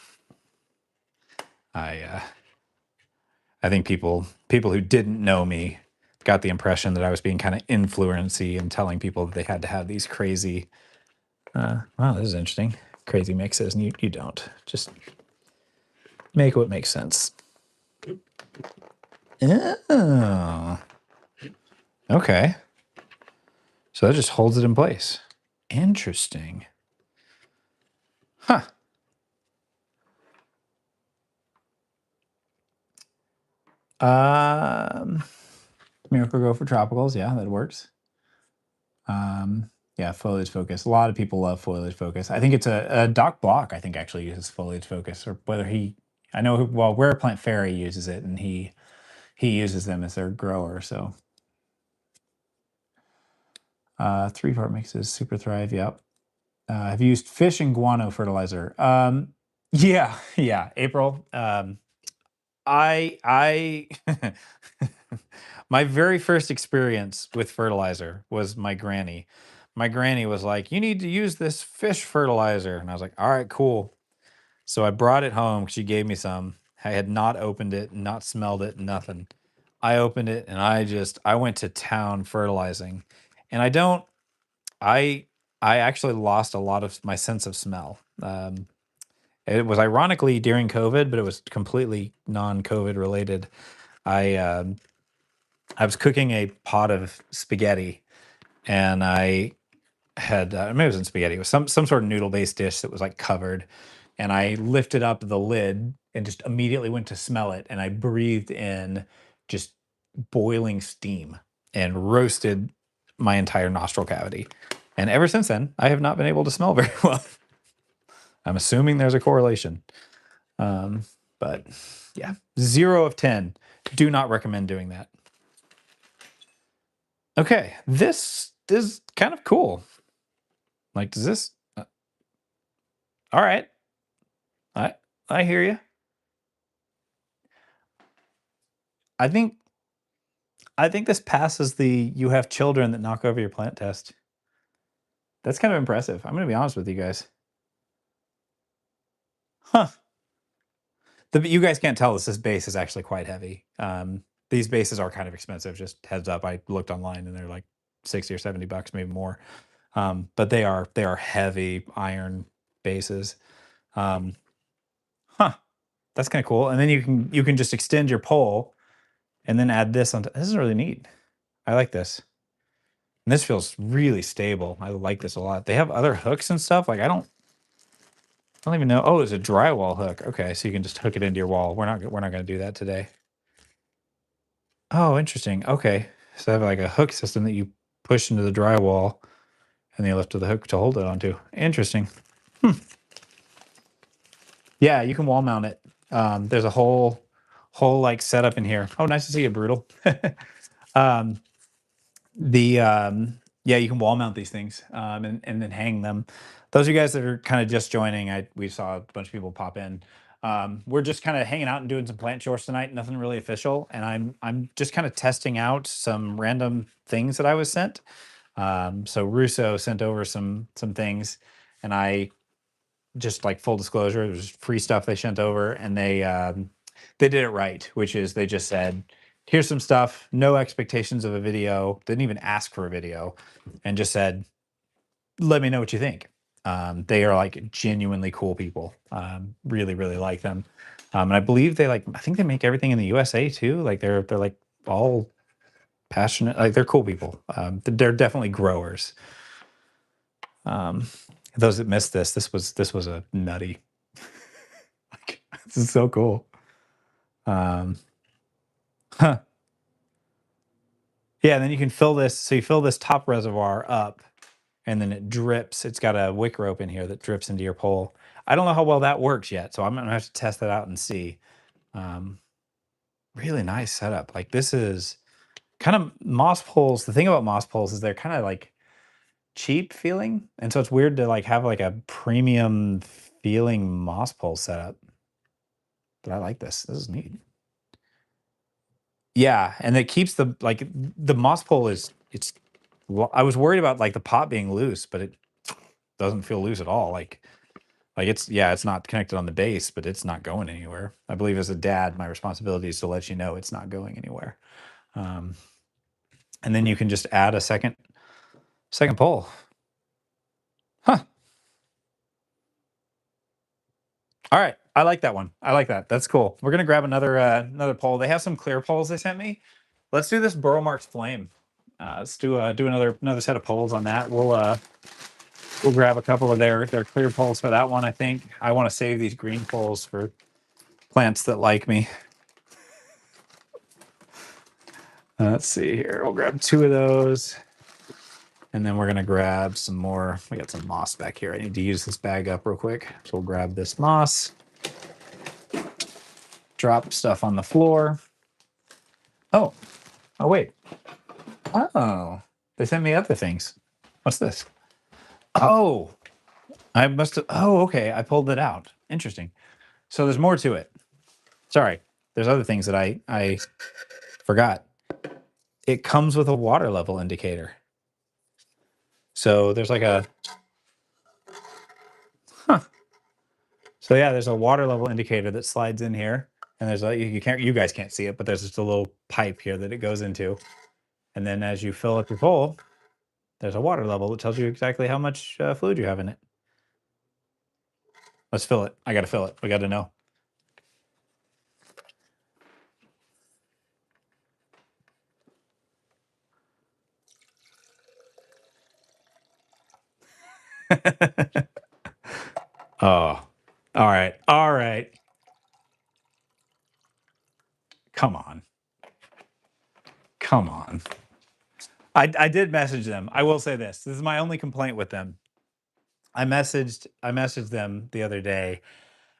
I think people who didn't know me got the impression that I was being kind of influency and telling people that they had to have these crazy. Wow, this is interesting. Crazy mixes, and you don't. Just make what makes sense. Oh, okay. So that just holds it in place. Interesting. Huh. Miracle Grow for tropicals. Yeah, that works. Yeah, foliage focus. A lot of people love foliage focus. I think it's a Doc Block, I think, actually uses foliage focus, or whether I know, well, Rare Plant Fairy uses it, and he uses them as their grower. So 3-part mixes, Super Thrive. Yep. Have used fish and guano fertilizer. Yeah, April. I my very first experience with fertilizer was my granny. My granny was like, "You need to use this fish fertilizer," and I was like, "All right, cool." So I brought it home. She gave me some. I had not opened it, not smelled it, nothing. I opened it and I went to town fertilizing. And I I actually lost a lot of my sense of smell. It was ironically during COVID, but it was completely non-COVID related. I I was cooking a pot of spaghetti, and I had maybe it wasn't spaghetti. It was some sort of noodle based dish that was like covered, and I lifted up the lid and just immediately went to smell it, and I breathed in just boiling steam and roasted my entire nostril cavity. And ever since then, I have not been able to smell very well. I'm assuming there's a correlation. Um, but yeah, 0 of 10. Do not recommend doing that. Okay, this is kind of cool. Like, does this? All right, I I hear you. I think I think this passes the "you have children that knock over your plant" test. That's kind of impressive. I'm gonna be honest with you guys. Huh. You guys can't tell this. This base is actually quite heavy. These bases are kind of expensive. Just heads up. I looked online and they're like 60 or 70 bucks, maybe more. But they are heavy iron bases. Um, huh. That's kind of cool. And then you can just extend your pole and then add this on. This is really neat. I like this. And this feels really stable. I like this a lot. They have other hooks and stuff. Like I don't even know. Oh, it's a drywall hook. Okay, so you can just hook it into your wall. We're not going to do that today. Oh, interesting. Okay. So they have like a hook system that you push into the drywall and then you lift the hook to hold it onto. Interesting. Hmm. Yeah, you can wall mount it. There's a whole like setup in here. Oh, nice to see you, Brutal. um, yeah, you can wall mount these things and then hang them. Those of you guys that are kind of just joining, we saw a bunch of people pop in. We're just kind of hanging out and doing some plant chores tonight. Nothing really official, and I'm just kind of testing out some random things that I was sent. So Russo sent over some things, and I just like full disclosure, it was free stuff they sent over, and they did it right, which is they just said, "Here's some stuff, no expectations of a video." Didn't even ask for a video, and just said, "Let me know what you think." They are like genuinely cool people. Really, really like them, and I believe I think they make everything in the USA too. Like they're like all passionate, like they're cool people. They're definitely growers. Um, those that missed this was a nutty. Like, this is so cool. Um, huh. Yeah, and then you can fill this. So you fill this top reservoir up, and then it drips. It's got a wick rope in here that drips into your pole. I don't know how well that works yet, so I'm gonna have to test that out and see. Um, really nice setup. Like this is kind of moss poles. The thing about moss poles is they're kind of like cheap feeling, and so it's weird to like have like a premium feeling moss pole setup. But I like this. This is neat. Yeah, and it keeps the moss pole is I was worried about like the pot being loose, but it doesn't feel loose at all. Like it's not connected on the base, but it's not going anywhere. I believe as a dad, my responsibility is to let you know it's not going anywhere. Um, and then you can just add a second pole. Huh. All right. I like that one. I like that. That's cool. We're gonna grab another pole. They have some clear poles they sent me. Let's do this Burrow Marks Flame. Let's do another set of poles on that. We'll grab a couple of their clear poles for that one. I think I want to save these green poles for plants that like me. Let's see here. We'll grab 2 of those. And then we're going to grab some more. We got some moss back here. I need to use this bag up real quick. So we'll grab this moss. Drop stuff on the floor. Oh. Oh, wait. Oh. They sent me other things. What's this? Oh. I must have. Oh, okay. I pulled it out. Interesting. So there's more to it. Sorry. There's other things that I forgot. It comes with a water level indicator. So there's like a huh. So yeah, there's a water level indicator that slides in here, and there's a you guys can't see it, but there's just a little pipe here that it goes into, and then as you fill up your bowl, there's a water level that tells you exactly how much fluid you have in it. Let's fill it. I got to fill it. We got to know. Oh, all right. All right. Come on. Come on. I did message them. I will say this. This is my only complaint with them. I messaged them the other day.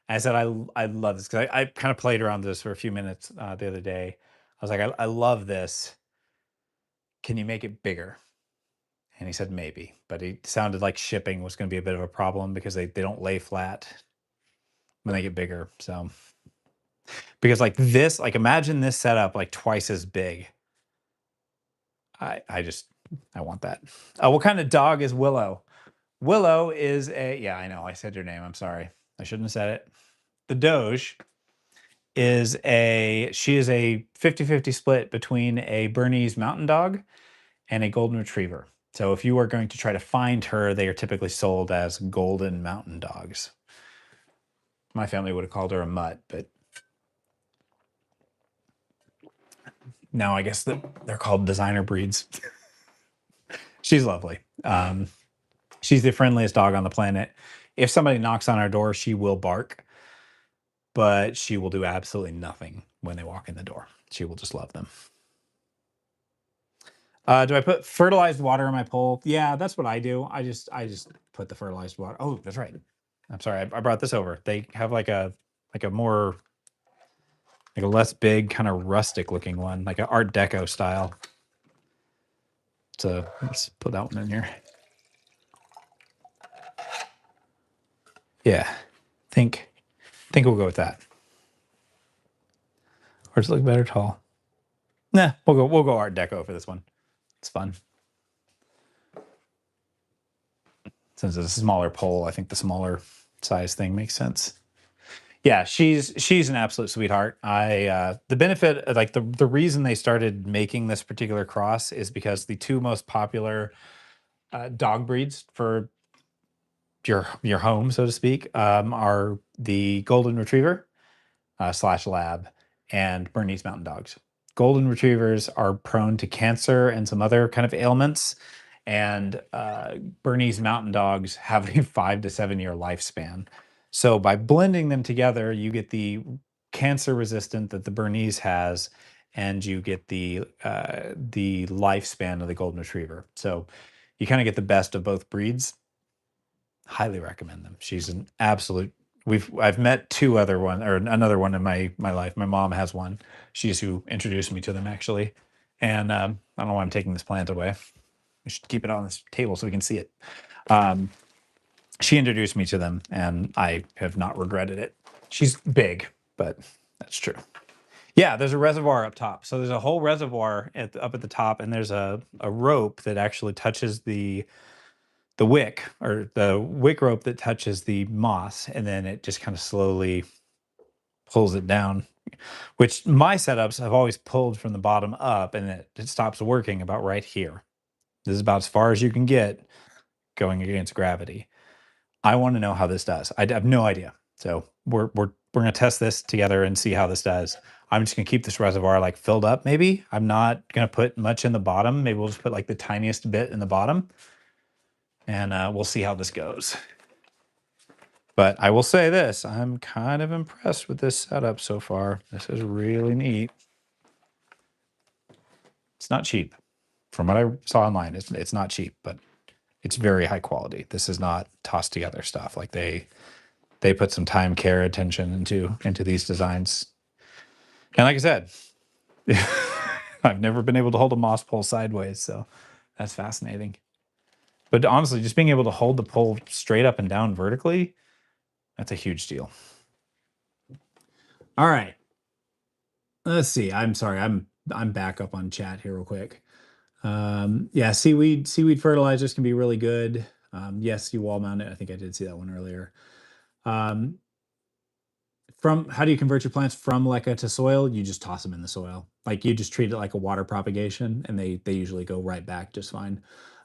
I said I love this because I kind of played around with this for a few minutes the other day. I was like, I love this. Can you make it bigger? And he said maybe, but he sounded like shipping was going to be a bit of a problem because they don't lay flat when they get bigger. So because like this, like imagine this setup like twice as big. I want that. What kind of dog is Willow? Willow is a yeah, I know. I said your name. I'm sorry. I shouldn't have said it. The Doge is she is a 50-50 split between a Bernese Mountain Dog and a Golden Retriever. So if you are going to try to find her, they are typically sold as Golden Mountain Dogs. My family would have called her a mutt, but now I guess that they're called designer breeds. She's lovely. She's the friendliest dog on the planet. If somebody knocks on our door, she will bark, but she will do absolutely nothing when they walk in the door. She will just love them. Do I put fertilized water in my pole? Yeah, that's what I do. I just put the fertilized water. Oh, that's right. I'm sorry. I brought this over. They have like a more like a less big kind of rustic looking one, like an Art Deco style. So let's put that one in here. Yeah, think we'll go with that. Or does it look better tall? Nah, we'll go Art Deco for this one. It's fun. Since it's a smaller pole, I think the smaller size thing makes sense. Yeah, she's an absolute sweetheart. The benefit, like the reason they started making this particular cross is because the two most popular dog breeds for your home, so to speak, are the Golden Retriever slash Lab and Bernese Mountain Dogs. Golden Retrievers are prone to cancer and some other kind of ailments, and Bernese Mountain Dogs have a 5 to 7 year lifespan. So by blending them together, you get the cancer resistant that the Bernese has, and you get the lifespan of the Golden Retriever. So you kind of get the best of both breeds. Highly recommend them. She's an absolute. I've met two other one or another one in my life. My mom has one. She's who introduced me to them actually, and I don't know why I'm taking this plant away. We should keep it on this table so we can see it. She introduced me to them, and I have not regretted it. She's big, but that's true. Yeah, there's a reservoir up top. So there's a whole reservoir up at the top, and there's a rope that actually touches the wick or the wick rope that touches the moss, and then it just kind of slowly pulls it down, which my setups have always pulled from the bottom up, and it stops working about right here. This is about as far as you can get going against gravity. I want to know how this does. I have no idea. So we're going to test this together and see how this does. I'm just going to keep this reservoir like filled up. Maybe I'm not going to put much in the bottom. Maybe we'll just put like the tiniest bit in the bottom, and we'll see how this goes. But I will say this, I'm kind of impressed with this setup so far. This is really neat. It's not cheap. From what I saw online, it's not cheap, but it's very high quality. This is not tossed together stuff. Like they put some time, care, attention into these designs. And like I said, I've never been able to hold a moss pole sideways, so that's fascinating. But honestly, just being able to hold the pole straight up and down vertically, that's a huge deal. All right. Let's see. I'm sorry. I'm back up on chat here real quick. Yeah, seaweed fertilizers can be really good. Yes, you wall mount it. I think I did see that one earlier. how do you convert your plants from leca to soil? You just toss them in the soil. Like you just treat it like a water propagation, and they usually go right back just fine.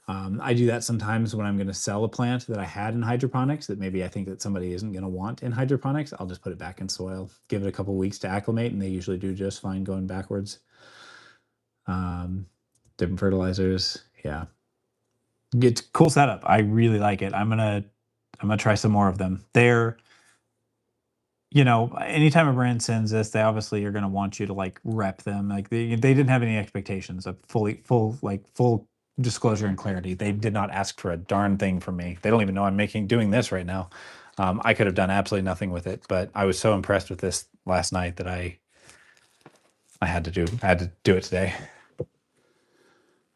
I do that sometimes when I'm going to sell a plant that I had in hydroponics that maybe I think that somebody isn't going to want in hydroponics. I'll just put it back in soil, give it a couple weeks to acclimate, and they usually do just fine going backwards. Different fertilizers, yeah. It's cool setup. I really like it. I'm gonna try some more of them. They're, anytime a brand sends this, they obviously are gonna want you to like rep them. Like they didn't have any expectations of full disclosure and clarity. They did not ask for a darn thing from me. They don't even know I'm doing this right now. I could have done absolutely nothing with it, but I was so impressed with this last night that I had to do it today.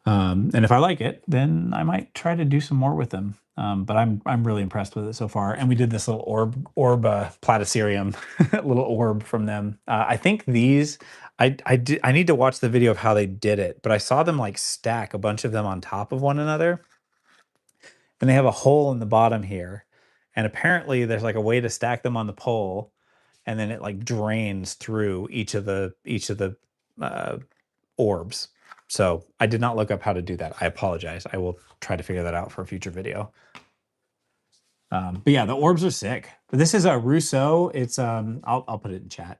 And if I like it, then I might try to do some more with them. But I'm really impressed with it so far. And we did this little orb platycerium, little orb from them. I think these, I need to watch the video of how they did it, but I saw them like stack a bunch of them on top of one another, and they have a hole in the bottom here. And apparently there's like a way to stack them on the pole, and then it like drains through each of the orbs. So I did not look up how to do that. I apologize. I will try to figure that out for a future video. But yeah, the orbs are sick. But this is a Rousseau. It's I'll put it in chat.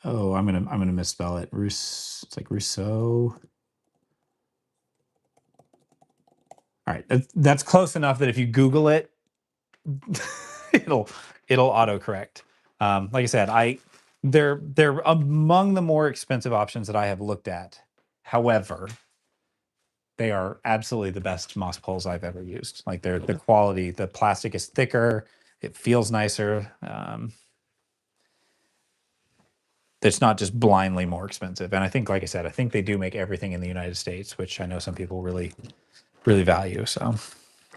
Oh, I'm gonna misspell it. It's like Rousseau. All right, that's close enough that if you Google it, it'll autocorrect. Like I said, they're among the more expensive options that I have looked at. However, they are absolutely the best moss poles I've ever used. Like the quality, the plastic is thicker, it feels nicer. It's not just blindly more expensive. And I think, like I said, I think they do make everything in the United States, which I know some people really, really value. So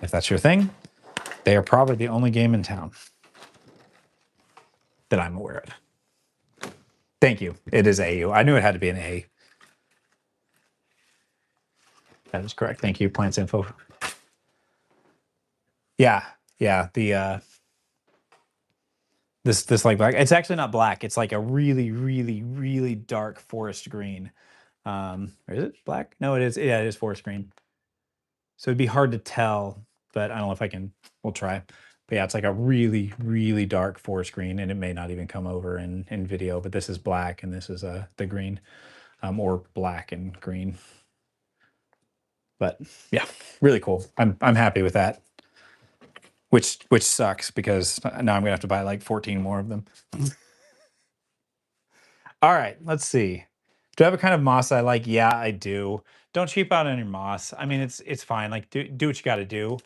if that's your thing, they are probably the only game in town that I'm aware of. Thank you. It is AU. I knew it had to be an A. That is correct. Thank you, Plants Info. Yeah. The this like black. It's actually not black. It's like a really, really, really dark forest green. Or is it black? No, it is. Yeah, it is forest green. So it'd be hard to tell, but I don't know if I can. We'll try. But yeah, it's like a really, really dark forest green, and it may not even come over in video. But this is black, and this is the green, or black and green. But yeah, really cool. I'm happy with that. Which sucks because now I'm gonna have to buy like 14 more of them. All right, let's see. Do I have a kind of moss I like? Yeah, I do. Don't cheap out on your moss. I mean, it's fine. Like do what you got to do.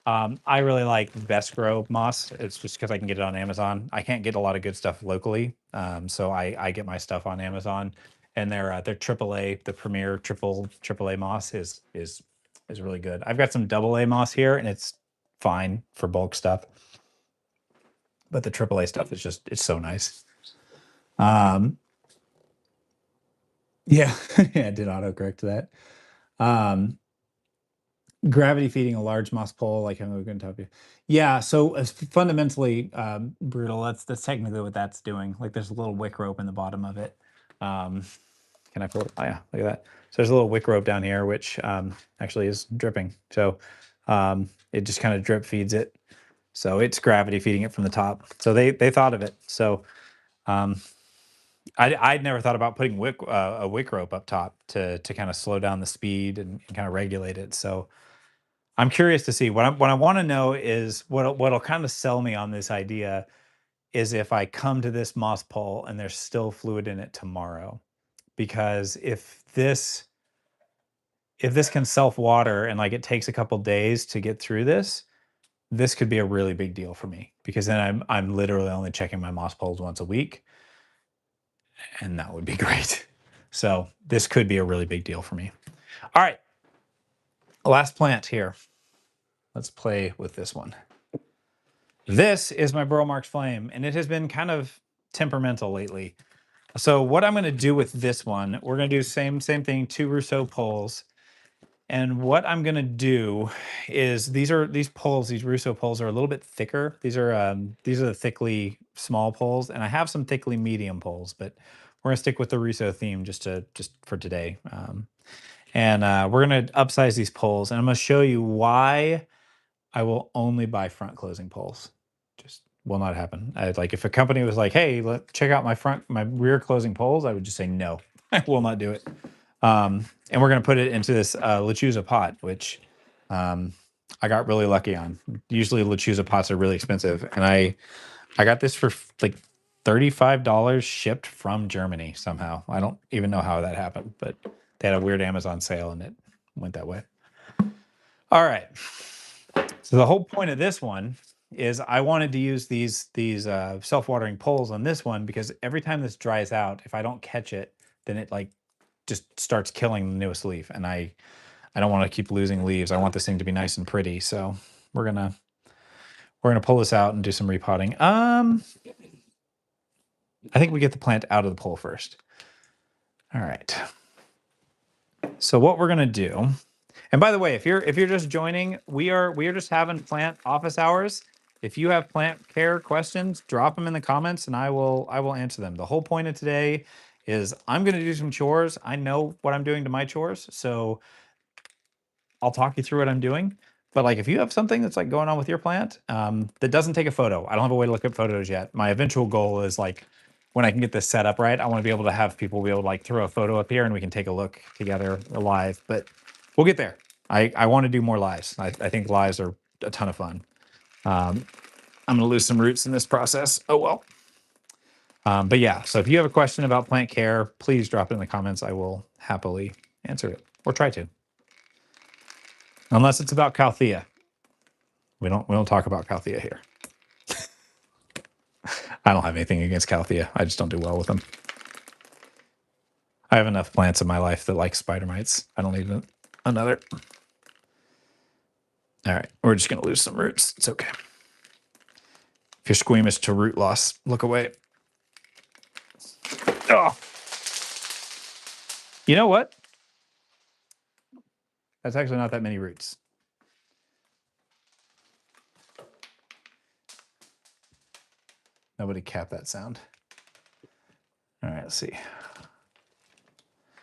I really like Vescro moss. It's just because I can get it on Amazon. I can't get a lot of good stuff locally, so I get my stuff on Amazon. And their AAA, the premier AAA moss is really good. I've got some AA moss here, and it's fine for bulk stuff. But the AAA stuff is it's so nice. Yeah, yeah, I did autocorrect to that. Gravity feeding a large moss pole, like I'm going to tell you. Yeah, so fundamentally, brutal. That's technically what that's doing. Like there's a little wick rope in the bottom of it. Can I pull it? Oh yeah, look at that. So there's a little wick rope down here, which actually is dripping. So it just kind of drip feeds it. So it's gravity feeding it from the top. So they thought of it. So I'd never thought about putting a wick rope up top to kind of slow down the speed and kind of regulate it. So I'm curious to see what I want to know is what'll kind of sell me on this idea is if I come to this moss pole and there's still fluid in it tomorrow, because if this can self water and like it takes a couple days to get through this could be a really big deal for me, because then I'm literally only checking my moss poles once a week, and that would be great. So this could be a really big deal for me. All right, last plant here. Let's play with this one. This is my Burrow Marks Flame, and it has been kind of temperamental lately. So what I'm going to do with this one, we're going to do same thing, 2 Rousseau poles, And what I'm gonna do is these poles, these Russo poles are a little bit thicker. These are the thickly small poles, and I have some thickly medium poles, but we're gonna stick with the Russo theme just for today. And we're gonna upsize these poles, and I'm gonna show you why I will only buy front closing poles. Just will not happen. I like if a company was like, "Hey, check out my rear closing poles," I would just say no. I will not do it. And we're gonna put it into this Lechuza pot, which I got really lucky on. Usually Lechuza pots are really expensive, and I got this for like $35 shipped from Germany somehow. I don't even know how that happened, but they had a weird Amazon sale and it went that way. All right. So the whole point of this one is I wanted to use these self-watering poles on this one because every time this dries out, if I don't catch it, then it like just starts killing the newest leaf, and I don't want to keep losing leaves. I want this thing to be nice and pretty. So we're gonna pull this out and do some repotting. I think we get the plant out of the pole first. All right. So what we're gonna do, and by the way, if you're just joining, we are just having plant office hours. If you have plant care questions, drop them in the comments, and I will answer them. The whole point of today is I'm gonna do some chores. I know what I'm doing to my chores, so I'll talk you through what I'm doing. But like, if you have something that's like going on with your plant that doesn't take a photo, I don't have a way to look at photos yet. My eventual goal is like, when I can get this set up right, I want to be able to have people be able to like throw a photo up here and we can take a look together live. But we'll get there. I want to do more lives. I think lives are a ton of fun. I'm going to lose some roots in this process. Oh well. But yeah, so if you have a question about plant care, please drop it in the comments. I will happily answer it or try to. Unless it's about Calthea. We don't talk about Calthea here. I don't have anything against Calthea. I just don't do well with them. I have enough plants in my life that like spider mites. I don't need another. All right, we're just gonna lose some roots. It's okay. If you're squeamish to root loss, look away. Oh. You know what? That's actually not that many roots. Nobody capped that sound. All right, let's see.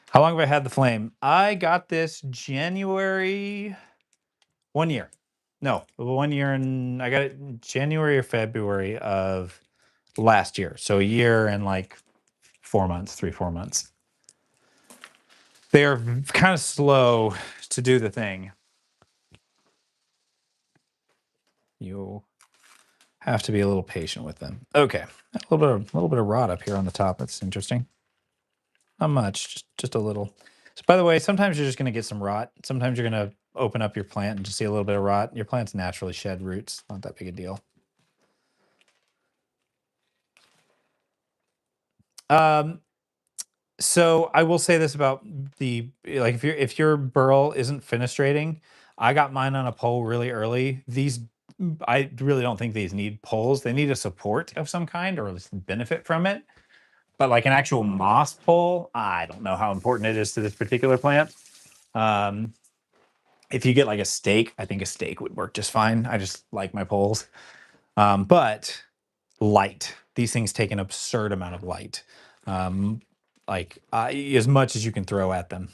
How long have I had the flame? I got this January, 1 year. No, 1 year, and I got it in January or February of last year. So a year and like 4 months, 3-4 months. They are kind of slow to do the thing. You have to be a little patient with them. Okay, a little bit of rot up here on the top. That's interesting. Not much, just a little. So by the way, sometimes you're just going to get some rot. Sometimes you're going to open up your plant and just see a little bit of rot. Your plants naturally shed roots. Not that big a deal. So I will say this about like if your burl isn't fenestrating, I got mine on a pole really early. These I really don't think these need poles. They need a support of some kind or at least benefit from it. But like an actual moss pole, I don't know how important it is to this particular plant. If you get like a stake, I think a stake would work just fine. I just like my poles. But light. These things take an absurd amount of light. Like as much as you can throw at them.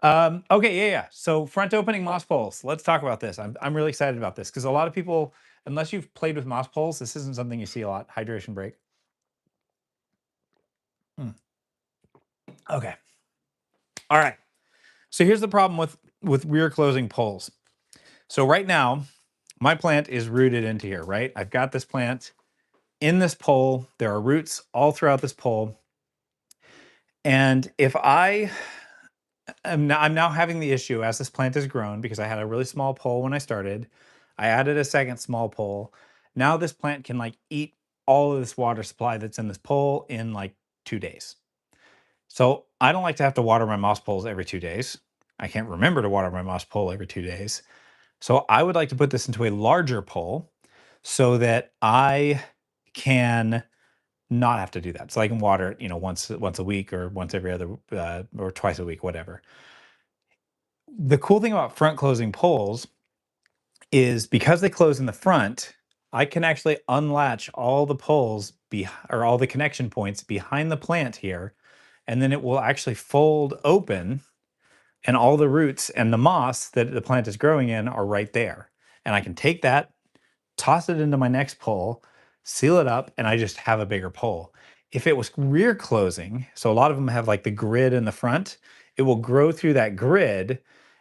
Okay, yeah. So front opening moss poles. Let's talk about this. I'm really excited about this because a lot of people, unless you've played with moss poles, this isn't something you see a lot. Hydration break. Okay. All right. So here's the problem with rear closing poles. So right now, my plant is rooted into here, right? I've got this plant in this pole. There are roots all throughout this pole. And if I'm now having the issue as this plant has grown because I had a really small pole when I started. I added a second small pole. Now this plant can like eat all of this water supply that's in this pole in like 2 days. So I don't like to have to water my moss poles every 2 days. I can't remember to water my moss pole every 2 days. So I would like to put this into a larger pole so that I can not have to do that. So I can water it, once a week or once every other or twice a week, whatever. The cool thing about front closing poles is because they close in the front, I can actually unlatch all the poles or all the connection points behind the plant here, and then it will actually fold open, and all the roots and the moss that the plant is growing in are right there. And I can take that, toss it into my next pole, seal it up, and I just have a bigger pole. If it was rear closing, so a lot of them have like the grid in the front, it will grow through that grid,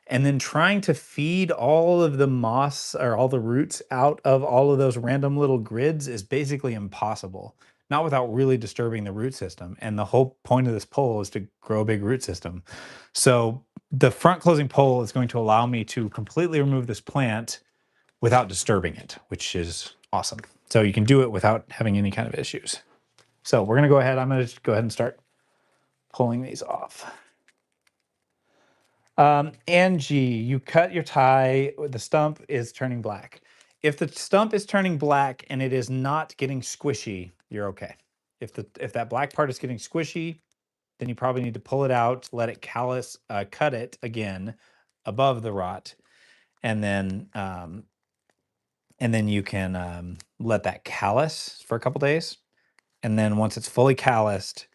and then trying to feed all of the moss or all the roots out of all of those random little grids is basically impossible, not without really disturbing the root system. And the whole point of this pole is to grow a big root system. So the front closing pole is going to allow me to completely remove this plant without disturbing it, which is awesome. So you can do it without having any kind of issues. So we're gonna go ahead, I'm gonna just go ahead and start pulling these off. Angie, you cut your tie, the stump is turning black. If the stump is turning black and it is not getting squishy, you're okay. If that black part is getting squishy, then you probably need to pull it out, let it callus, cut it again above the rot, and then you can let that callus for a couple days, and then once it's fully calloused,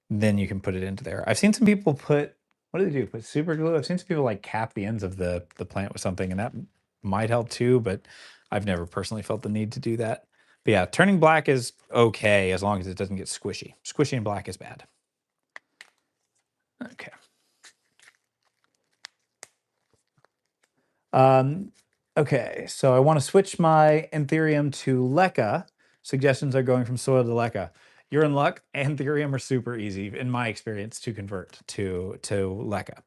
then you can put it into there. I've seen some people put, what do they do? Put super glue. I've seen some people like cap the ends of the plant with something, and that might help too, but I've never personally felt the need to do that. But yeah, turning black is okay as long as it doesn't get squishy. Squishy and black is bad. Okay. Okay, so I want to switch my Anthurium to Leca. Suggestions are going from soil to Leca. You're in luck. Anthurium are super easy, in my experience, to convert to Leca.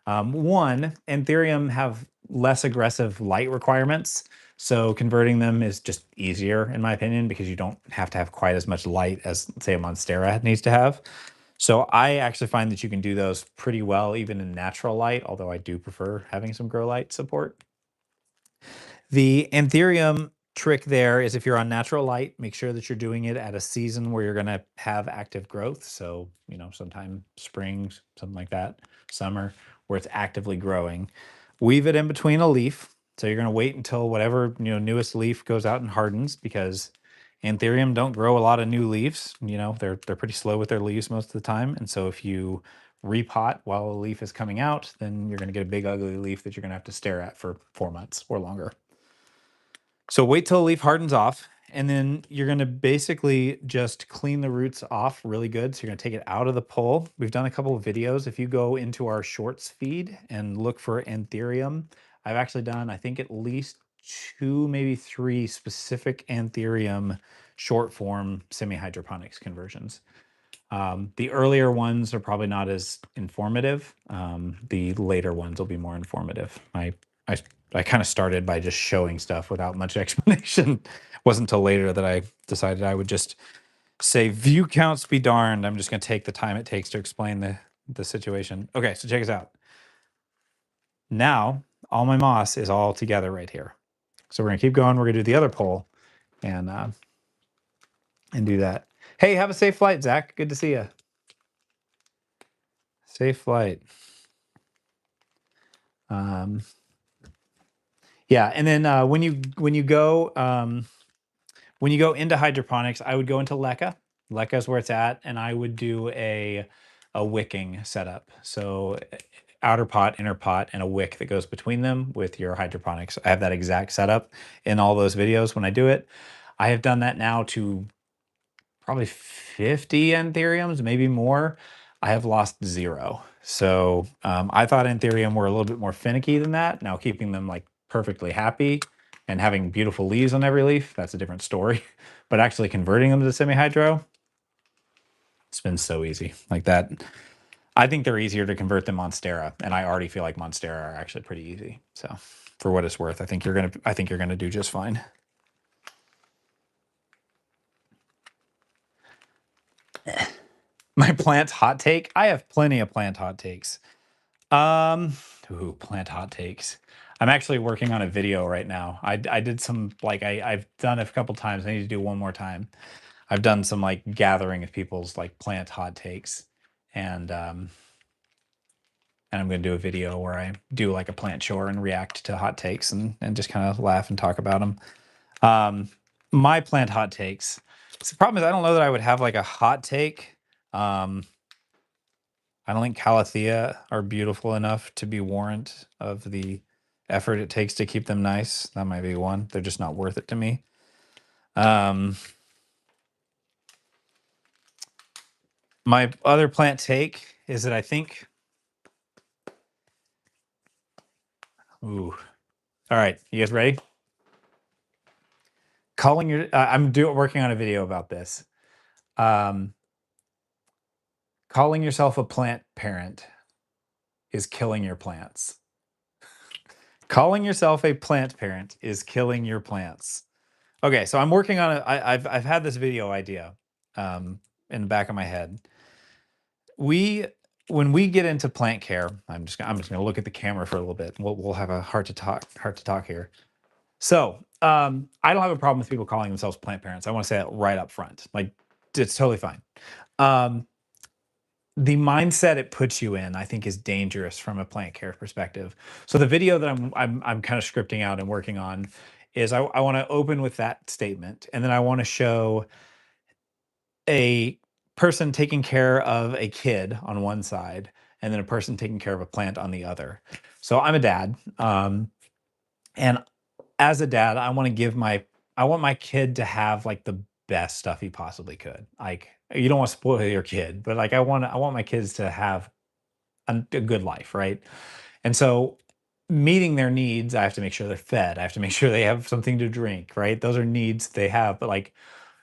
One, Anthurium have less aggressive light requirements, so converting them is just easier, in my opinion, because you don't have to have quite as much light as, say, a Monstera needs to have. So I actually find that you can do those pretty well, even in natural light, although I do prefer having some grow light support. The Anthurium trick there is if you're on natural light, make sure that you're doing it at a season where you're going to have active growth. So, sometime spring, something like that, summer, where it's actively growing. Weave it in between a leaf. So you're going to wait until whatever, newest leaf goes out and hardens, because Anthurium don't grow a lot of new leaves. They're pretty slow with their leaves most of the time. And so if you repot while a leaf is coming out, then you're going to get a big ugly leaf that you're going to have to stare at for 4 months or longer. So wait till the leaf hardens off, and then you're going to basically just clean the roots off really good. So you're going to take it out of the pole. We've done a couple of videos. If you go into our shorts feed and look for Anthurium, I've actually done, I think, at least 2, maybe 3 specific Anthurium short form semi-hydroponics conversions. The earlier ones are probably not as informative. The later ones will be more informative. I kind of started by just showing stuff without much explanation. It wasn't until later that I decided I would just say, view counts be darned. I'm just going to take the time it takes to explain the situation. Okay, so check us out. Now, all my moss is all together right here. So we're going to keep going. We're going to do the other pole and do that. Hey, have a safe flight, Zach. Good to see you. Safe flight. Yeah, and then when you go into hydroponics, I would go into Leca. Leca is where it's at, and I would do a wicking setup. So outer pot, inner pot, and a wick that goes between them with your hydroponics. I have that exact setup in all those videos when I do it. I have done that now to probably 50 Anthuriums, maybe more. I have lost 0. So I thought Anthurium were a little bit more finicky than that. Now keeping them like perfectly happy and having beautiful leaves on every leaf, that's a different story. But actually converting them to semi-hydro, it's been so easy. Like that, I think they're easier to convert than Monstera, and I already feel like Monstera are actually pretty easy. So for what it's worth, I think you're gonna do just fine. My plant hot take? I have plenty of plant hot takes. Plant hot takes. I'm actually working on a video right now. I did some, like I've done it a couple times. I need to do one more time. I've done some like gathering of people's like plant hot takes, and I'm going to do a video where I do like a plant chore and react to hot takes and just kind of laugh and talk about them. My plant hot takes. So the problem is I don't know that I would have like a hot take. I don't think calathea are beautiful enough to be warrant of the effort it takes to keep them nice. That might be one. They're just not worth it to me. My other plant take is that I think. Ooh. All right, you guys ready? Calling your. Working on a video about this. Calling yourself a plant parent is killing your plants. Calling yourself a plant parent is killing your plants. Okay, so I'm working on it. I've had this video idea in the back of my head. When we get into plant care, I'm just gonna look at the camera for a little bit. We'll have a heart to talk here. So I don't have a problem with people calling themselves plant parents. I want to say that right up front. Like it's totally fine. The mindset it puts you in, I think, is dangerous from a plant care perspective. So the video that I'm kind of scripting out and working on is I want to open with that statement, and then I want to show a person taking care of a kid on one side, and then a person taking care of a plant on the other. So I'm a dad, and as a dad, I want my kid to have like the best stuff he possibly could. Like you don't want to spoil your kid, but like I want my kids to have a good life, right? And so meeting their needs, I have to make sure they're fed. I have to make sure they have something to drink, right? Those are needs they have, but like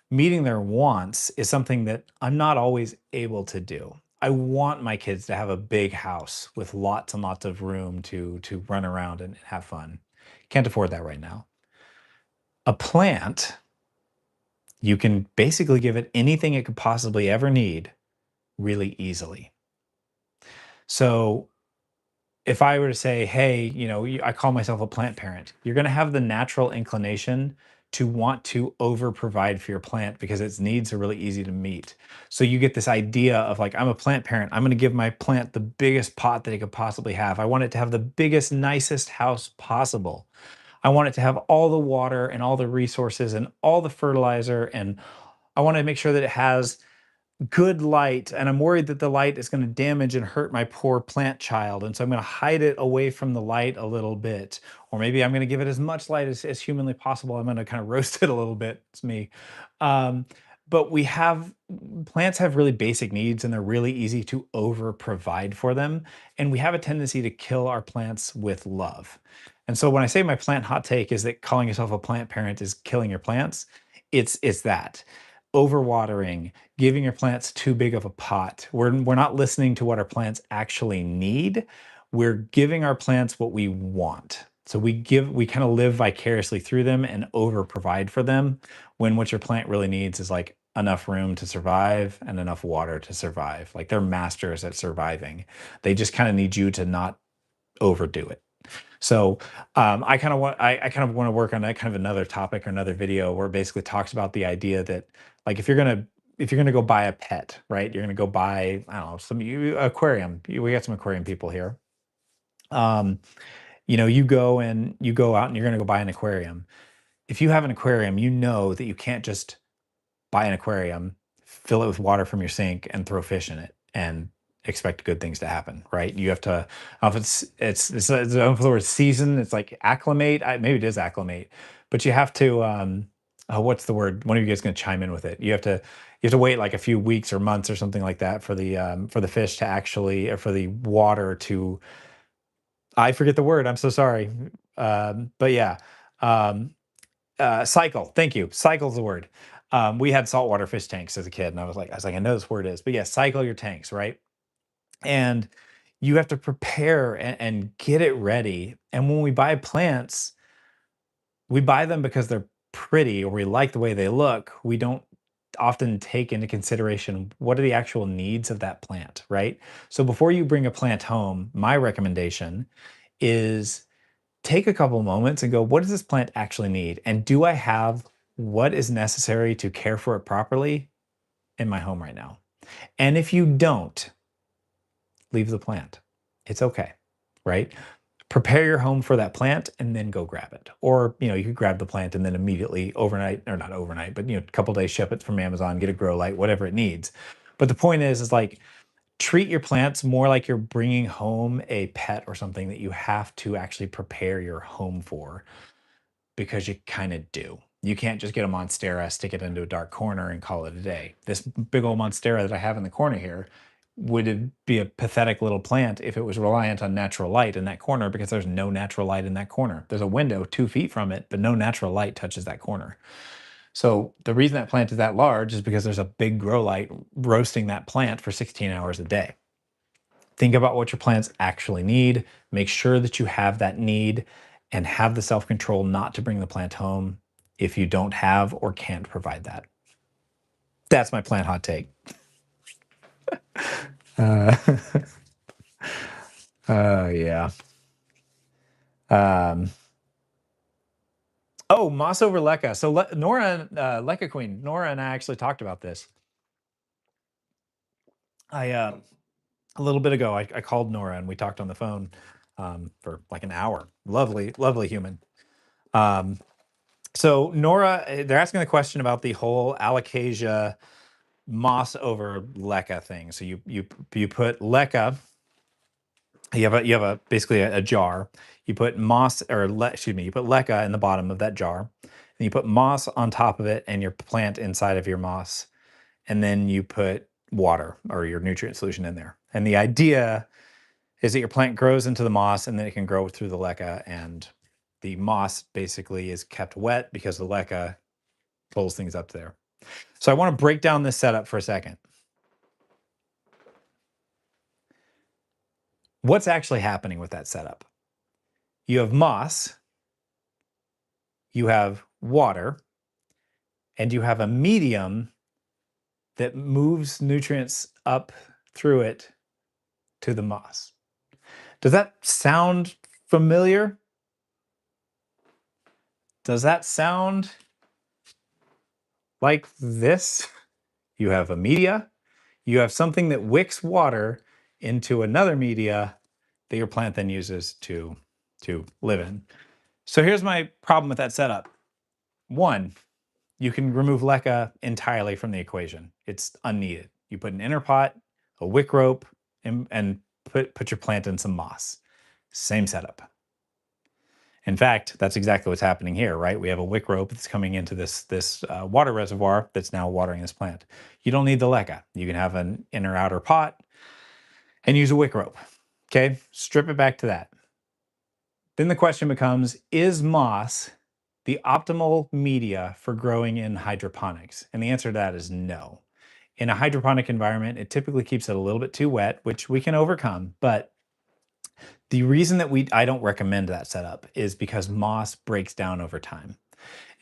meeting their wants is something that I'm not always able to do. I want my kids to have a big house with lots and lots of room to run around and have fun. Can't afford that right now. A plant, you can basically give it anything it could possibly ever need really easily. So if I were to say, hey, I call myself a plant parent, you're going to have the natural inclination to want to over provide for your plant because its needs are really easy to meet. So you get this idea of like, I'm a plant parent. I'm going to give my plant the biggest pot that it could possibly have. I want it to have the biggest, nicest house possible. I want it to have all the water and all the resources and all the fertilizer. And I want to make sure that it has good light, and I'm worried that the light is going to damage and hurt my poor plant child, and so I'm going to hide it away from the light a little bit, or maybe I'm going to give it as much light as humanly possible. I'm going to kind of roast it a little bit. It's me. um, but we have plants have really basic needs, and they're really easy to over provide for them, and we have a tendency to kill our plants with love. And so when I say my plant hot take is that calling yourself a plant parent is killing your plants, it's that overwatering, giving your plants too big of a pot. We're not listening to what our plants actually need. We're giving our plants what we want. So we kind of live vicariously through them and over provide for them when what your plant really needs is like enough room to survive and enough water to survive. Like they're masters at surviving. They just kind of need you to not overdo it. So I kind of want to work on that kind of another topic or another video where it basically talks about the idea that like if you're gonna go buy a pet, right? You're gonna go buy, I don't know, aquarium. We got some aquarium people here. Um, you go out and you're gonna go buy an aquarium. If you have an aquarium, you know that you can't just buy an aquarium, fill it with water from your sink, and throw fish in it and expect good things to happen, right? You have to, if it's I don't know if the word season, it's like acclimate. Maybe it is acclimate, but you have to. What's the word? One of you guys going to chime in with it. You have to wait like a few weeks or months or something like that for the fish to actually, or for the water to. I forget the word. I'm so sorry. But yeah. Um, cycle. Thank you. Cycle's the word. We had saltwater fish tanks as a kid, and I was like, I know this word is, but yeah, cycle your tanks, right? And you have to prepare and get it ready. And when we buy plants, we buy them because they're pretty or we like the way they look. We don't often take into consideration what are the actual needs of that plant, right? So before you bring a plant home, my recommendation is take a couple moments and go, what does this plant actually need? And do I have what is necessary to care for it properly in my home right now. And if you don't, leave the plant. It's okay, right? Prepare your home for that plant and then go grab it. Or, you could grab the plant and then immediately overnight, or not overnight, but, a couple days ship it from Amazon, get a grow light, whatever it needs. But the point is like, treat your plants more like you're bringing home a pet or something that you have to actually prepare your home for, because you kind of do. You can't just get a monstera, stick it into a dark corner, and call it a day. This big old monstera that I have in the corner here would be a pathetic little plant if it was reliant on natural light in that corner, because there's no natural light in that corner. There's a window 2 feet from it, but no natural light touches that corner. So the reason that plant is that large is because there's a big grow light roasting that plant for 16 hours a day. Think about what your plants actually need. Make sure that you have that need and have the self control not to bring the plant home if you don't have or can't provide that. That's my plant hot take. Uh, yeah. Um, oh, moss over leca. So Nora, leca queen, Nora and I actually talked about this. A little bit ago, I called Nora and we talked on the phone for like an hour. Lovely, lovely human. Um, So Nora, they're asking the question about the whole alocasia moss over leca thing. So you put leca. You have a basically a jar. You put moss excuse me. You put leca in the bottom of that jar, and you put moss on top of it, and your plant inside of your moss, and then you put water or your nutrient solution in there. And the idea is that your plant grows into the moss, and then it can grow through the leca, and the moss basically is kept wet because the leca pulls things up there. So I want to break down this setup for a second. What's actually happening with that setup? You have moss, you have water, and you have a medium that moves nutrients up through it to the moss. Does that sound familiar? Does that sound like this? You have a media, you have something that wicks water into another media that your plant then uses to live in. So here's my problem with that setup. One, you can remove leca entirely from the equation. It's unneeded. You put an inner pot, a wick rope, and put your plant in some moss. Same setup. In fact, that's exactly what's happening here, right? We have a wick rope that's coming into this water reservoir that's now watering this plant. You don't need the leca. You can have an inner outer pot and use a wick rope. Okay, strip it back to that. Then the question becomes, is moss the optimal media for growing in hydroponics? And the answer to that is no. In a hydroponic environment, it typically keeps it a little bit too wet, which we can overcome. But the reason that I don't recommend that setup is because moss breaks down over time.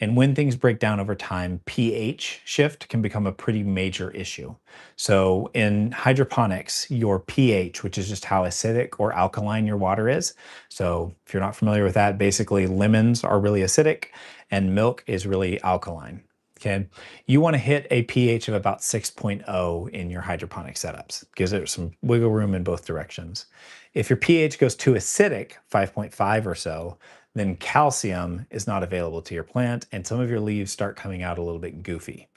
And when things break down over time, pH shift can become a pretty major issue. So in hydroponics, your pH, which is just how acidic or alkaline your water is. So if you're not familiar with that, basically lemons are really acidic and milk is really alkaline. Okay. You want to hit a pH of about 6.0 in your hydroponic setups. Gives it some wiggle room in both directions. If your pH goes too acidic, 5.5 or so, then calcium is not available to your plant, and some of your leaves start coming out a little bit goofy.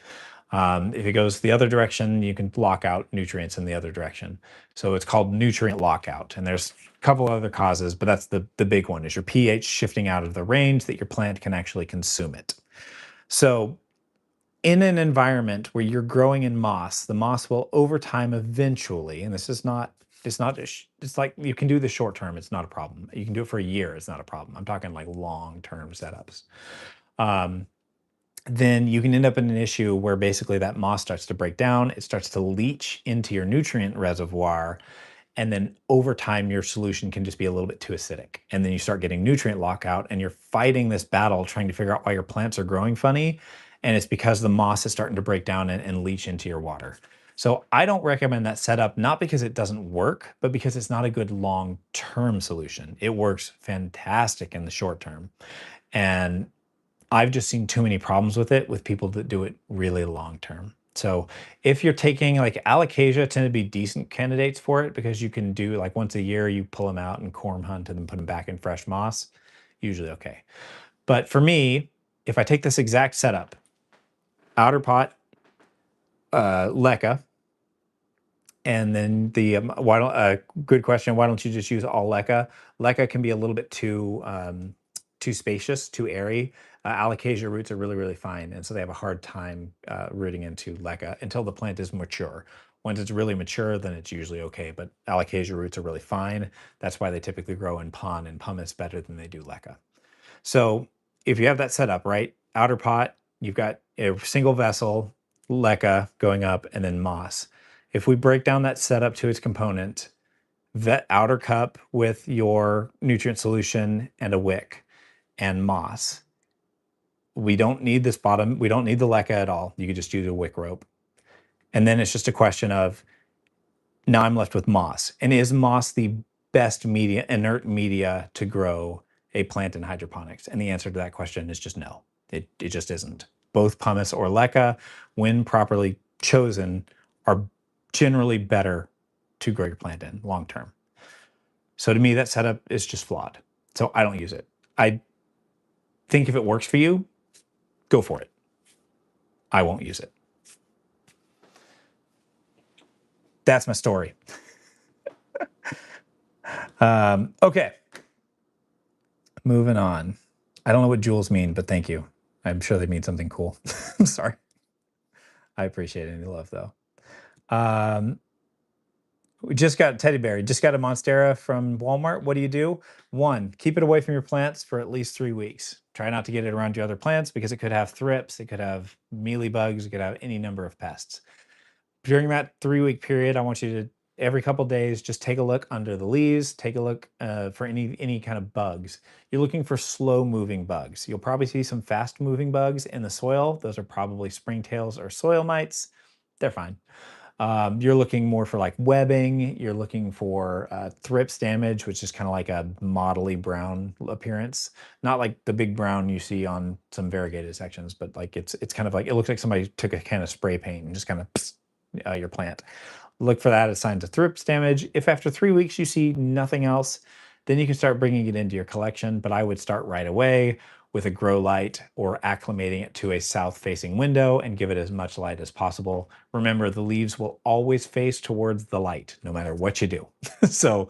If it goes the other direction, you can lock out nutrients in the other direction. So it's called nutrient lockout, and there's a couple other causes, but that's the big one, is your pH shifting out of the range that your plant can actually consume it. So in an environment where you're growing in moss, the moss will over time eventually, and this is not, it's like you can do the short term, it's not a problem. You can do it for a year, it's not a problem. I'm talking like long-term setups. Then you can end up in an issue where basically that moss starts to break down, it starts to leach into your nutrient reservoir, and then over time your solution can just be a little bit too acidic, and then you start getting nutrient lockout, and you're fighting this battle trying to figure out why your plants are growing funny, and it's because the moss is starting to break down and leach into your water. So I don't recommend that setup, not because it doesn't work, but because it's not a good long-term solution. It works fantastic in the short term, and I've just seen too many problems with it with people that do it really long term. So if you're taking like alocasia tend to be decent candidates for it because you can do like once a year, you pull them out and corm hunt and then put them back in fresh moss, usually okay. But for me, if I take this exact setup, outer pot, leca, and then the why don't good question. Why don't you just use all leca? Leca can be a little bit too spacious, too airy. Alocasia roots are really fine, and so they have a hard time rooting into leca until the plant is mature. Once it's really mature, then it's usually okay. But alocasia roots are really fine. That's why they typically grow in pon and pumice better than they do leca. So if you have that set up, right, outer pot, you've got a single vessel, leca going up, and then moss. If we break down that setup to its component, that outer cup with your nutrient solution and a wick and moss. We don't need this bottom, we don't need the leca at all. You could just use a wick rope. And then it's just a question of, now I'm left with moss. And is moss the best media, inert media to grow a plant in hydroponics? And the answer to that question is just no. It just isn't. Both pumice or leca, when properly chosen, are generally better to grow your plant in long term. So to me, that setup is just flawed. So I don't use it. I think if it works for you, go for it. I won't use it. That's my story. Okay. Moving on. I don't know what jewels mean, but thank you. I'm sure they mean something cool. I'm sorry. I appreciate any love, though. We just got teddy bear. Just got a Monstera from Walmart. What do? One, keep it away from your plants for at least 3 weeks. Try not to get it around your other plants because it could have thrips, it could have mealy bugs, it could have any number of pests. During that 3-week period, I want you to every couple days just take a look under the leaves, take a look for any kind of bugs. You're looking for slow moving bugs. You'll probably see some fast moving bugs in the soil. Those are probably springtails or soil mites. They're fine. You're looking more for like webbing. You're looking for thrips damage, which is kind of like a mottly brown appearance. Not like the big brown you see on some variegated sections, but like it's kind of like, it looks like somebody took a can of spray paint and just kind of your plant. Look for that as signs of thrips damage. If after 3 weeks you see nothing else, then you can start bringing it into your collection. But I would start right away with a grow light or acclimating it to a south facing window and give it as much light as possible. Remember, the leaves will always face towards the light, no matter what you do. So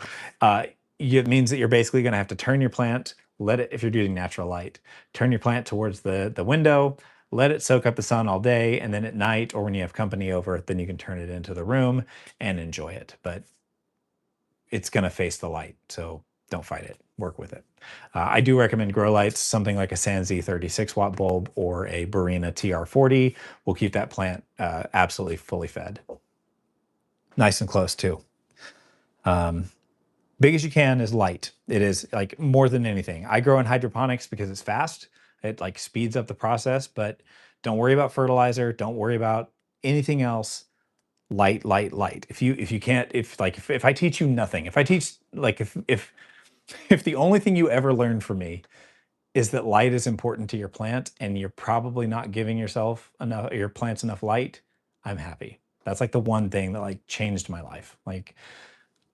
it means that you're basically going to have to turn your plant, let it, if you're using natural light, turn your plant towards the window, let it soak up the sun all day, and then at night or when you have company over, then you can turn it into the room and enjoy it. But it's going to face the light, so don't fight it. Work with it. I do recommend grow lights. Something like a Sanzi 36 watt bulb or a Barina TR40 will keep that plant absolutely fully fed. Nice and close too. Big as you can is light. It is like more than anything. I grow in hydroponics because it's fast. It like speeds up the process, but don't worry about fertilizer. Don't worry about anything else. Light, light, light. If you can't, if I teach you nothing, if I teach like if the only thing you ever learn from me is that light is important to your plant and you're probably not giving yourself enough, your plants enough light, I'm happy. That's like the one thing that like changed my life. Like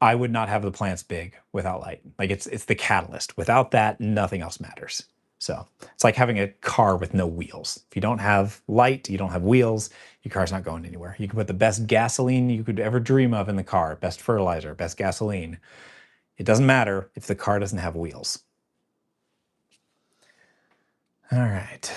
I would not have the plants big without light. Like it's the catalyst. Without that, nothing else matters. So it's like having a car with no wheels. If you don't have light, you don't have wheels, your car's not going anywhere. You can put the best gasoline you could ever dream of in the car, best fertilizer, best gasoline. It doesn't matter if the car doesn't have wheels. All right.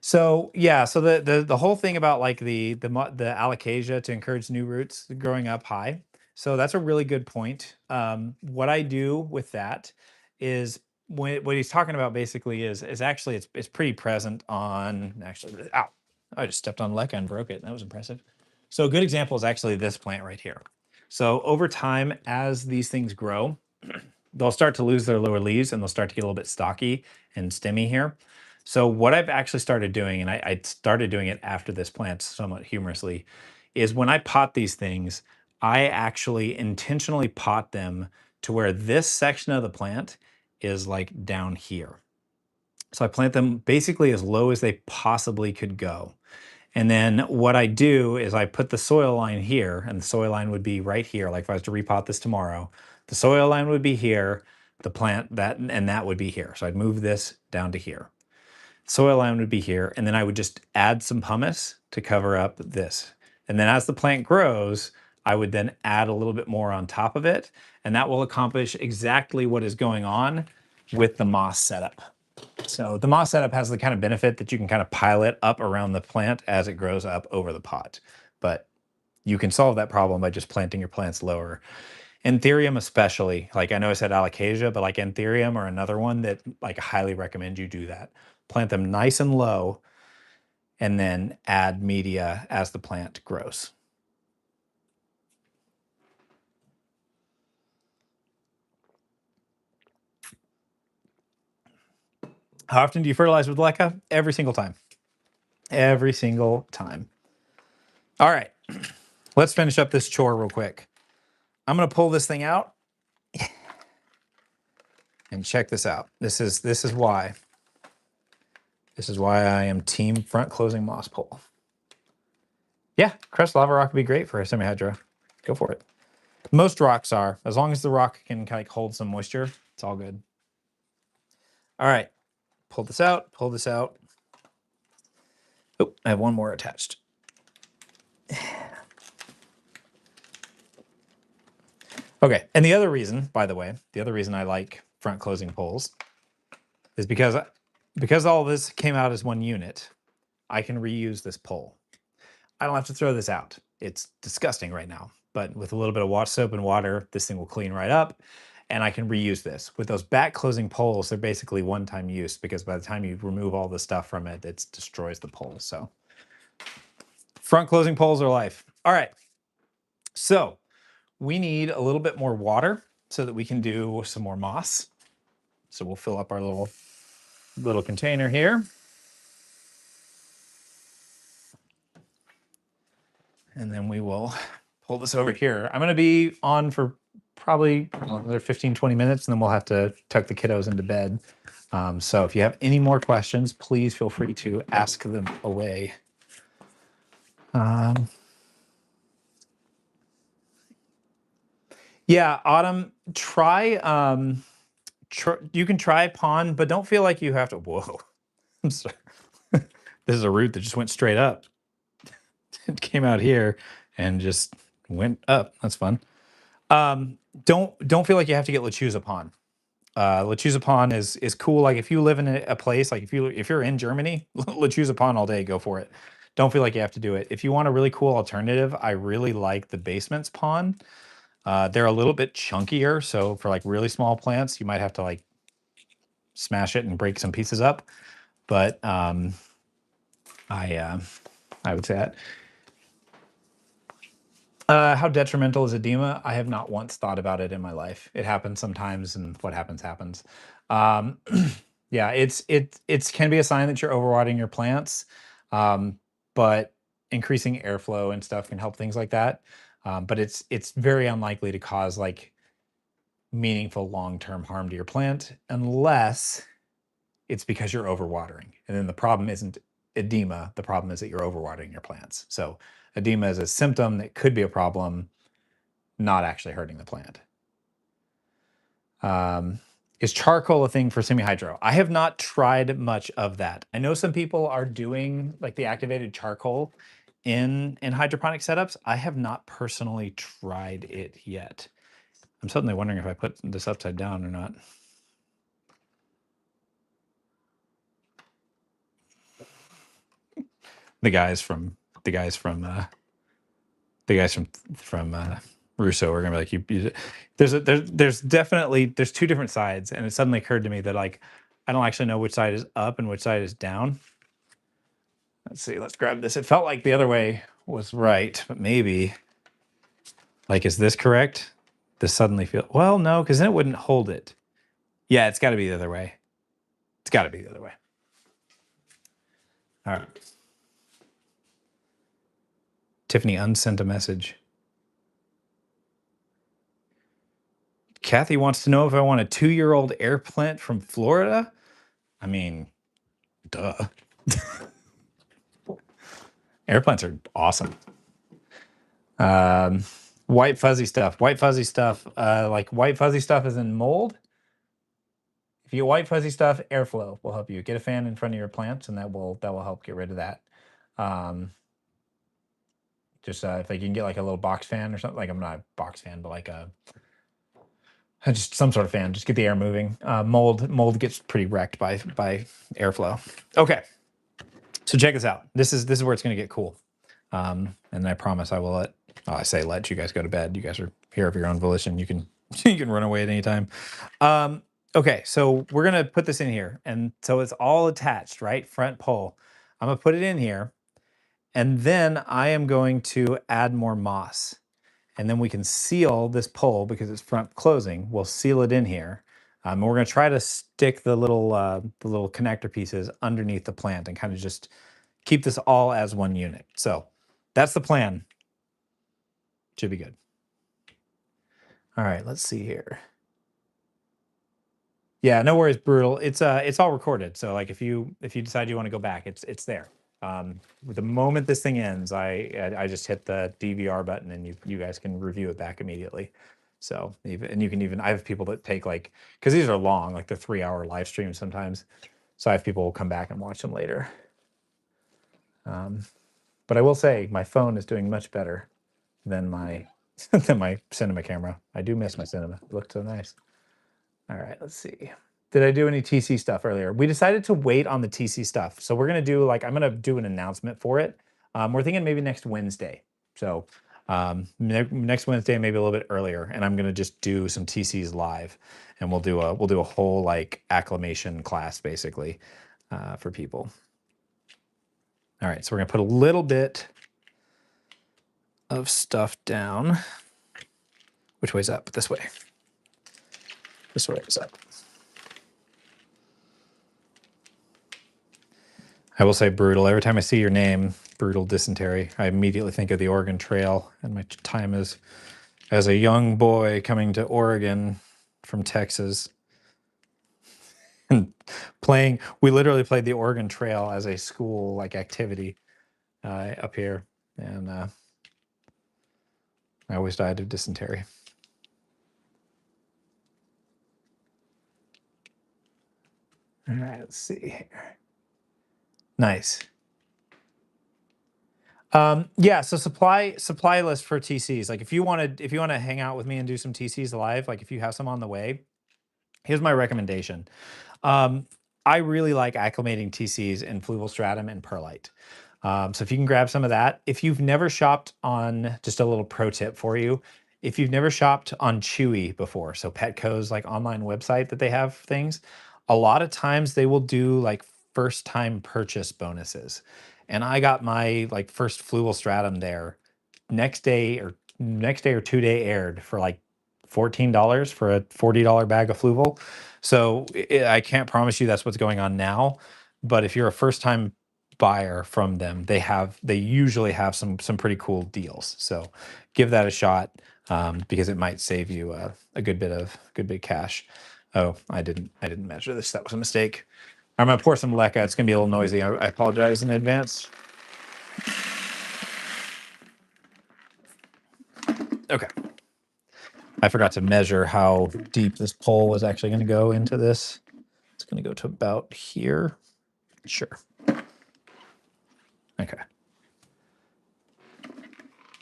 So yeah, so the whole thing about like the alocasia to encourage new roots growing up high. So that's a really good point. What I do with that is what he's talking about basically is actually it's pretty present on actually. Ow! I just stepped on leca and broke it. That was impressive. So a good example is actually this plant right here. So over time, as these things grow, they'll start to lose their lower leaves and they'll start to get a little bit stocky and stemmy here. So what I've actually started doing, and I started doing it after this plant somewhat humorously, is when I pot these things, I actually intentionally pot them to where this section of the plant is like down here. So I plant them basically as low as they possibly could go. And then what I do is I put the soil line here, and the soil line would be right here. Like if I was to repot this tomorrow, the soil line would be here, the plant that, and that would be here. So I'd move this down to here. Soil line would be here, and then I would just add some pumice to cover up this. And then as the plant grows, I would then add a little bit more on top of it, and that will accomplish exactly what is going on with the moss setup. So the moss setup has the kind of benefit that you can kind of pile it up around the plant as it grows up over the pot. But you can solve that problem by just planting your plants lower. Anthurium especially, like I know I said alocasia, but like Anthurium or another one that like I highly recommend you do that. Plant them nice and low and then add media as the plant grows. How often do you fertilize with Leca? Every single time. Every single time. All right, let's finish up this chore real quick. I'm gonna pull this thing out and check this out. This is why. This is why I am team front closing moss pole. Yeah, crushed lava rock would be great for a semi-hydro. Go for it. Most rocks are, as long as the rock can kind of hold some moisture, it's all good. All right, pull this out, pull this out. Oh, I have one more attached. Okay, and the other reason, by the way, the other reason I like front closing poles is because all this came out as one unit, I can reuse this pole. I don't have to throw this out. It's disgusting right now, but with a little bit of wash soap and water, this thing will clean right up, and I can reuse this. With those back closing poles, they're basically one-time use because by the time you remove all the stuff from it, it destroys the pole. So front closing poles are life. All right, so we need a little bit more water so that we can do some more moss. So we'll fill up our little container here. And then we will pull this over here. I'm gonna be on for probably another 15, 20 minutes, and then we'll have to tuck the kiddos into bed. So if you have any more questions, please feel free to ask them away. Yeah, Autumn, you can try pond, but don't feel like you have to. Whoa, I'm sorry. This is a root that just went straight up. It came out here and just went up. That's fun. Don't feel like you have to get lechuza pond. Lechuza pond is cool. Like if you live in a place, like if you're in Germany, lechuza pond all day, go for it. Don't feel like you have to do it. If you want a really cool alternative, I really like the basements pond. They're a little bit chunkier, so for like really small plants, you might have to like smash it and break some pieces up. But I would say that. How detrimental is edema? I have not once thought about it in my life. It happens sometimes, and what happens happens. Yeah, it can be a sign that you're overwatering your plants, but increasing airflow and stuff can help things like that. But it's very unlikely to cause like meaningful long-term harm to your plant unless it's because you're overwatering. And then the problem isn't edema. The problem is that you're overwatering your plants. So edema is a symptom that could be a problem, not actually hurting the plant. Is charcoal a thing for semi-hydro? I have not tried much of that. I know some people are doing like the activated charcoal in hydroponic setups. I have not personally tried it yet. I'm suddenly wondering if I put this upside down or not. The guys from Russo are gonna be like, there's definitely two different sides, and it suddenly occurred to me that like I don't actually know which side is up and which side is down. Let's see, let's grab this. It felt like the other way was right, but maybe like, is this correct? This suddenly feel, well, no, because then it wouldn't hold it. Yeah, it's got to be the other way. It's got to be the other way. All right. Tiffany unsent a message. Kathy wants to know if I want a 2-year-old air plant from Florida. I mean, duh. Air plants are awesome. White fuzzy stuff. White fuzzy stuff. Like white fuzzy stuff is in mold. If you get white fuzzy stuff, airflow will help you. Get a fan in front of your plants, and that will help get rid of that. Just if you can get like a little box fan or something. Like I'm not a box fan, but like just some sort of fan. Just get the air moving. Mold gets pretty wrecked by airflow. Okay, so check this out. This is where it's going to get cool. And I promise I will let you guys go to bed. You guys are here of your own volition. You can you can run away at any time. Okay, so we're gonna put this in here, and so it's all attached, right? Front pole. I'm gonna put it in here, and then I am going to add more moss, and then we can seal this pole because it's front closing. We'll seal it in here. And we're gonna try to stick the little connector pieces underneath the plant and kind of just keep this all as one unit. So that's the plan. Should be good. All right, let's see here. Yeah, no worries, Brutal. It's all recorded. So like if you decide you want to go back, it's there. The moment this thing ends, I just hit the DVR button and you guys can review it back immediately. So you can even I have people that take like because these are long, like the 3-hour live streams sometimes. So I have people come back and watch them later. But I will say my phone is doing much better than my than my cinema camera. I do miss my cinema. It looked so nice. All right, let's see. Did I do any TC stuff earlier? We decided to wait on the TC stuff. So we're going to do I'm going to do an announcement for it. We're thinking maybe next Wednesday. So next Wednesday, maybe a little bit earlier. And I'm going to just do some TCs live and we'll do a whole like acclimation class basically for people. All right, so we're going to put a little bit of stuff down. Which way's up? This way. This way is up. I will say Brutal. Every time I see your name, Brutal Dysentery, I immediately think of the Oregon Trail and my time as a young boy coming to Oregon from Texas and playing. We literally played the Oregon Trail as a school like activity up here, and I always died of dysentery. All right, let's see here. Nice. Yeah, so supply list for TCs. Like if you want to hang out with me and do some TCs live, like if you have some on the way, here's my recommendation. I really like acclimating TCs in fluval stratum and perlite. So if you can grab some of that, if you've never shopped on, just a little pro tip for you, if you've never shopped on Chewy before, so Petco's like online website that they have things, a lot of times they will do like first time purchase bonuses. And I got my like first fluval stratum there next day or 2-day aired for like $14 for a $40 bag of fluval. So I can't promise you that's what's going on now, but if you're a first time buyer from them, they usually have some pretty cool deals. So give that a shot because it might save you a good bit of cash. Oh, I didn't measure this. That was a mistake. I'm gonna pour some leca. It's gonna be a little noisy. I apologize in advance. Okay. I forgot to measure how deep this pole was actually going to go into this. It's going to go to about here. Sure. Okay.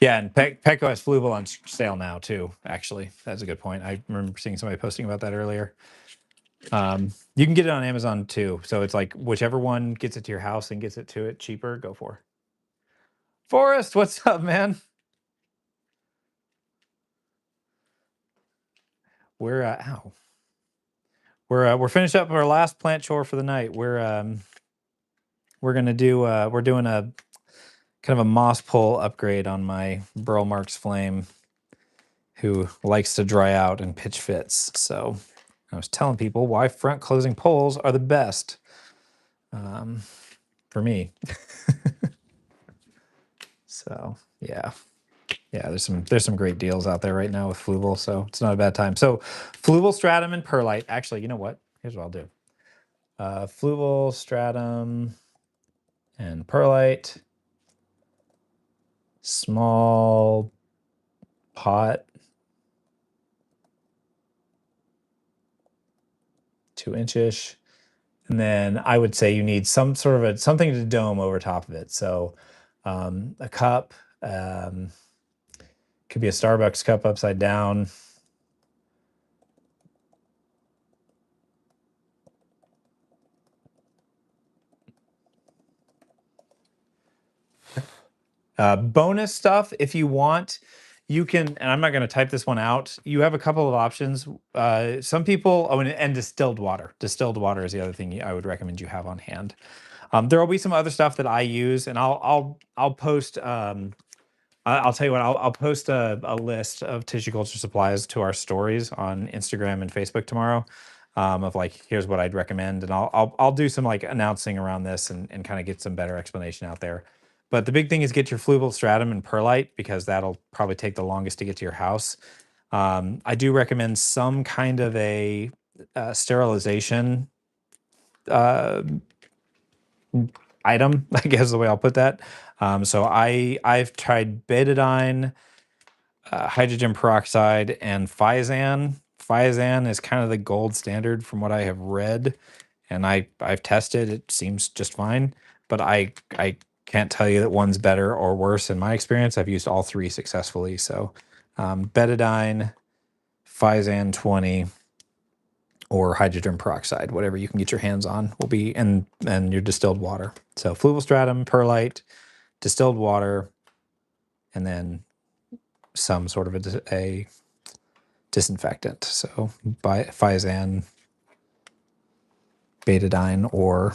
Yeah, and Petco has fluval on sale now too, actually. That's a good point. I remember seeing somebody posting about that earlier. You can get it on Amazon too. So it's like whichever one gets it to your house and gets it to it cheaper, go for. Forrest, what's up, man? We're we're finished up our last plant chore for the night. We're gonna do we're doing a kind of a moss pole upgrade on my Burl Marks Flame, who likes to dry out and pitch fits. So I was telling people why front closing poles are the best for me. So yeah. There's some great deals out there right now with fluval, so it's not a bad time. So fluval stratum and perlite. Actually, you know what? Here's what I'll do. fluval, stratum, and perlite. Small pot, 2 inch-ish. And then I would say you need some sort of something to dome over top of it. So a cup, could be a Starbucks cup upside down. Bonus stuff, if you want, you can, and I'm not going to type this one out. You have a couple of options. Some people, and distilled water. Distilled water is the other thing I would recommend you have on hand. There will be some other stuff that I use, and I'll post. I'll tell you what. I'll post a list of tissue culture supplies to our stories on Instagram and Facebook tomorrow. Of like, here's what I'd recommend, and I'll do some like announcing around this and kind of get some better explanation out there. But the big thing is get your fluval stratum and perlite because that'll probably take the longest to get to your house. I do recommend some kind of a sterilization uh, item, I guess is the way I'll put that. So I've tried betadine, hydrogen peroxide, and Phizan. Phizan is kind of the gold standard from what I have read, and I've tested. It seems just fine, but I can't tell you that one's better or worse in my experience. I've used all three successfully. So betadine, Phizan 20, or hydrogen peroxide, whatever you can get your hands on, will be, and your distilled water. So fluval stratum, perlite, distilled water, and then some sort of a disinfectant. So by Phizan, betadine, or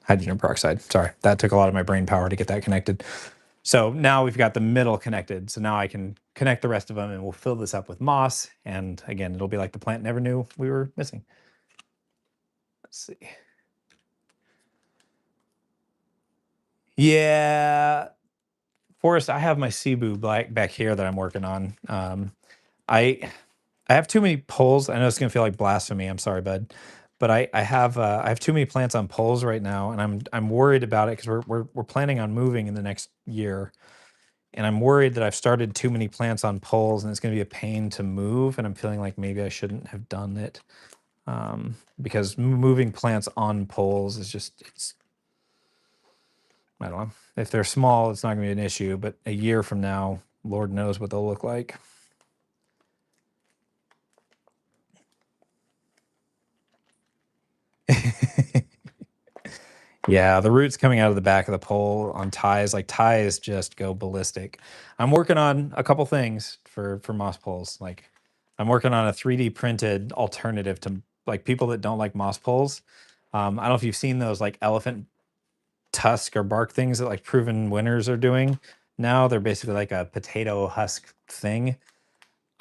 hydrogen peroxide. Sorry, that took a lot of my brain power to get that connected. So now we've got the middle connected. So now I can connect the rest of them and we'll fill this up with moss. And again, it'll be like the plant never knew we were missing. Let's see. Yeah, Forrest, I have my Cebu back here that I'm working on. I have too many poles. I know it's gonna feel like blasphemy. I'm sorry, bud, but I have too many plants on poles right now, and I'm worried about it because we're planning on moving in the next year, and I'm worried that I've started too many plants on poles, and it's gonna be a pain to move, and I'm feeling like maybe I shouldn't have done it because moving plants on poles is just it's I don't know. If they're small, it's not gonna be an issue, but a year from now, Lord knows what they'll look like. Yeah, the roots coming out of the back of the pole on ties, like ties just go ballistic. I'm working on a couple things for moss poles. Like I'm working on a 3D printed alternative to like people that don't like moss poles. I don't know if you've seen those like elephant tusk or bark things that like proven winners are doing now. They're basically like a potato husk thing.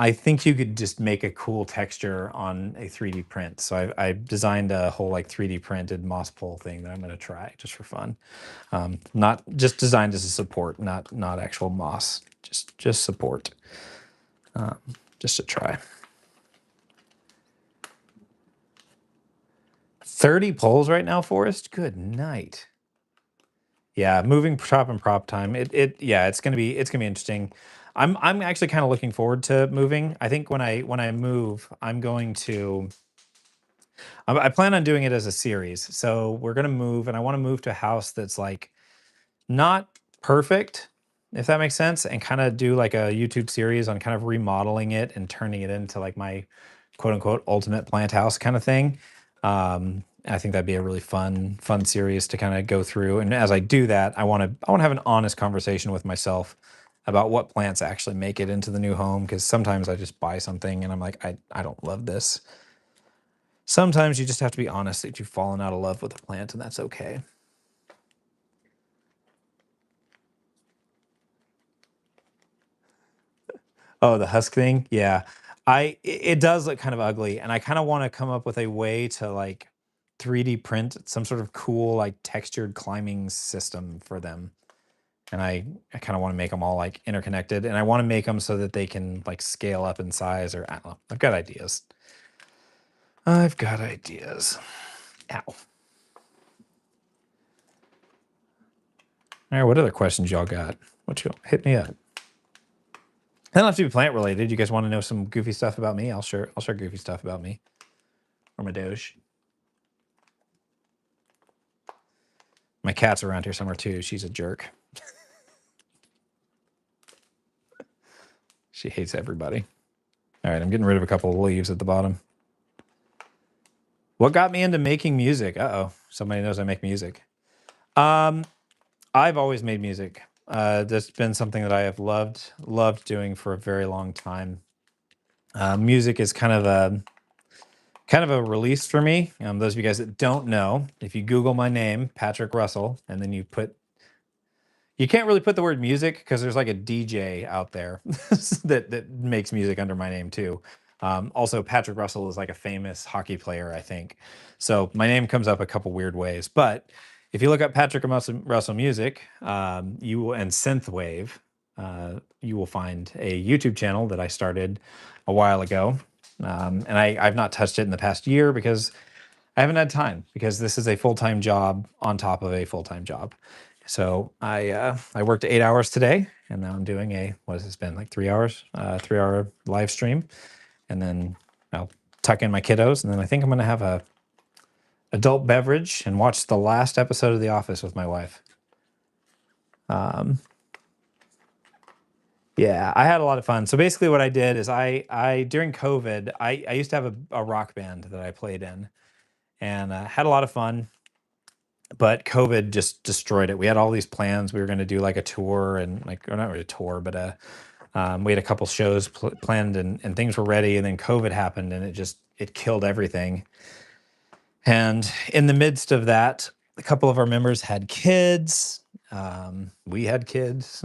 I think you could just make a cool texture on a 3D print. So I designed a whole like 3D printed moss pole thing that I'm going to try just for fun. Not just designed as a support, not actual moss. Just support. Just to try. 30 poles right now, Forrest. Good night. Yeah, moving shop and prop time. Yeah, it's gonna be interesting. I'm actually kind of looking forward to moving. I think when I move, I'm going to I plan on doing it as a series. So we're gonna move, and I want to move to a house that's like not perfect, if that makes sense, and kind of do like a YouTube series on kind of remodeling it and turning it into like my quote unquote ultimate plant house kind of thing. I think that'd be a really fun series to kind of go through. And as I do that, I want to have an honest conversation with myself about what plants actually make it into the new home. Because sometimes I just buy something and I'm like, I don't love this. Sometimes you just have to be honest that you've fallen out of love with a plant, and that's okay. Oh, the husk thing? Yeah. It does look kind of ugly, and I kind of want to come up with a way to like 3D print some sort of cool like textured climbing system for them. And I kind of want to make them all like interconnected, and I want to make them so that they can like scale up in size, or I don't know. I've got ideas. I've got ideas. Ow. All right, what other questions y'all got? What you hit me up? They don't have to be plant related. You guys want to know some goofy stuff about me? I'll share goofy stuff about me. Or my Doge. My cat's around here somewhere too. She's a jerk. She hates everybody. All right, I'm getting rid of a couple of leaves at the bottom. What got me into making music? Uh-oh, somebody knows I make music. I've always made music. That's been something that I have loved doing for a very long time. Music is kind of a release for me. Those of you guys that don't know, if you Google my name, Patrick Russell, and then you can't really put the word music because there's like a DJ out there that makes music under my name too. Also, Patrick Russell is like a famous hockey player, I think. So my name comes up a couple weird ways. But if you look up Patrick Russell music, you will and synthwave, you will find a YouTube channel that I started a while ago, and I've not touched it in the past year because I haven't had time because this is a full-time job on top of a full-time job. So I worked 8 hours today, and now I'm doing what has this been, like 3 hours, 3 hour live stream, and then I'll tuck in my kiddos, and then I think I'm gonna have a adult beverage and watch the last episode of The Office with my wife. Yeah, I had a lot of fun. So basically, what I did is I during COVID, I used to have a rock band that I played in, and had a lot of fun. But COVID just destroyed it. We had all these plans. We were going to do like a tour and or not really a tour, but we had a couple shows planned and things were ready. And then COVID happened and it killed everything. And in the midst of that, a couple of our members had kids. We had kids.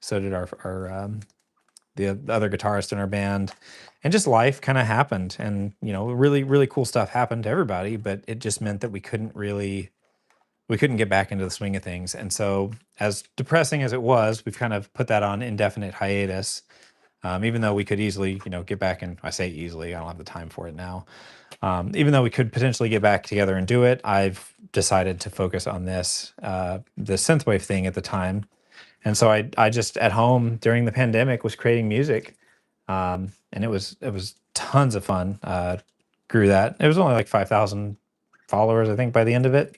So did the other guitarist in our band, and just life kind of happened. And, really, really cool stuff happened to everybody, but it just meant that we couldn't get back into the swing of things. And so, as depressing as it was, we've kind of put that on indefinite hiatus. Even though we could easily, get back, and I say easily, I don't have the time for it now. Even though we could potentially get back together and do it, I've decided to focus on the synthwave thing at the time. And so I just at home during the pandemic was creating music, and it was tons of fun. Grew that. It was only like 5,000 followers, I think, by the end of it.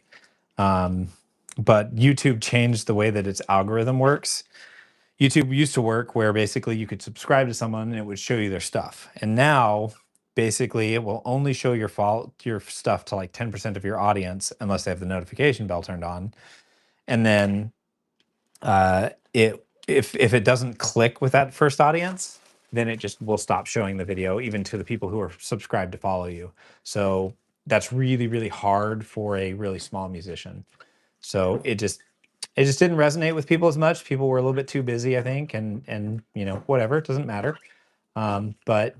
But YouTube changed the way that its algorithm works. YouTube used to work where basically you could subscribe to someone and it would show you their stuff. And now basically it will only show your stuff to like 10% of your audience unless they have the notification bell turned on. And then if it doesn't click with that first audience, then it just will stop showing the video even to the people who are subscribed to follow you. So that's really, really hard for a really small musician. So it just didn't resonate with people as much. People were a little bit too busy, I think, and whatever, it doesn't matter. But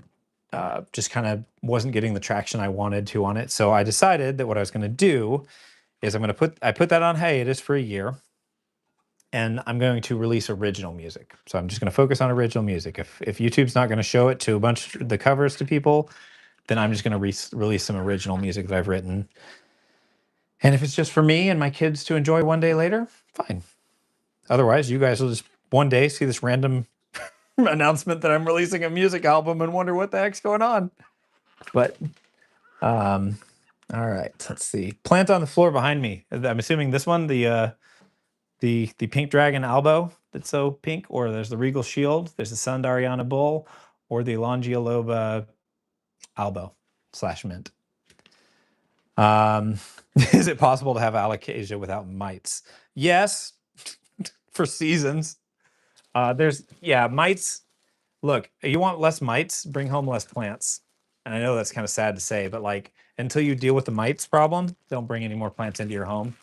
just kind of wasn't getting the traction I wanted to on it. So I decided that what I was going to do is I put that on hiatus for a year, and I'm going to release original music. So I'm just going to focus on original music. If YouTube's not going to show it to a bunch of the covers to people, then I'm just going to release some original music that I've written. And if it's just for me and my kids to enjoy one day later, fine. Otherwise, you guys will just one day see this random announcement that I'm releasing a music album and wonder what the heck's going on. But, all right, let's see. Plant on the floor behind me. I'm assuming this one, the Pink Dragon Albo that's so pink, or there's the Regal Shield, there's the Sundariana Bull, or the Longioloba Albo /mint. Is it possible to have alocasia without mites? Yes, for seasons. Mites. Look, you want less mites, bring home less plants. And I know that's kind of sad to say, but like until you deal with the mites problem, don't bring any more plants into your home.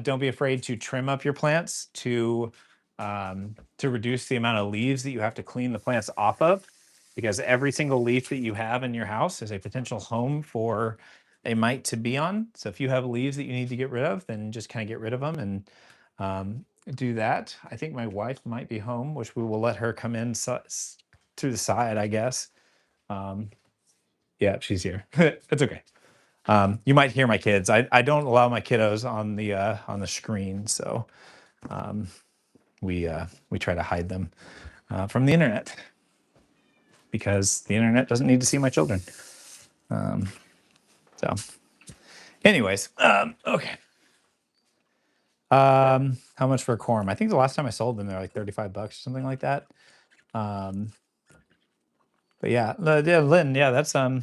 Don't be afraid to trim up your plants to reduce the amount of leaves that you have to clean the plants off of, because every single leaf that you have in your house is a potential home for a mite to be on. So if you have leaves that you need to get rid of, then just kind of get rid of them and do that. I think my wife might be home, which we will let her come in to the side, I guess. Yeah, she's here. It's okay. You might hear my kids. I don't allow my kiddos on the screen, so we try to hide them from the internet because the internet doesn't need to see my children. So, anyways, okay. How much for a corm? I think the last time I sold them, they're like $35 or something like that. But yeah, yeah, Lynn, yeah, that's this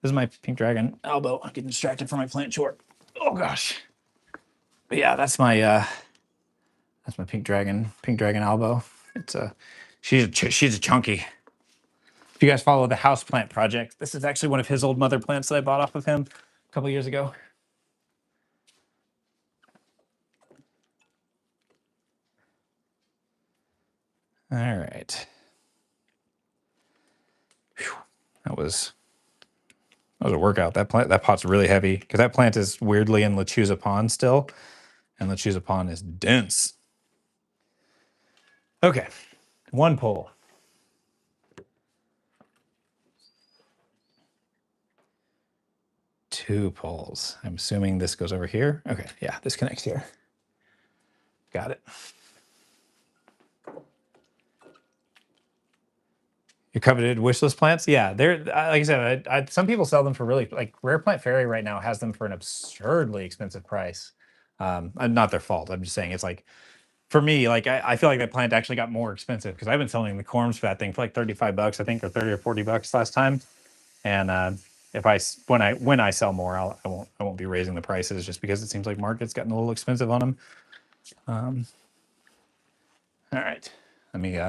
is my pink dragon elbow. I'm getting distracted from my plant short. Oh gosh. But yeah, that's my pink dragon elbow. It's she's a chunky. If you guys follow the house plant project, this is actually one of his old mother plants that I bought off of him a couple years ago. All right. Whew. That was a workout. That pot's really heavy because that plant is weirdly in Lechuza Pond still, and Lechuza Pond is dense. Okay, 1 pole. 2 poles. I'm assuming this goes over here. Okay, yeah, this connects here. Got it. Your coveted wish list plants? Yeah, they're like I said. Some people sell them for really like Rare Plant Fairy right now has them for an absurdly expensive price. Not their fault. I'm just saying it's like for me, like I feel like that plant actually got more expensive because I've been selling the corms for that thing for like $35, I think, or 30 or $40 last time. And if when I sell more, I won't be raising the prices just because it seems like market's gotten a little expensive on them. All right, let me.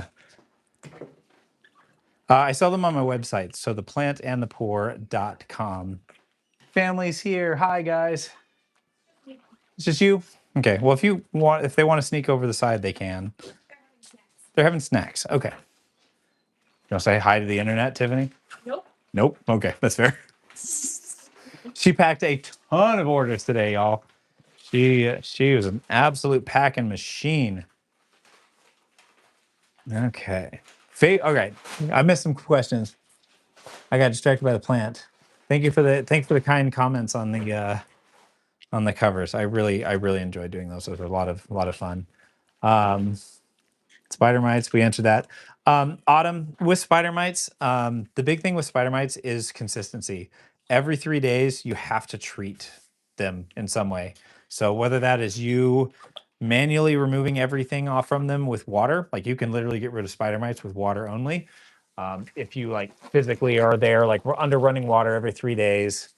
I sell them on my website, so theplantandthepoor.com. Family's here. Hi guys. It's just you? Okay. Well, if they want to sneak over the side, they can. They're having snacks. Okay. You want to say hi to the internet, Tiffany? Nope. Nope. Okay, that's fair. She packed a ton of orders today, y'all. She was an absolute packing machine. Okay. Okay. I missed some questions. I got distracted by the plant. Thanks for the kind comments on the covers. I really enjoyed doing those. Those were a lot of fun. Spider mites, we answered that. Autumn, with spider mites, the big thing with spider mites is consistency. Every 3 days, you have to treat them in some way. So whether that is you manually removing everything off from them with water, like you can literally get rid of spider mites with water only. If you like physically are there, like we're under running water every 3 days,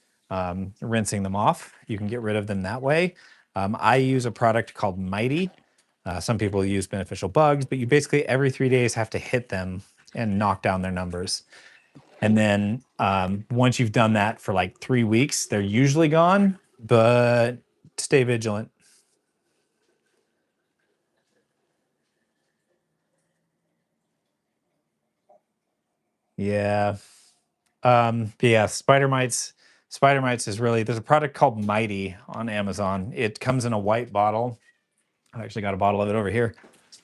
rinsing them off, you can get rid of them that way. I use a product called Mighty. Some people use beneficial bugs, but you basically every 3 days have to hit them and knock down their numbers. And then once you've done that for like 3 weeks, they're usually gone, but stay vigilant. Yeah. Yeah, spider mites. Spider mites is really, there's a product called Mighty on Amazon. It comes in a white bottle. I actually got a bottle of it over here.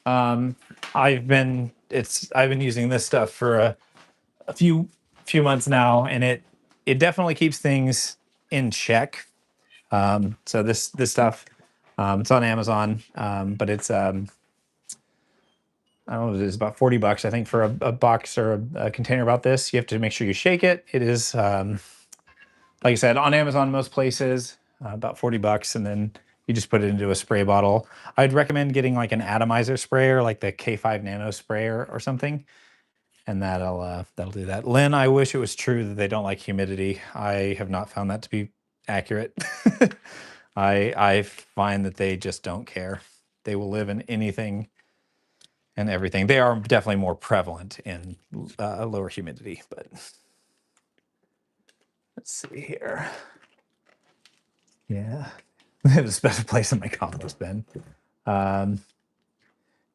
Um, I've been using this stuff for a few months now, and it definitely keeps things in check. So this stuff, it's on Amazon, but it's I don't know, it's about $40, I think, for a box or a container about this. You have to make sure you shake it. It is like I said, on Amazon, most places, about $40, and then you just put it into a spray bottle. I'd recommend getting like an atomizer sprayer, like the K5 Nano sprayer or something, and that'll do that. Lynn, I wish it was true that they don't like humidity. I have not found that to be accurate. I find that they just don't care. They will live in anything and everything. They are definitely more prevalent in lower humidity, but let's see here. Yeah, they have a special place in my compost bin.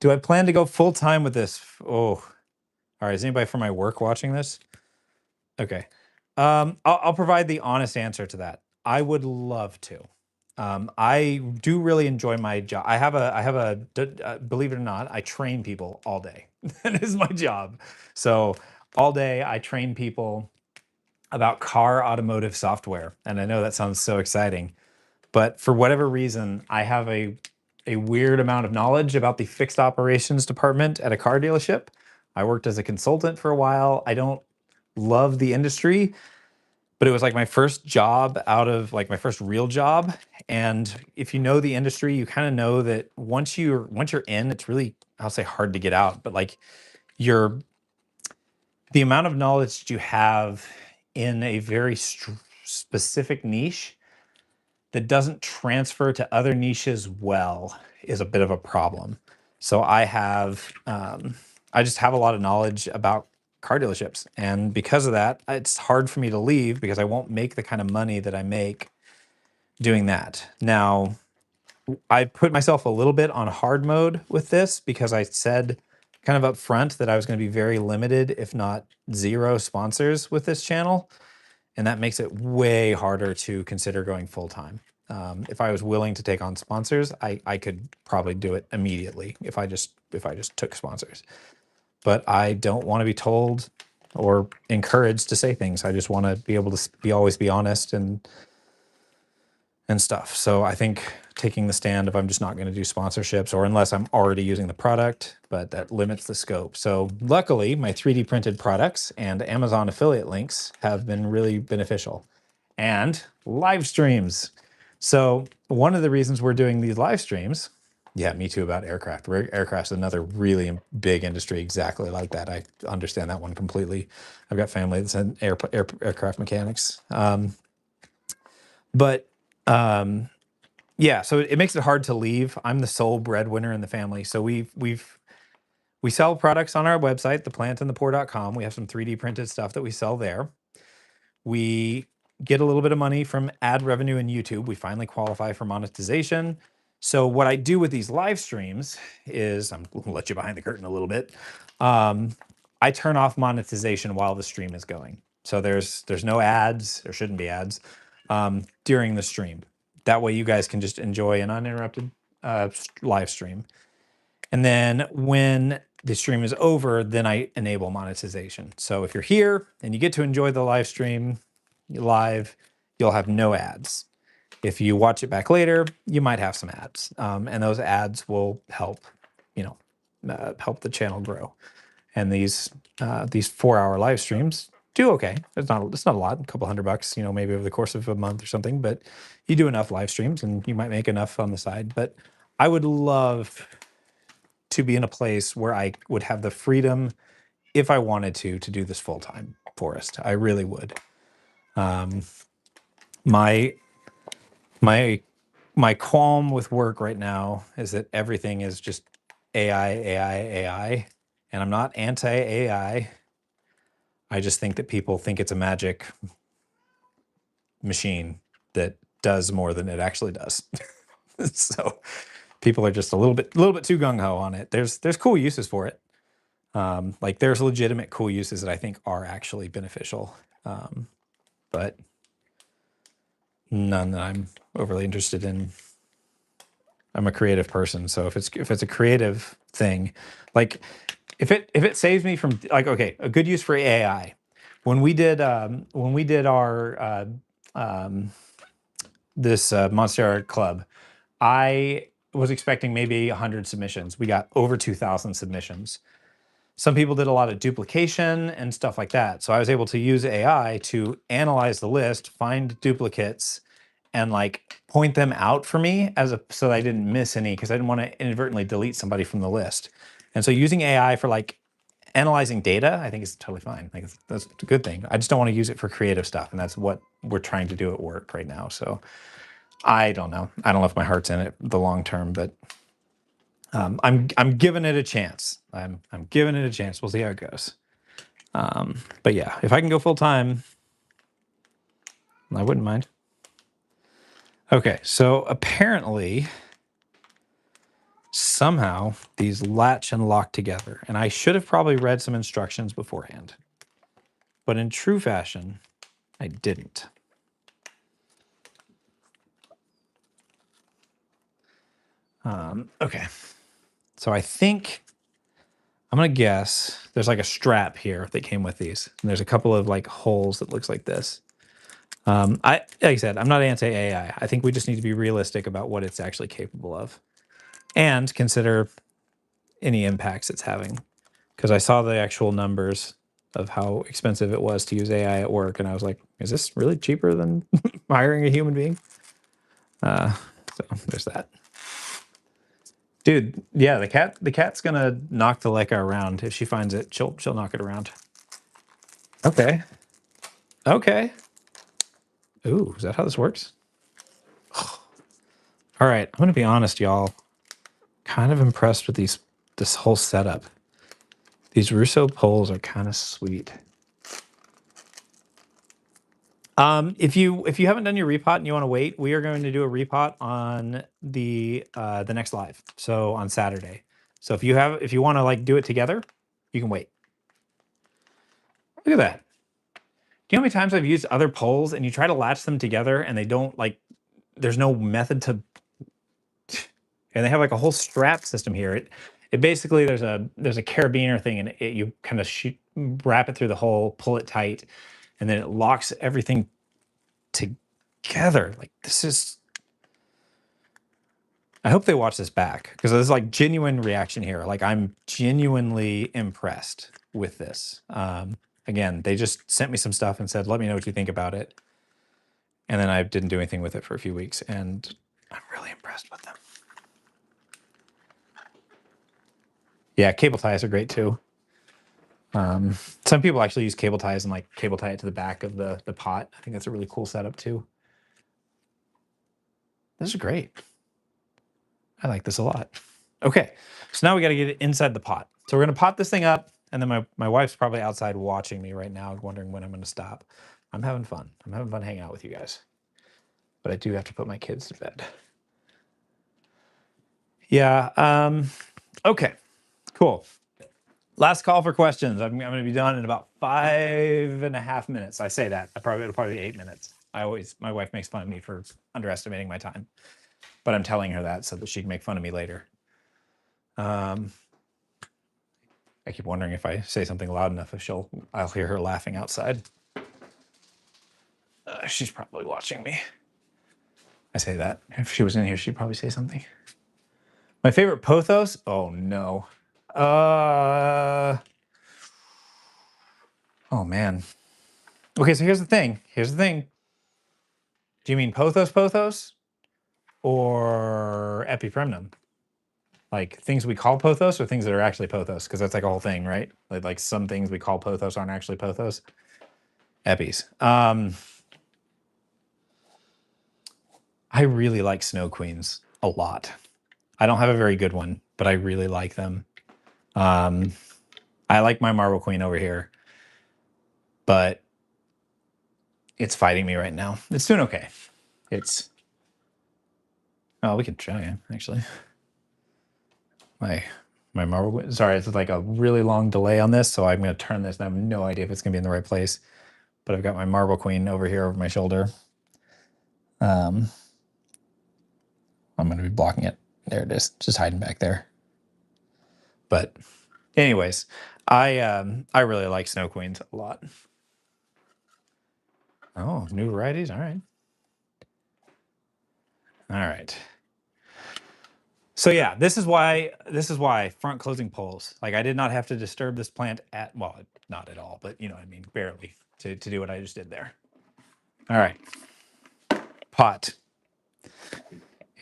Do I plan to go full time with this? Oh, all right. Is anybody from my work watching this? Okay. I'll provide the honest answer to that. I would love to. I do really enjoy my job. Believe it or not, I train people all day. That is my job. So all day I train people. about car automotive software. And I know that sounds so exciting, but for whatever reason, I have a weird amount of knowledge about the fixed operations department at a car dealership. I worked as a consultant for a while. I don't love the industry, but it was like my first job out of like my first real job. And if you know the industry, you kind of know that once you're in, it's really, I'll say, hard to get out. But like you're the amount of knowledge that you have in a very specific niche that doesn't transfer to other niches well is a bit of a problem. So I just have a lot of knowledge about car dealerships, and because of that, it's hard for me to leave because I won't make the kind of money that I make doing that. Now, I put myself a little bit on hard mode with this because I said kind of up front that I was going to be very limited, if not zero sponsors with this channel. And that makes it way harder to consider going full time. If I was willing to take on sponsors, I could probably do it immediately if I just took sponsors. But I don't want to be told or encouraged to say things. I just want to be able to always be honest and stuff. So I think taking the stand of I'm just not going to do sponsorships, or unless I'm already using the product, but that limits the scope. So luckily, my 3D printed products and Amazon affiliate links have been really beneficial, and live streams. So one of the reasons we're doing these live streams, yeah, me too about aircraft. Aircraft's another really big industry exactly like that. I understand that one completely. I've got family that's in aircraft mechanics. But yeah, so it makes it hard to leave. I'm the sole breadwinner in the family. So we sell products on our website, theplantandthepoor.com. We have some 3D printed stuff that we sell there. We get a little bit of money from ad revenue in YouTube. We finally qualify for monetization. So what I do with these live streams is, I'm gonna let you behind the curtain a little bit. I turn off monetization while the stream is going. So there's no ads, there shouldn't be ads during the stream. That way you guys can just enjoy an uninterrupted live stream. And then when the stream is over, then I enable monetization. So if you're here and you get to enjoy the live stream live, you'll have no ads. If you watch it back later, you might have some ads, and those ads will help, help the channel grow. And these 4-hour live streams do okay. It's not a lot, a couple $100, maybe over the course of a month or something. But you do enough live streams, and you might make enough on the side. But I would love to be in a place where I would have the freedom, if I wanted to do this full time, Forrest. I really would. My qualm with work right now is that everything is just AI, and I'm not anti-AI. I just think that people think it's a magic machine that does more than it actually does. So people are just a little bit too gung-ho on it. There's cool uses for it. Like there's legitimate cool uses that I think are actually beneficial, but none that I'm overly interested in. I'm a creative person, so if it's a creative thing, like if it saves me from, like, okay, a good use for AI. When we did our this Monster Club, I was expecting maybe 100 submissions. We got over 2,000 submissions. Some people did a lot of duplication and stuff like that. So I was able to use AI to analyze the list, find duplicates, and like point them out for me so that I didn't miss any, because I didn't want to inadvertently delete somebody from the list. And so using AI for like analyzing data, I think is totally fine. Like that's a good thing. I just don't want to use it for creative stuff, and that's what we're trying to do at work right now. So I don't know. I don't know if my heart's in it the long term, but I'm giving it a chance. I'm giving it a chance. We'll see how it goes. But yeah, if I can go full time, I wouldn't mind. Okay, so apparently somehow these latch and lock together, and I should have probably read some instructions beforehand, but in true fashion, I didn't. Okay, so I think I'm gonna guess there's like a strap here that came with these. And there's a couple of like holes that looks like this. Like I said, I'm not anti-AI. I think we just need to be realistic about what it's actually capable of and consider any impacts it's having. Because I saw the actual numbers of how expensive it was to use AI at work, and I was like, is this really cheaper than hiring a human being? So there's that. Dude, yeah, the cat's gonna knock the Leica around. If she finds it, she'll knock it around. Okay. Okay. Ooh, is that how this works? All right, I'm gonna be honest, y'all. Kind of impressed with this whole setup. These Russo poles are kind of sweet. If you haven't done your repot and you want to wait, we are going to do a repot on the next live. So on Saturday. So if you want to like do it together, you can wait. Look at that. Do you know how many times I've used other poles and you try to latch them together and they don't like, there's no method to, and they have like a whole strap system here. It basically, there's a carabiner thing and you kind of wrap it through the hole, pull it tight, and then it locks everything together. Like this is, I hope they watch this back because there's like genuine reaction here. Like I'm genuinely impressed with this. Again, they just sent me some stuff and said, let me know what you think about it. And then I didn't do anything with it for a few weeks and I'm really impressed with them. Yeah, cable ties are great too. Some people actually use cable ties and like cable tie it to the back of the pot. I think that's a really cool setup too. This is great. I like this a lot. Okay, so now we got to get it inside the pot. So we're going to pot this thing up, and then my wife's probably outside watching me right now, wondering when I'm going to stop. I'm having fun. I'm having fun hanging out with you guys. But I do have to put my kids to bed. Yeah, okay, cool. Last call for questions. I'm going to be done in about 5.5 minutes. I say that. It'll probably be 8 minutes. My wife makes fun of me for underestimating my time, but I'm telling her that so that she can make fun of me later. I keep wondering if I say something loud enough, I'll hear her laughing outside. She's probably watching me. I say that. If she was in here, she'd probably say something. My favorite pothos? Oh no. Oh man. Okay, so here's the thing. Do you mean pothos or epipremnum? Like things we call pothos or things that are actually pothos? Because that's like a whole thing, right? Like some things we call pothos aren't actually pothos. Epis. I really like snow queens a lot. I don't have a very good one, but I really like them. I like my marble queen over here, but it's fighting me right now. It's doing okay. Oh, we can try it actually. My marble, sorry, it's like a really long delay on this, so I'm going to turn this and I have no idea if it's going to be in the right place, but I've got my marble queen over here over my shoulder. I'm going to be blocking it. There it is, just hiding back there. But anyways, I really like snow queens a lot. Oh, new varieties. All right. All right. So yeah, this is why front closing poles. Like I did not have to disturb this plant not at all, but you know what I mean, barely to do what I just did there. All right. Pot.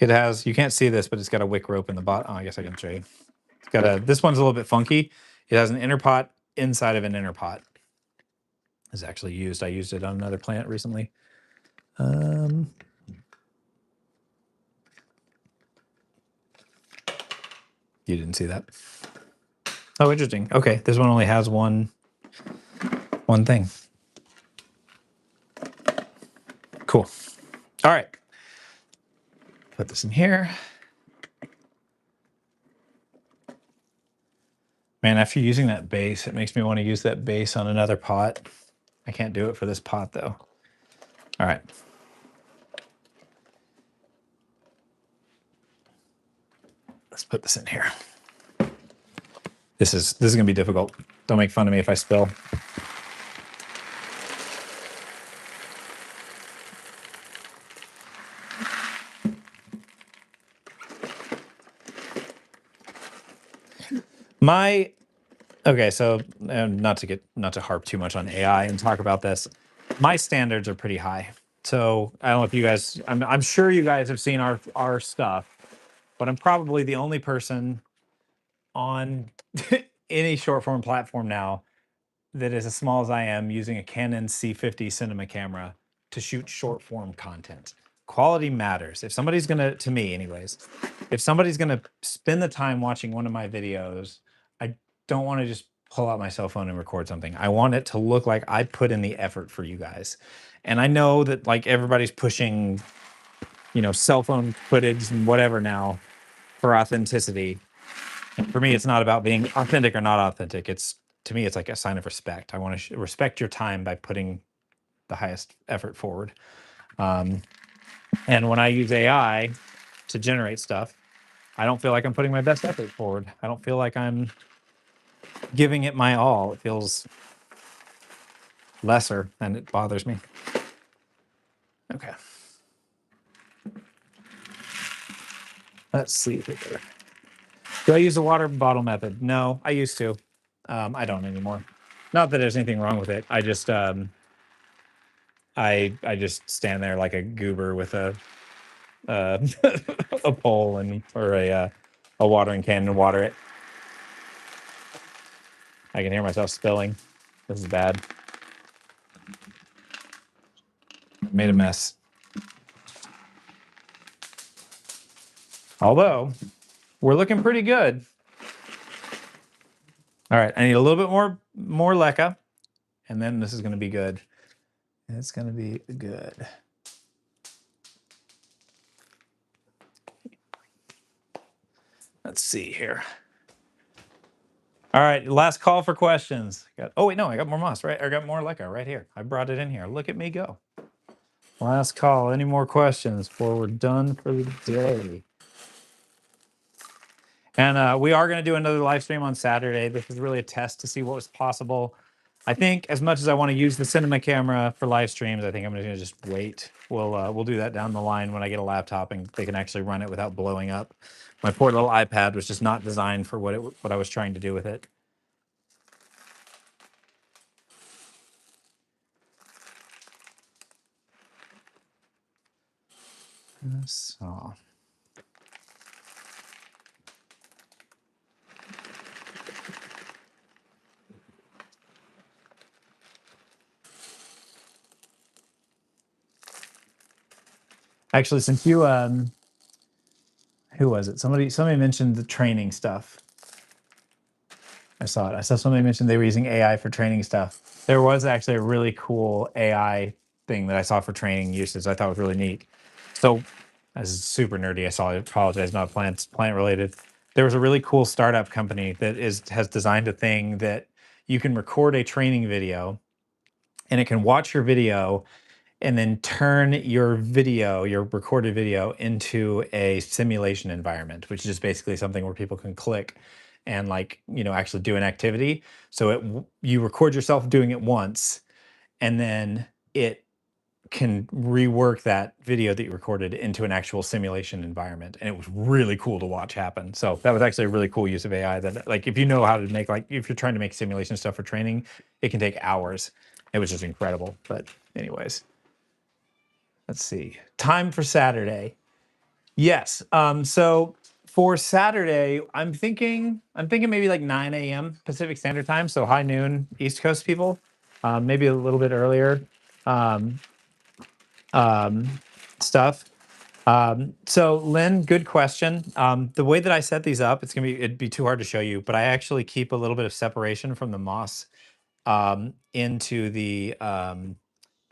It has, you can't see this, but it's got a wick rope in the bottom. Oh, I guess I can show you. It's got this one's a little bit funky. It has an inner pot inside of an inner pot. It's actually used. I used it on another plant recently. You didn't see that. Oh, interesting. Okay, this one only has one thing. Cool. All right. Put this in here. Man, after using that base, it makes me want to use that base on another pot. I can't do it for this pot though. All right. Let's put this in here. This is gonna be difficult. Don't make fun of me if I spill. Okay, so not to harp too much on AI and talk about this. My standards are pretty high. So I don't know if you guys. I'm sure you guys have seen our stuff, but I'm probably the only person on any short form platform now that is as small as I am using a Canon C50 cinema camera to shoot short form content. Quality matters. If somebody's gonna, to me anyways, if somebody's gonna spend the time watching one of my videos, I don't want to just pull out my cell phone and record something. I want it to look like I put in the effort for you guys. And I know that like everybody's pushing, cell phone footage and whatever now for authenticity. And for me, it's not about being authentic or not authentic. It's to me, it's like a sign of respect. I want to respect your time by putting the highest effort forward. Um, and when I use AI to generate stuff, I don't feel like I'm putting my best effort forward. I don't feel like I'm giving it my all. It feels lesser and it bothers me. Okay. Let's see here. Do I use the water bottle method? No, I used to. I don't anymore. Not that there's anything wrong with it. I just I just stand there like a goober with uh, a pole or a watering can and water it. I can hear myself spilling. This is bad. Made a mess. Although we're looking pretty good. All right, I need a little bit more leca, and then this is going to be good. It's going to be good. Let's see here. All right, last call for questions. Oh wait, no, I got more moss, right? I got more leca right here. I brought it in here. Look at me go. Last call. Any more questions before we're done for the day? And we are going to do another live stream on Saturday. This is really a test to see what was possible. I think as much as I want to use the cinema camera for live streams, I think I'm going to just wait. We'll do that down the line when I get a laptop and they can actually run it without blowing up. My poor little iPad was just not designed for what I was trying to do with it. So. Actually, since you who was it? Somebody mentioned the training stuff. I saw it. I saw somebody mentioned they were using AI for training stuff. There was actually a really cool AI thing that I saw for training uses. I thought was really neat. So, this is super nerdy. I apologize, not plant related. There was a really cool startup company that has designed a thing that you can record a training video, and it can watch your video and then turn your recorded video, into a simulation environment, which is basically something where people can click and actually do an activity. So you record yourself doing it once, and then it can rework that video that you recorded into an actual simulation environment. And it was really cool to watch happen. So that was actually a really cool use of AI that if you know how to make, if you're trying to make simulation stuff for training, it can take hours. It was just incredible. But anyways. Let's see. Time for Saturday. Yes. So for Saturday, I'm thinking maybe like 9 a.m. Pacific Standard Time, so high noon East Coast people, maybe a little bit earlier. Um, Stuff. So Lynn, good question. The way that I set these up, it'd be too hard to show you, but I actually keep a little bit of separation from the moss into the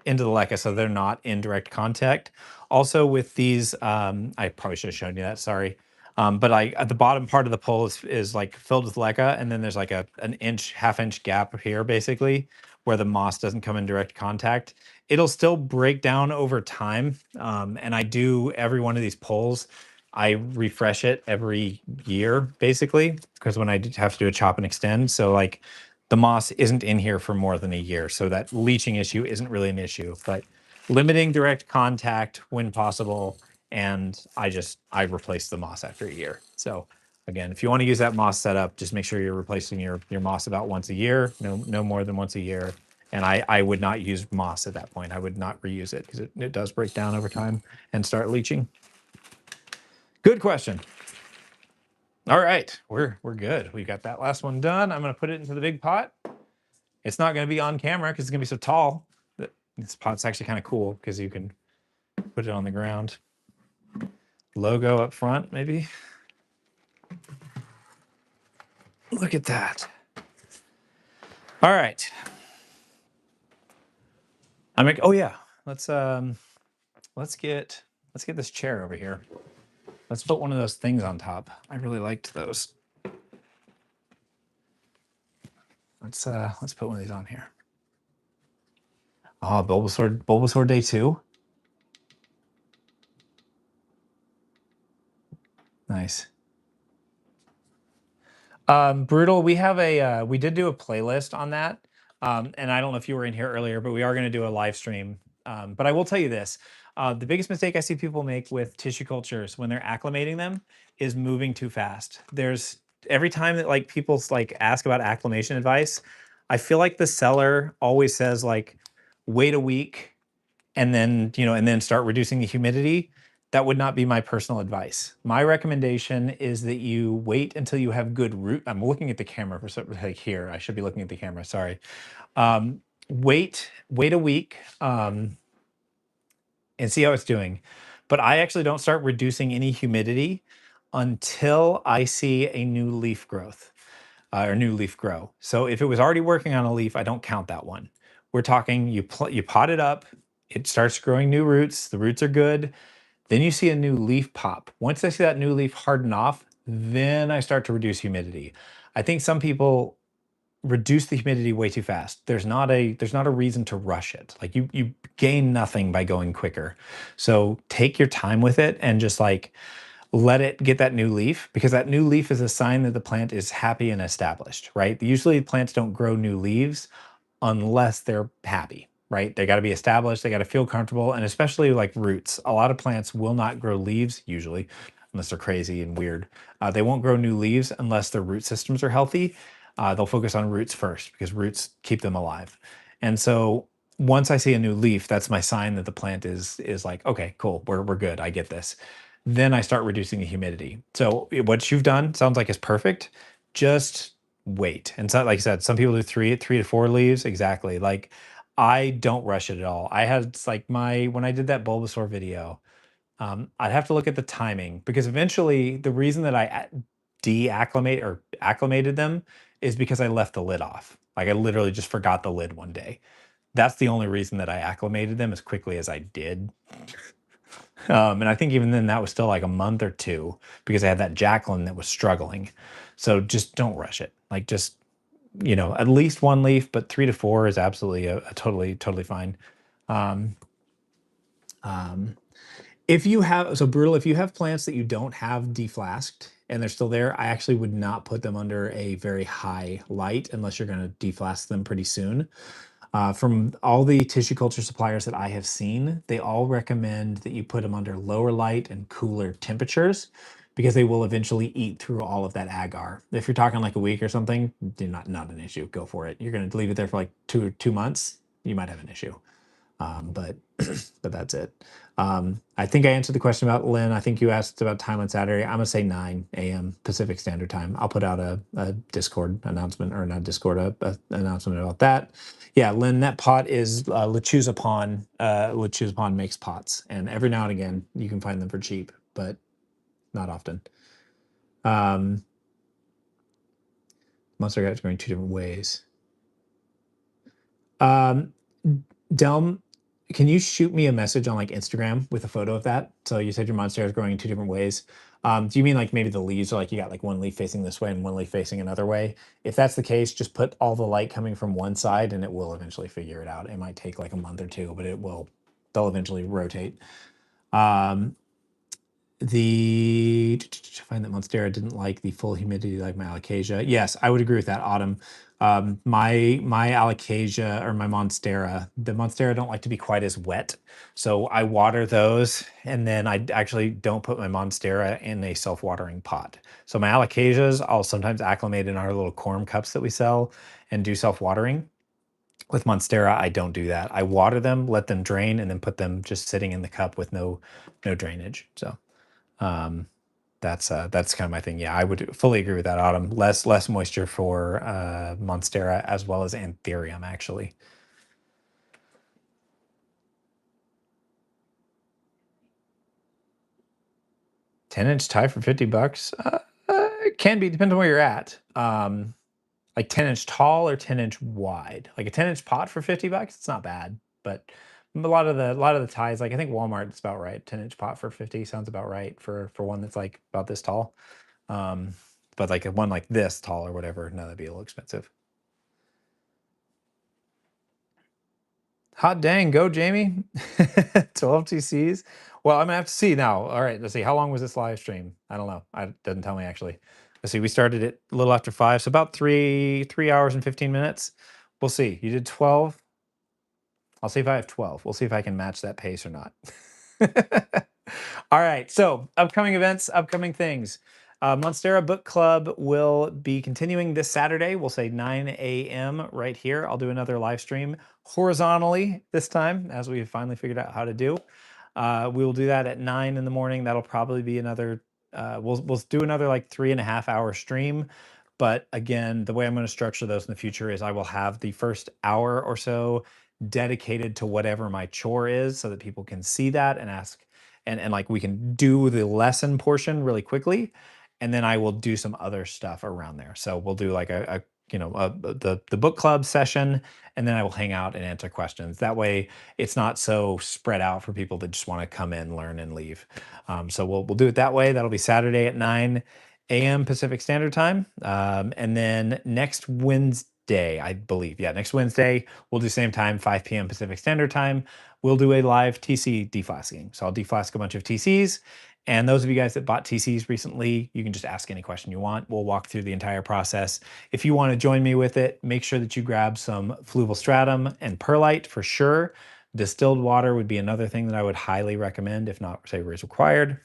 leca, so they're not in direct contact. Also with these, I probably should have shown you that, sorry. But at the bottom part of the pole is like filled with leca, and then there's like an half inch gap here basically where the moss doesn't come in direct contact. It'll still break down over time. And I do every one of these poles I refresh it every year, basically, because when I have to do a chop and extend, so like the moss isn't in here for more than a year, so that leaching issue isn't really an issue. But limiting direct contact when possible, and I replace the moss after a year. So again, if you want to use that moss setup, just make sure you're replacing your moss about once a year, no more than once a year. And I would not use moss at that point. I would not reuse it because it does break down over time and start leaching. Good question. All right, we're good. We got that last one done. I'm gonna put it into the big pot. It's not gonna be on camera because it's gonna be so tall. This pot's actually kind of cool because you can put it on the ground. Logo up front, maybe. Look at that. All right. Oh yeah. Let's get this chair over here. Let's put one of those things on top. I really liked those. Let's put one of these on here. Oh, Bulbasaur Day 2. Nice. Brutal, we have we did do a playlist on that. And I don't know if you were in here earlier, but we are going to do a live stream. But I will tell you this, the biggest mistake I see people make with tissue cultures when they're acclimating them is moving too fast. There's every time that like people like ask about acclimation advice, I feel like the seller always says like, wait a week and then, and then start reducing the humidity. That would not be my personal advice. My recommendation is that you wait until you have good root. I'm looking at the camera for something like here. I should be looking at the camera. Sorry. Wait a week and see how it's doing. But I actually don't start reducing any humidity until I see a new leaf growth or new leaf grow. So if it was already working on a leaf, I don't count that one. We're talking you pot it up, it starts growing new roots. The roots are good. Then you see a new leaf pop. Once I see that new leaf harden off, then I start to reduce humidity. I think some people reduce the humidity way too fast. There's not a reason to rush it. Like you gain nothing by going quicker. So take your time with it and just like let it get that new leaf, because that new leaf is a sign that the plant is happy and established, right? Usually plants don't grow new leaves unless they're happy, right? They got to be established, they got to feel comfortable, and especially like roots. A lot of plants will not grow leaves usually, unless they're crazy and weird. They won't grow new leaves unless their root systems are healthy. They'll focus on roots first because roots keep them alive. And so once I see a new leaf, that's my sign that the plant is like, okay, cool, we're good, I get this. Then I start reducing the humidity. So what you've done sounds like is perfect. Just wait. And so, like I said, some people do three to four leaves. Exactly. Like I don't rush it at all. I had like when I did that Bulbasaur video, I'd have to look at the timing because eventually the reason that I acclimated them is because I left the lid off. Like I literally just forgot the lid one day. That's the only reason that I acclimated them as quickly as I did. And I think even then that was still like a month or two because I had that Jacqueline that was struggling. So just don't rush it. Like just, at least one leaf, but 3 to 4 is absolutely a totally fine. Um, um, if you have, so Brutal, if you have plants that you don't have deflasked and they're still there, I actually would not put them under a very high light unless you're going to deflask them pretty soon. From all the tissue culture suppliers that I have seen, they all recommend that you put them under lower light and cooler temperatures because they will eventually eat through all of that agar. If you're talking like a week or something, not an issue. Go for it. You're going to leave it there for like two months. You might have an issue. But that's it. I think I answered the question about Lynn. I think you asked about time on Saturday. I'm gonna say 9 a.m. Pacific Standard Time. I'll put out a Discord announcement, or not Discord, a announcement about that. Yeah, Lynn, that pot is Lechuza Pond. Lechuza Pond makes pots, and every now and again you can find them for cheap, but not often. Monster Guy's going 2 different ways. Delm, can you shoot me a message on like Instagram with a photo of that? So you said your monstera is growing in 2 different ways. Do you mean like maybe the leaves are like you got like one leaf facing this way and one leaf facing another way? If that's the case, just put all the light coming from one side and it will eventually figure it out. It might take like a month or two, but they'll eventually rotate. The find that Monstera didn't like the full humidity like my Alocasia. Yes, I would agree with that, Autumn. My Alocasia or my Monstera, the Monstera don't like to be quite as wet, so I water those, and then I actually don't put my Monstera in a self-watering pot. So my Alocasias, I'll sometimes acclimate in our little corm cups that we sell and do self-watering. With Monstera, I don't do that. I water them, let them drain, and then put them just sitting in the cup with no drainage. So um, that's kind of my thing. Yeah, I would fully agree with that, Autumn. Less moisture for Monstera as well as Anthurium, actually. 10-inch tie for $50. It can be, depends on where you're at. Like 10-inch tall or 10-inch wide. Like a 10-inch pot for $50, it's not bad. But a lot of the ties, like I think Walmart, it's about right. 10-inch pot for 50 sounds about right for one that's like about this tall. Um, but like a one like this tall or whatever, no, that'd be a little expensive. Hot dang, go Jamie. 12 TCs. Well, I'm gonna have to see now. All right, let's see. How long was this live stream? I don't know. It doesn't tell me actually. Let's see. We started it a little after 5, so about 3 hours and 15 minutes. We'll see. You did 12. I'll see if I have 12. We'll see if I can match that pace or not. All right. So, upcoming events, upcoming things. Monstera Book Club will be continuing this Saturday. We'll say 9 a.m. right here. I'll do another live stream horizontally this time, as we finally figured out how to do. We will do that at 9 in the morning. That'll probably be another. We'll do another like 3.5 hour stream. But again, the way I'm going to structure those in the future is I will have the first hour or so dedicated to whatever my chore is, so that people can see that and ask, and like we can do the lesson portion really quickly, and then I will do some other stuff around there. So we'll do like the book club session, and then I will hang out and answer questions. That way, it's not so spread out for people that just want to come in, learn, and leave. So we'll do it that way. That'll be Saturday at 9 a.m. Pacific Standard Time, and then next Wednesday, I believe, yeah, next Wednesday we'll do same time, 5 p.m. Pacific Standard Time. We'll do a live TC deflasking. So I'll deflask a bunch of TCs. And those of you guys that bought TCs recently, you can just ask any question you want. We'll walk through the entire process. If you want to join me with it, make sure that you grab some fluval stratum and perlite for sure. Distilled water would be another thing that I would highly recommend, if not say is required.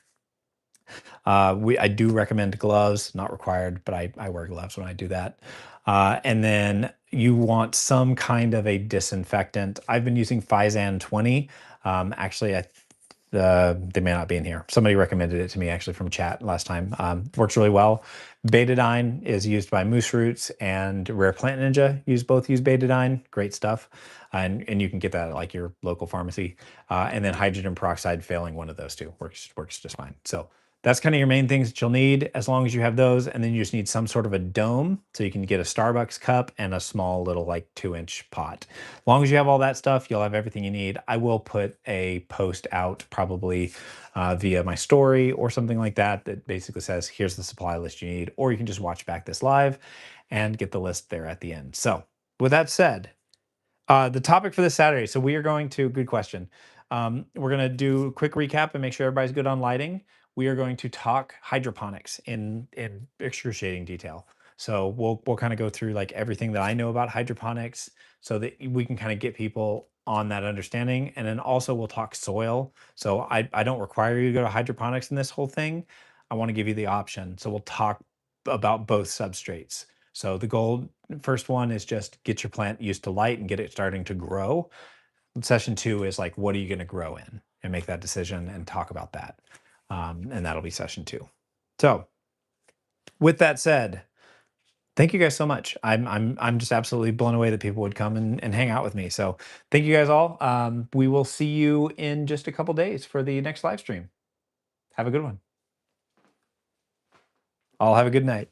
I do recommend gloves, not required, but I wear gloves when I do that. And then you want some kind of a disinfectant. I've been using Phizan 20. Actually, they may not be in here. Somebody recommended it to me actually from chat last time. Works really well. Betadine is used by Moose Roots and Rare Plant Ninja. Both use betadine. Great stuff. And you can get that at like your local pharmacy. And then hydrogen peroxide, failing one of those two, works just fine. So that's kind of your main things that you'll need, as long as you have those. And then you just need some sort of a dome, so you can get a Starbucks cup and a small little like 2-inch pot. As long as you have all that stuff, you'll have everything you need. I will put a post out probably via my story or something like that that basically says, here's the supply list you need, or you can just watch back this live and get the list there at the end. So with that said, the topic for this Saturday. So we are going to, good question. We're going to do a quick recap and make sure everybody's good on lighting. We are going to talk hydroponics in excruciating detail. So we'll kind of go through like everything that I know about hydroponics, so that we can kind of get people on that understanding. And then also we'll talk soil. So I don't require you to go to hydroponics in this whole thing. I want to give you the option. So we'll talk about both substrates. So the goal, first one is just get your plant used to light and get it starting to grow. Session 2 is like, what are you going to grow in, and make that decision and talk about that. And that'll be session 2. So with that said, thank you guys so much. I'm just absolutely blown away that people would come and hang out with me. So thank you guys all. We will see you in just a couple days for the next live stream. Have a good one. All have a good night.